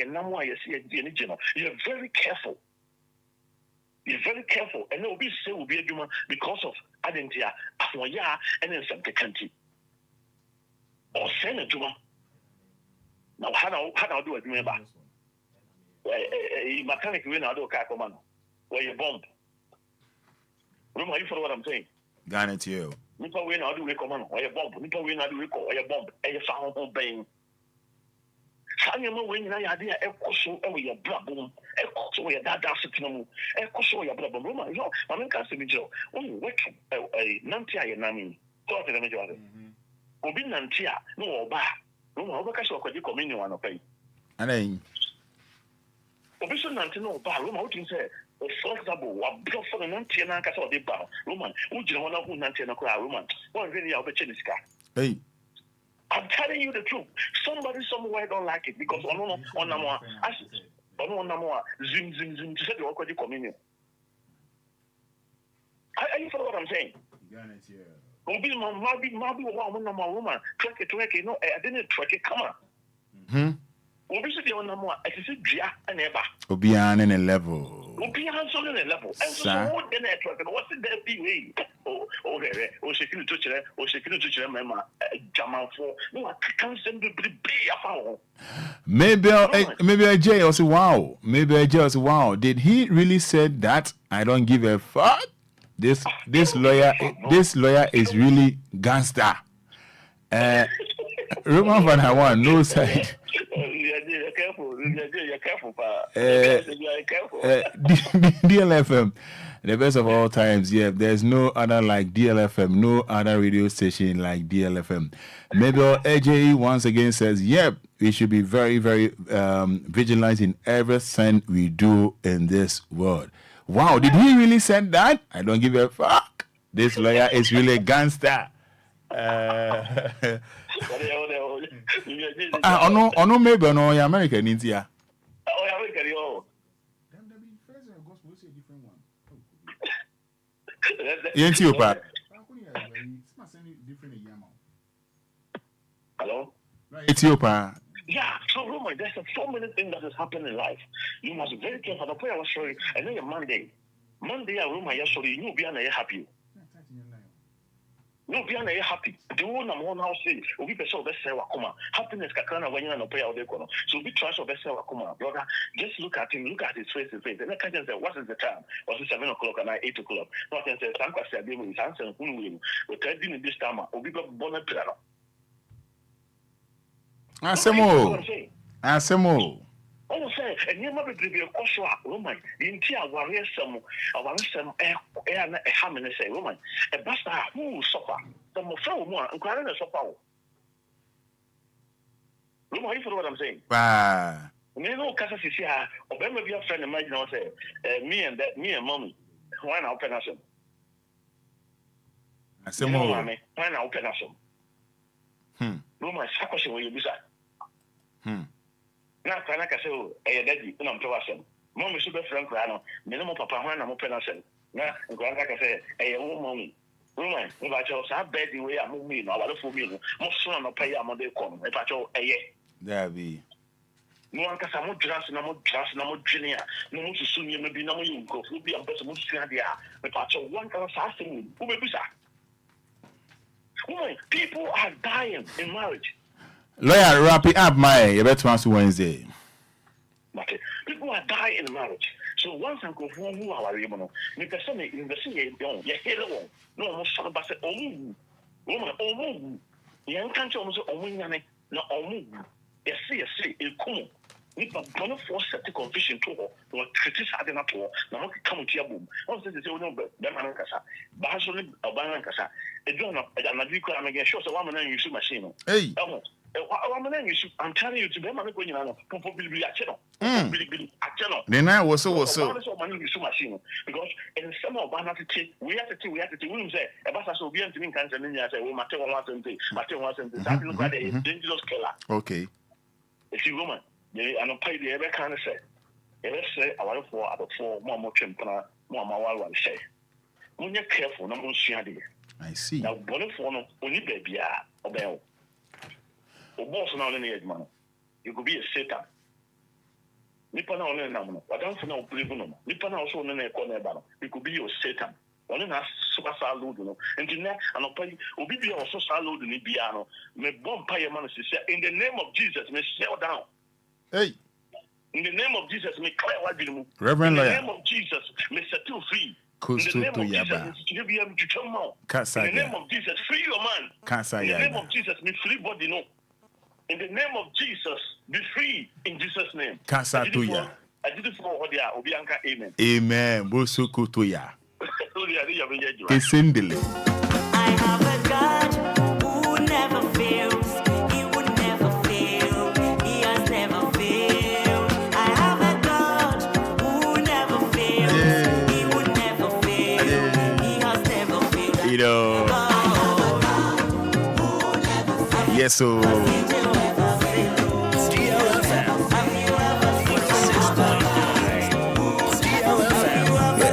very careful. You're very careful, and it will be say will be a human because of Adentia, Afoya, and then some country. Or send it to me. Now, how do I remember? Mechanic win out of car command where you bomb. Remember, you follow what I'm saying? Got it, you. Nipa we na do we command or your bomb. Nipa we na do we call or your bomb. And you found home bang. Sanya we na ya dia ekoso e we your blabum. Ekoso we dada sitinamu. Ekoso your blabum. Roma, you know, I mean can say me jo. Oh, work nantia ye nami. So te me jo. Obi nantia no oba. Roma, oba ka so kwaji communion wan opai. Anen. Obi so nantia no oba. Roma, what you say? For example, what blood for the nantia na ka so dey ba. Roman, who jira wana who nantia na kwa Roman. One really ya obe cheniska. Hey. I'm telling you the truth. Somebody somewhere don't like it because on zoom to say the awkward communion. Are you follow what I'm saying? Maybe one woman track it, no, I didn't track it, come on. Obviously, the one more, I said, Gia and Eva. Obia in a level. Obia on a level. And so, what the network, and what's in there be? Oh, she couldn't touch her, or she couldn't touch her, Mamma, Jamal for. No, I can't send the maybe a J also wow. Maybe a J also wow. Did he really said that? I don't give a fuck. This lawyer is really gangster. Roman Van Hawan, no side. You're careful, DLFM, the best of all times. Yeah, there's no other like DLFM, no other radio station like DLFM. Maybe AJE once again says, yep, we should be very, very vigilant in everything we do in this world. Wow, did he really say that? I don't give a fuck. This lawyer is really a gangster. Ono maybe no American in here. Oh, American, yo. Ethiopia. Hello? Ethiopia. Yeah, so Roman, there's so many things that has happened in life. You must be very careful. The point I was showing, and then Monday, Roman, you're sorry, you'll be happy. No, be happy. The one I'm on house say, we be so best say wakuma. Happiness kakana when you no pay out there kono. So we try so best say wakuma, brother. Just look at him, look at his face to face. And I can just say, what is the time? Was it 7 o'clock and 8 o'clock? No, I can say, Sanka said, they will answer and who will. But I didn't this time. We got bonnet piano. Asemo. Oh, say, and you might be a question, Roman. The entire warrior some, a hammer say, Roman, a bastard who suffer. Some of them more, and crying a suffer. Roman, you follow what I'm saying? Ah. You know, Casa Sisia, or maybe your friend, imagine, I'll say, me and mommy, why not open us? Asemo, why not open us? Roman, question where you be that. Now, can I say, a daddy, and I'm to us. Mommy, super frank, minimum papa, when I'm open us. Now, like I say, a woman, Roman, if I chose a bed the way I move me, now I look for me, most soon I'll pay a Monday come. If I chose a year, there be no one can say, no more junior, no more to soon you may be no more you go, will be a person who's there. If I chose one can assassin, who may be that? Woman, people are dying in marriage. Lawyer, wrap it up, my. You better answer Wednesday. Okay. People are dying in marriage. So once I go for who are you, me person investigate you hear no almost about say woman, you can't almost omunyane na omu. Yes, it come. Nipa bono for set confusion to or criticize na to na mo come to boom. Once they say no be man kasa. Ba so ni oban kasa. E do na do ko am get sure so one man use machine. Hey. I'm telling you to be man ko nyina no. Popo bilibili acheno. Bilibili acheno. Then I was so machine because in some of banana we have to we say e ba so obi antimi kan say nya say we mate one something that look at the dangerous killer. Okay. If you woman I don't pay the ever kind of say. Ever say I want for more chimpana, more my say. When you're careful, no more shady. I see. Now, bonnet for no only baby or bell. Or boss now in the edge, man. You could be a Satan. Nippon on a number. I don't know, believe no. Nippon also in a corner battle. You could be your Satan. One in a super salute, and to next, and I'll pay Obia also salute in the piano. May bomb pay a man in the name of Jesus, may sell down. Hey. In the name of Jesus, may clear what you Reverend in the name of Jesus, may set you free. Kustu name to of Yaba. Jesus, in the name of Jesus, free your man. Kasa In the name Yaba. of Jesus, be free body, no. In the name of Jesus, be free in Jesus' name. Kasa to ya. I did it for Obianka, amen. Amen. Bosu kutuya. I Kesendele. have a God who never fails. He would never fail. He has never failed. I have a God who never fails. He would never fail. He has never failed. You know. Yes, so.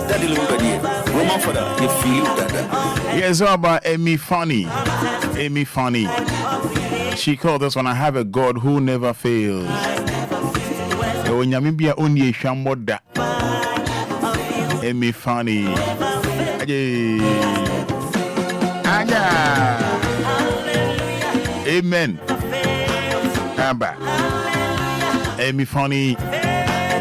Roman Fada, you feel that? Yes, so about Amy Funny. Amy Funny. She called this one, I have a God who never fails. Oh, Nyamibia only a shamoda. Amy Funny. Amen. Abba. Amy Funny.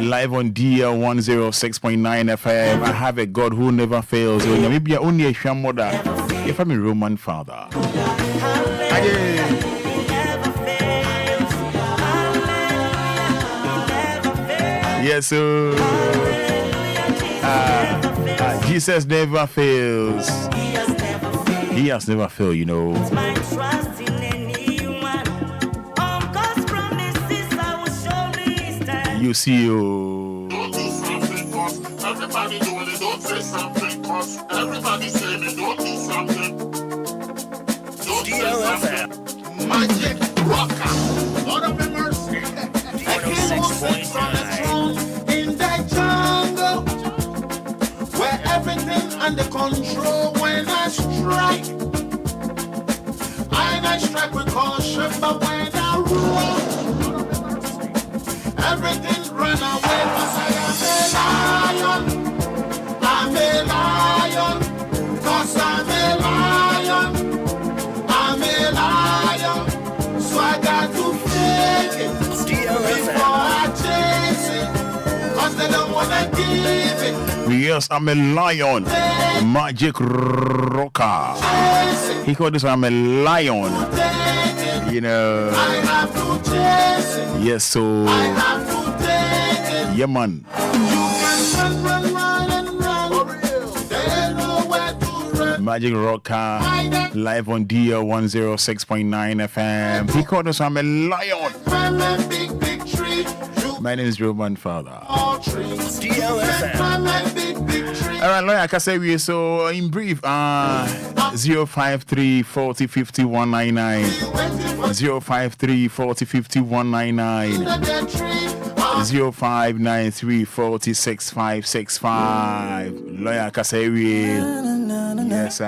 Live on DL 106.9 FM. I have a God who never fails. Oh, maybe only a shamoda. If I'm a Roman father. Yes, sir. Jesus never fails. He has never failed, you know. You see, everybody doing it, don't say something, cause everybody saying it, don't do something. Don't say something. Magic rocker, Lord of mercy. In the jungle, where everything under control. When I strike with caution, but when I roll, everything run away, cause I am a lion, cause I'm a lion, so I got to fake it, before I chase it, cause they don't wanna give it. Yes, I'm a lion. Magic rocker. He called this one, I'm a lion. You know. I have to chase it. Yes, so. I have to take it. Yeah, man. Magic Rocker, live on DL 106.9 FM. He called us, I'm a lion. My name is Roman Father. Alright, like I said, we so in brief, 053 40 50 199, 053 40 50 199. 0593 46 565. Lawyer Kasewi. Yes,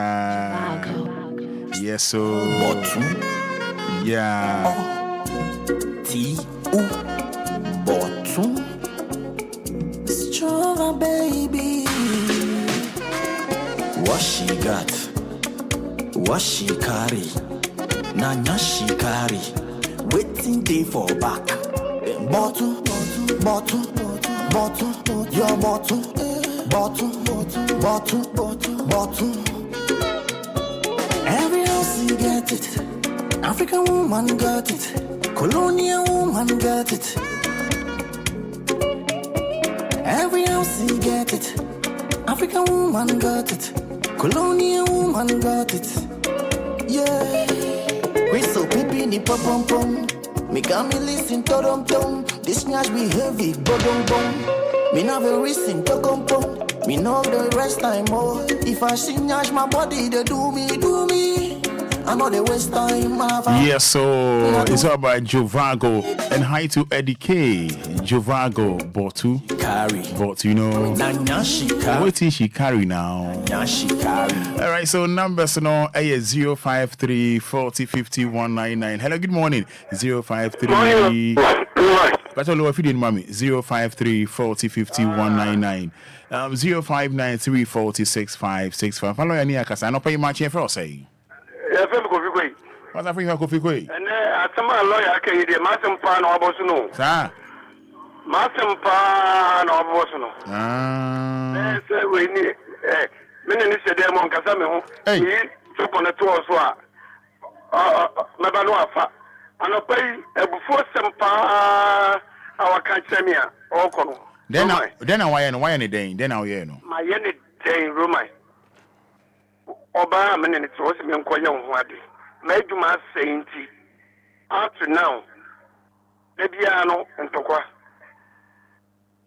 yes, so. Yeah. Bottom. Stronger, baby. What she got? What she carry? Nanya she carry. Waiting day for back. Bottom. Bottle, your bottle, bottle. Every house you get it, African woman got it, colonial woman got it. Every house you get it, African woman got it, colonial woman got it. Yeah, we so pippin' ni pom pom. Me got me listen to dum dum. This nyash be heavy, bum bum. Me never listen to come pum. Me know the rest time more. If I see nyash my body, they do me. I know they waste time. Yes, so it's all about Jovago and hi to Eddie K. Jovago, Botu. Carry. But you know, what is she carry now? She carry. All right, so numbers now, 053 40 50 199. Hello, good morning. 053. But all if you didn't, mommy. 053 40 50 199. 0593 46 565. Hello, Ania Kasa. I don't pay much here for say. What's Africa Coffee Quay? And I some lawyer can you the Massam Pan or Bosuno? Sir. Massam Pan or Bosuno. Ah. We need mene ni sede mo nkasa me ho yi so koneto so a meba no afa anopai ebufo sempa awaka chemia okono then why no then now you know my yene day Roman oba mene ni so se me nkoye ho ade na adwuma senti up to now ebia no ntokwa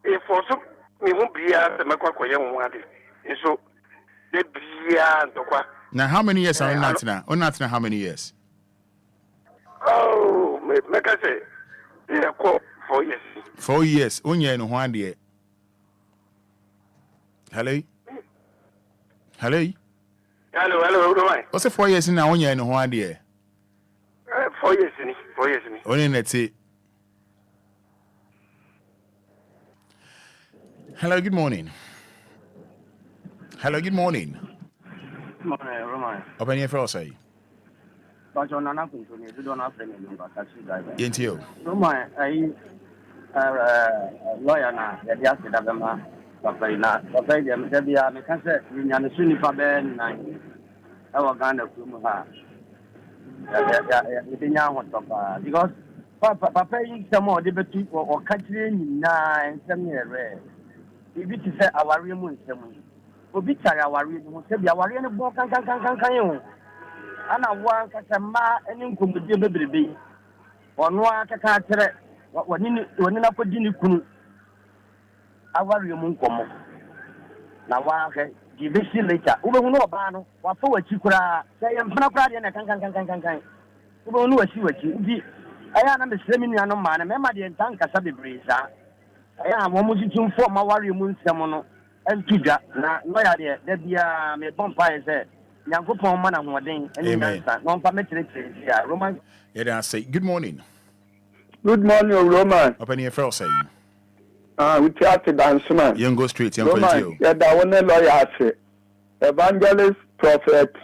if also me hu bia se mekwa koye ho ade so bia ntokwa. Now how many years are you not now? How many years? Oh, make I say, yeah, 4 years. 4 years. Onye no ho ade. Hello. 4 What's 4 years now? Onye no ho ade. 4 years ni. Only let's say. Hello, good morning. Good morning. Roman. Open your first say. But you're not going to do not friend Lumba, taxi driver. Into Roman, lawyer now, the Yassi Davama, Papayna, Papayam, Debia, Mekasa, Yan Sunifa Ben, our Ghana Kumuha. Because Papa is some more debate or country in 9 years. If it is our remoon, Obia, our reading, our reading book, and I want a ma and income with the baby. Or no, I can't tell what when I put in the our remoon come. Now, give this later. Uber no bano, what for what you could say, I'm not proud and I can't. Uber no, see what you I am the swimming man, remember the tank as a breeze. I am almost to form our remoon semono. And Tuja, lawyer there, that be a bonfire said, Yankopon man and wedding, and non permitted Roman. Yeah, I say good morning. Good morning, Roman. Open your first say. We try to dance, man. You go straight, Roman. Yeah, that one lawyer say, evangelist, prophet,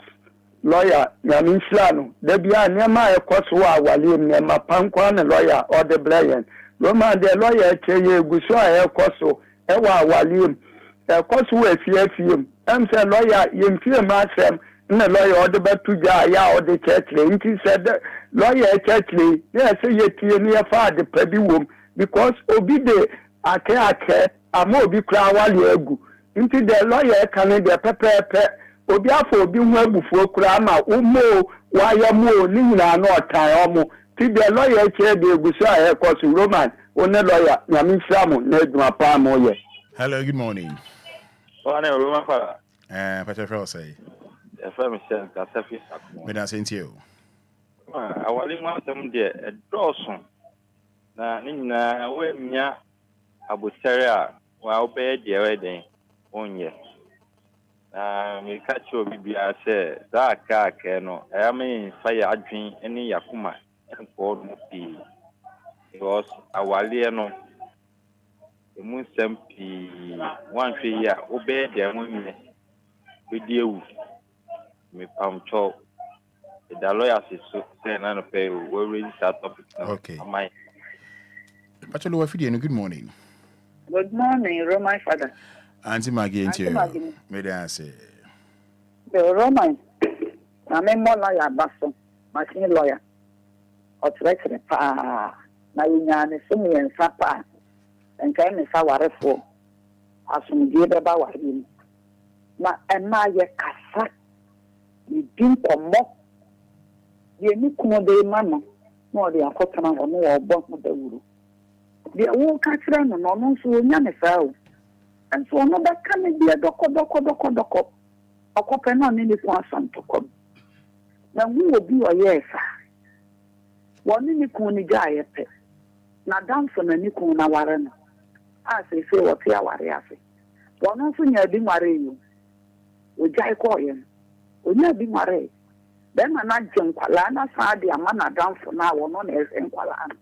lawyer, Yaminslano, there be a Nema, a Koswa, Walim, Nema Pankwan, lawyer, or the Blayan. Roman, the lawyer, tell you, Gusua, Koso, Ewa, Walim. Course, we fear. I'm saying lawyer, you fear myself, and a lawyer or the Batuja, or the churchly. And he said, lawyer churchly, yes, you near far the petty womb, because obede, I care, I'm more be crowd while you go. Into the lawyer can the pepper, Obia for being well before Krama, Umo, why you more, Nina, not time, till the lawyer chair the Gusa, course, Roman, one lawyer, Yamin Samu, Ned Mapamo. Hello, good morning. Roman Fada. Patrick say. FM says that surface. Me da sent you. I want them there a Dawson. Na nina we nya abusere wa obey the wedding onye. Me catch you bibia say that car no. I mean fire adwin any yakuma and for mo pi. Because awale no the moon sempi 1 year obey the women with you. Me pam chop. The lawyers is so say none pay we raise that topic. Okay. Pacholo Wafidi, good morning. Good morning, Roman Fada. Auntie Maggie into you. May I say? The Roman, I'm a more lawyer, Basson, machine lawyer. Or treachery, pa. Now you are a semi and sapa. And kind of sour for. As we give about him. Ma and my casa. You didn't come more. You need to know the mamma. No, they are cotton or no, or bottom of the wood. The old catcher and no so young fell. And so another can be a doko. A copen on any person to come. Now we will be a yes. One in the corny guy a pet. Now dance on a nickel na warren. As they say what they are yassy. One also near being married. We jay coin. We never be married. Then I not jump Lana Sadi a man a dance for now or non as Enquires.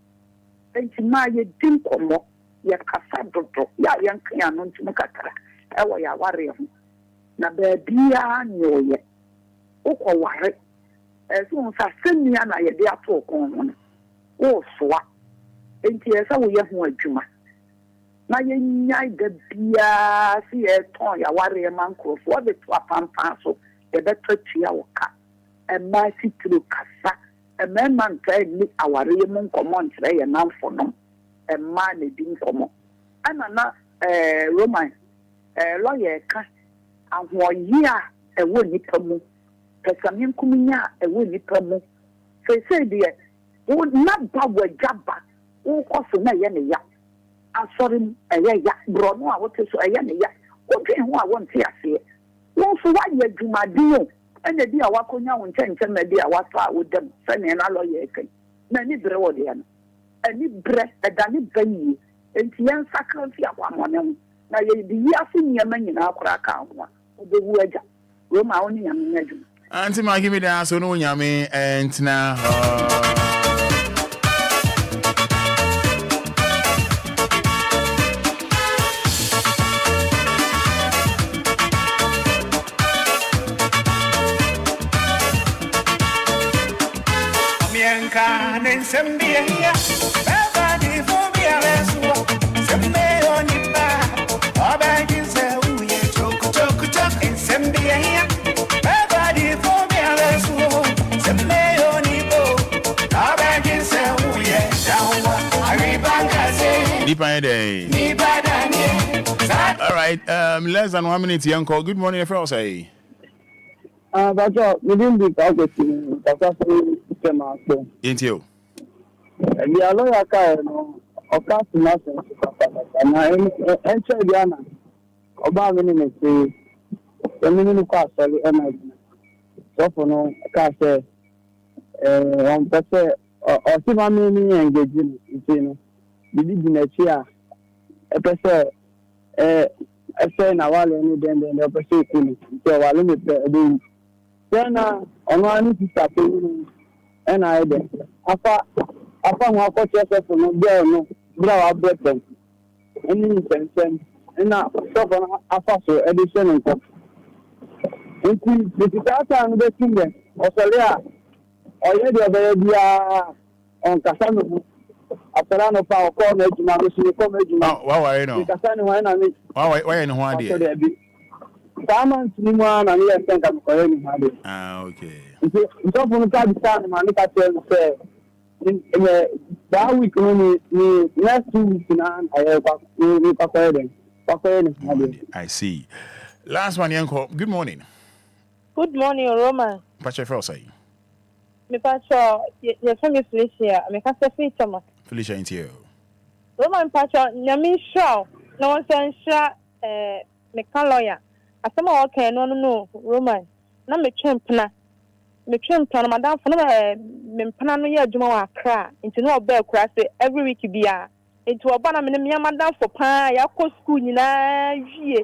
Then my didn't come up, yet Cassandro, ya young Kianon to Macatra, our ya warrior. Now there be a new yet. Oko worry. As soon as I send me an idea to come on. Oh, swat. And tears away a more juma. na yɛnyai da biara si yɛtɔn yɛawareɛ ma nkurɔfoɔ de to apampan so yɛbɛtɔ tua wɔ ka ɛma sitiro kasa ɛmɛma ntaa ni awareɛ mu nkɔmmɔ nkyerɛ yɛ namfo no ɛma na di nkɔmmɔ ɛna na Roman lɔyɛ ka ahoɔyɛ a ɛwɔ nipa mu pɛsame nkuminya a ɛwɔ nipa mu sɛsɛ deɛ wo naba wɔgyaba wokɔ so na ɛyɛ ne ya asɔre mu ɛyɛ ya borɔno a wote so ɛyɛ ne ya wodwen ho a wonte aseɛ wo nso woayɛ adwumaden o ɛna bi a wakɔnya wo nkyɛnkyɛn na bi a watɔ a wodam sɛnea na lɔyɛ ɛkan na ani berɛ wɔ deɛ no ani berɛ ɛda ne ba yie enti yɛnsakra mfi akwammɔne ho na yɛde yi ase nneɛma nyinaa koraa ka ho a wobɛwu agya roma wo ne nyame nya adwuma Auntie Maggie, me da so no nyame entina Mienka nensembia baba di fobia leso sembe onipa abagin se uye choku choku chok ensembia baba di fobia leso sembe onipo abagin se uye dawa aribanga se Nipa all right, less than 1 minute yanko. Good morning, everyone say. But we didn't be targeting the Ain't you? The lawyer car, of course, nothing. And I enter Diana. About minute, the minimum cost of the energy. So for no car, on person or see my meaning engaging, you know, the business here. A person, a say, now, any then the person, so I limit the then on one is starting and I then afa ho akɔkyerɛ sɛ no bia no bra wa breton any nsɛnsɛm na sɔfo no afa so ɛde hyɛ no nkɔ nti bisitata no bɛtum dɛ ɔsɔre a ɔyɛ deɛ ɔbɛyɛ biara ɔnkasa no ho asɔre no pa ɔkɔɔ no adwuma no so yɛkɔ no adwuma waware no kasa ne hwan na me wayɛ ne ho adeɛ Saman Sinima and yes, thank you. Okay. So, from the time, I say, that week only, next 2 weeks, I see. Last one, Yanko. Good morning. Good morning, Roma. Pacha Frosay. Me Pacha, your family Felicia, me Casa Fitama. Felicia into you. Roman Pacha, Yamin Shaw, no one saying, me lawyer. Asama okay no Roman na me twempna madam for na me mpana no ye adwuma wa Accra nti no oba Accra say every week bia nti oba na me madam for pa ya ko school nyina wie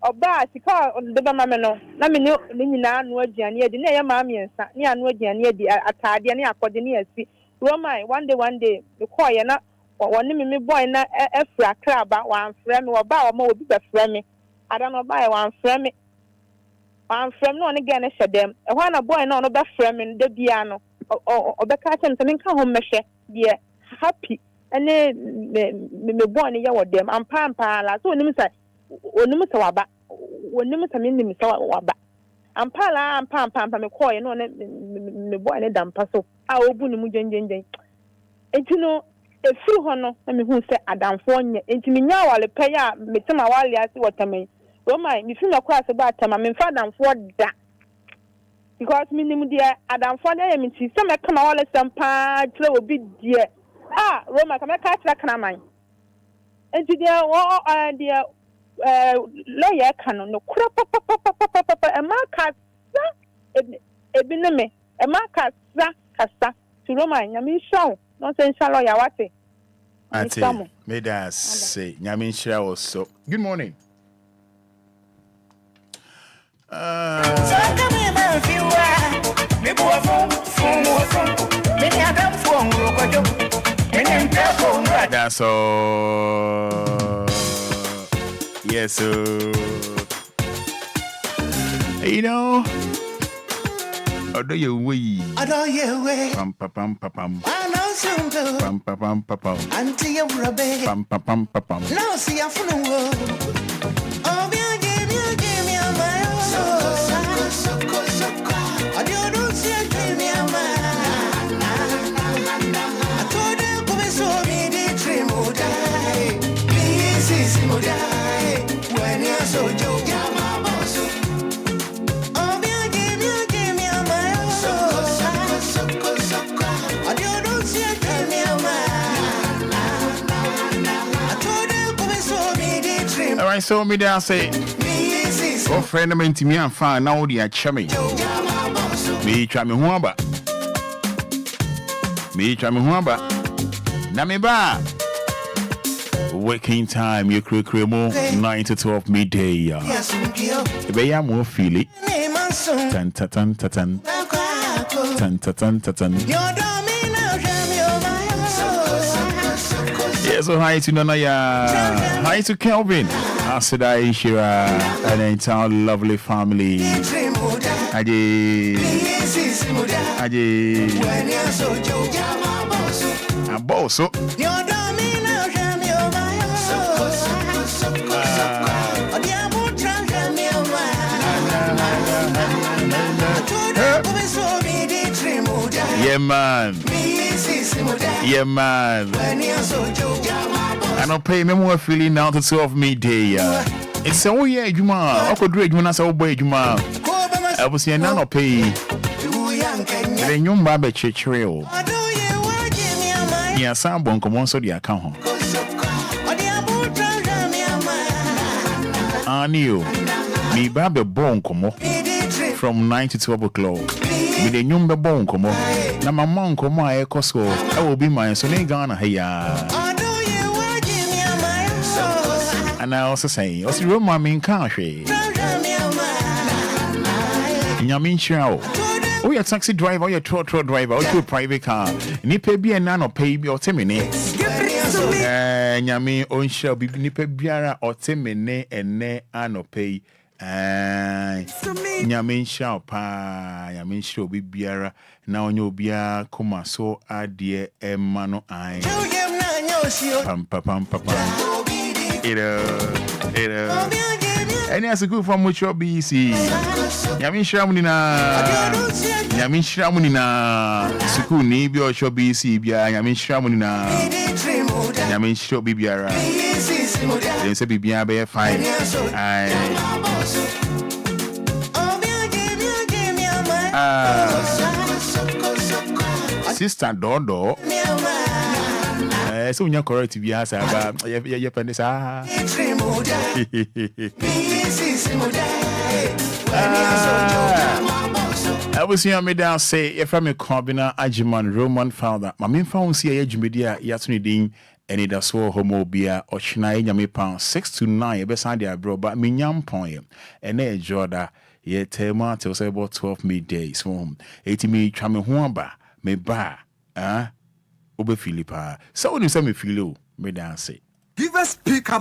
oba sika de ba ma me no na me ne nyina no aduane adi na ye ma miensa ne anu aduane adi atade ne akode ne asi Roman one day the call ye na woni me boy na efra Accra ba wan frɛ me oba o ma obi ba frɛ me I don't know by one frame no again a them. A one a boy no best frame in the piano or the carton to make home measure, dear happy and then me born a year with them and pampa so nimsa or nimsa when nimsa mean waba and pala and pampa me coy no me boy and a damper so I will boon mujan. And you know, a few honor, I mean, who said Adam Fonya, and to me now I'll pay out, me to my wally, I see what I mean. Roma, if you across about time, I'm in Fada for that. Because minimum dear, Adam Fada, I mean, see, some come all some part, will be dear. Ah, Roma, come a catch that can I? And to dear, lawyer canon, no crap, a marker, a biname, a marker, casta, to Roma, I mean, show, nonsense, lawyer, what say? I made us say, Yamin Shira also. Good morning. That's all. Yes, sir. You know, Odo ye way. Odo ye way. Pam pam pam pam. Ano sungo. Pam pam pam pam. Anti ya urabe. Pam pam pam pam. Now see ya funu wo. Obia give me a mayo. Soko. Adio don't see ya give me a mayo. I told them come so me the dream would die. Please would die. When you're so joke, you're my boss. Obia give me a mayo. Soko. Adio don't see ya give me a mayo. I told them come so me the dream. All right, so me there say. Oh, friend, I'm into me and fine now. The chummy. Me try me huamba. Na me ba. Waking time, you cremo 9 to 12 midday. Ebe ya mo feel it. Tan. Yeah, so hi to Nanaya. Hi to Kelvin. Asida Ishira and the entire lovely family. Aje. Boso. Yeah, man. I don't pay me more feeling now to 12 midday. It's a way, Juma. I could read when I saw boy Juma. I was here now, pay. The young Baba Churchill. Yeah, some bon come on, so the account. I knew me Baba bon come from 9 to 12 o'clock. With the young bon come on. Now, my mom come on, I will be my son in Ghana here. And I also say, what's the room, my main country? Yamin Chow. Oh, you're a taxi driver, or you're a truck driver, or you're a private car. Nipe be a nano pay be or 10 minutes. Yami on shall be nipe biara or 10 minutes and ne ano pay. Yamin shall pa, Yamin shall be biara. Now you be a coma so a dear mano I. Pam pam. And as a good from which you'll be see. Yamin Shramunina, Suku Nibi or shall be see, Yamin Shramunina, Yamin shall be Biara. They say Bibia Bear fine. Sister Dodo. So you're correct to be asked about your pennies. I was here me down say if I'm a Corbina Ajiman Roman founder, my main found see a media Yatuni Ding Anidaso Wɔhɔ Obia or Chinai Yami pound 6 to 9 beside their bro, but Minyam point and a Jorda ye tema till say about 12 middays home. 80 me chame huamba me ba Obe Philippa. So when you say me feel me dance. Give us pick up.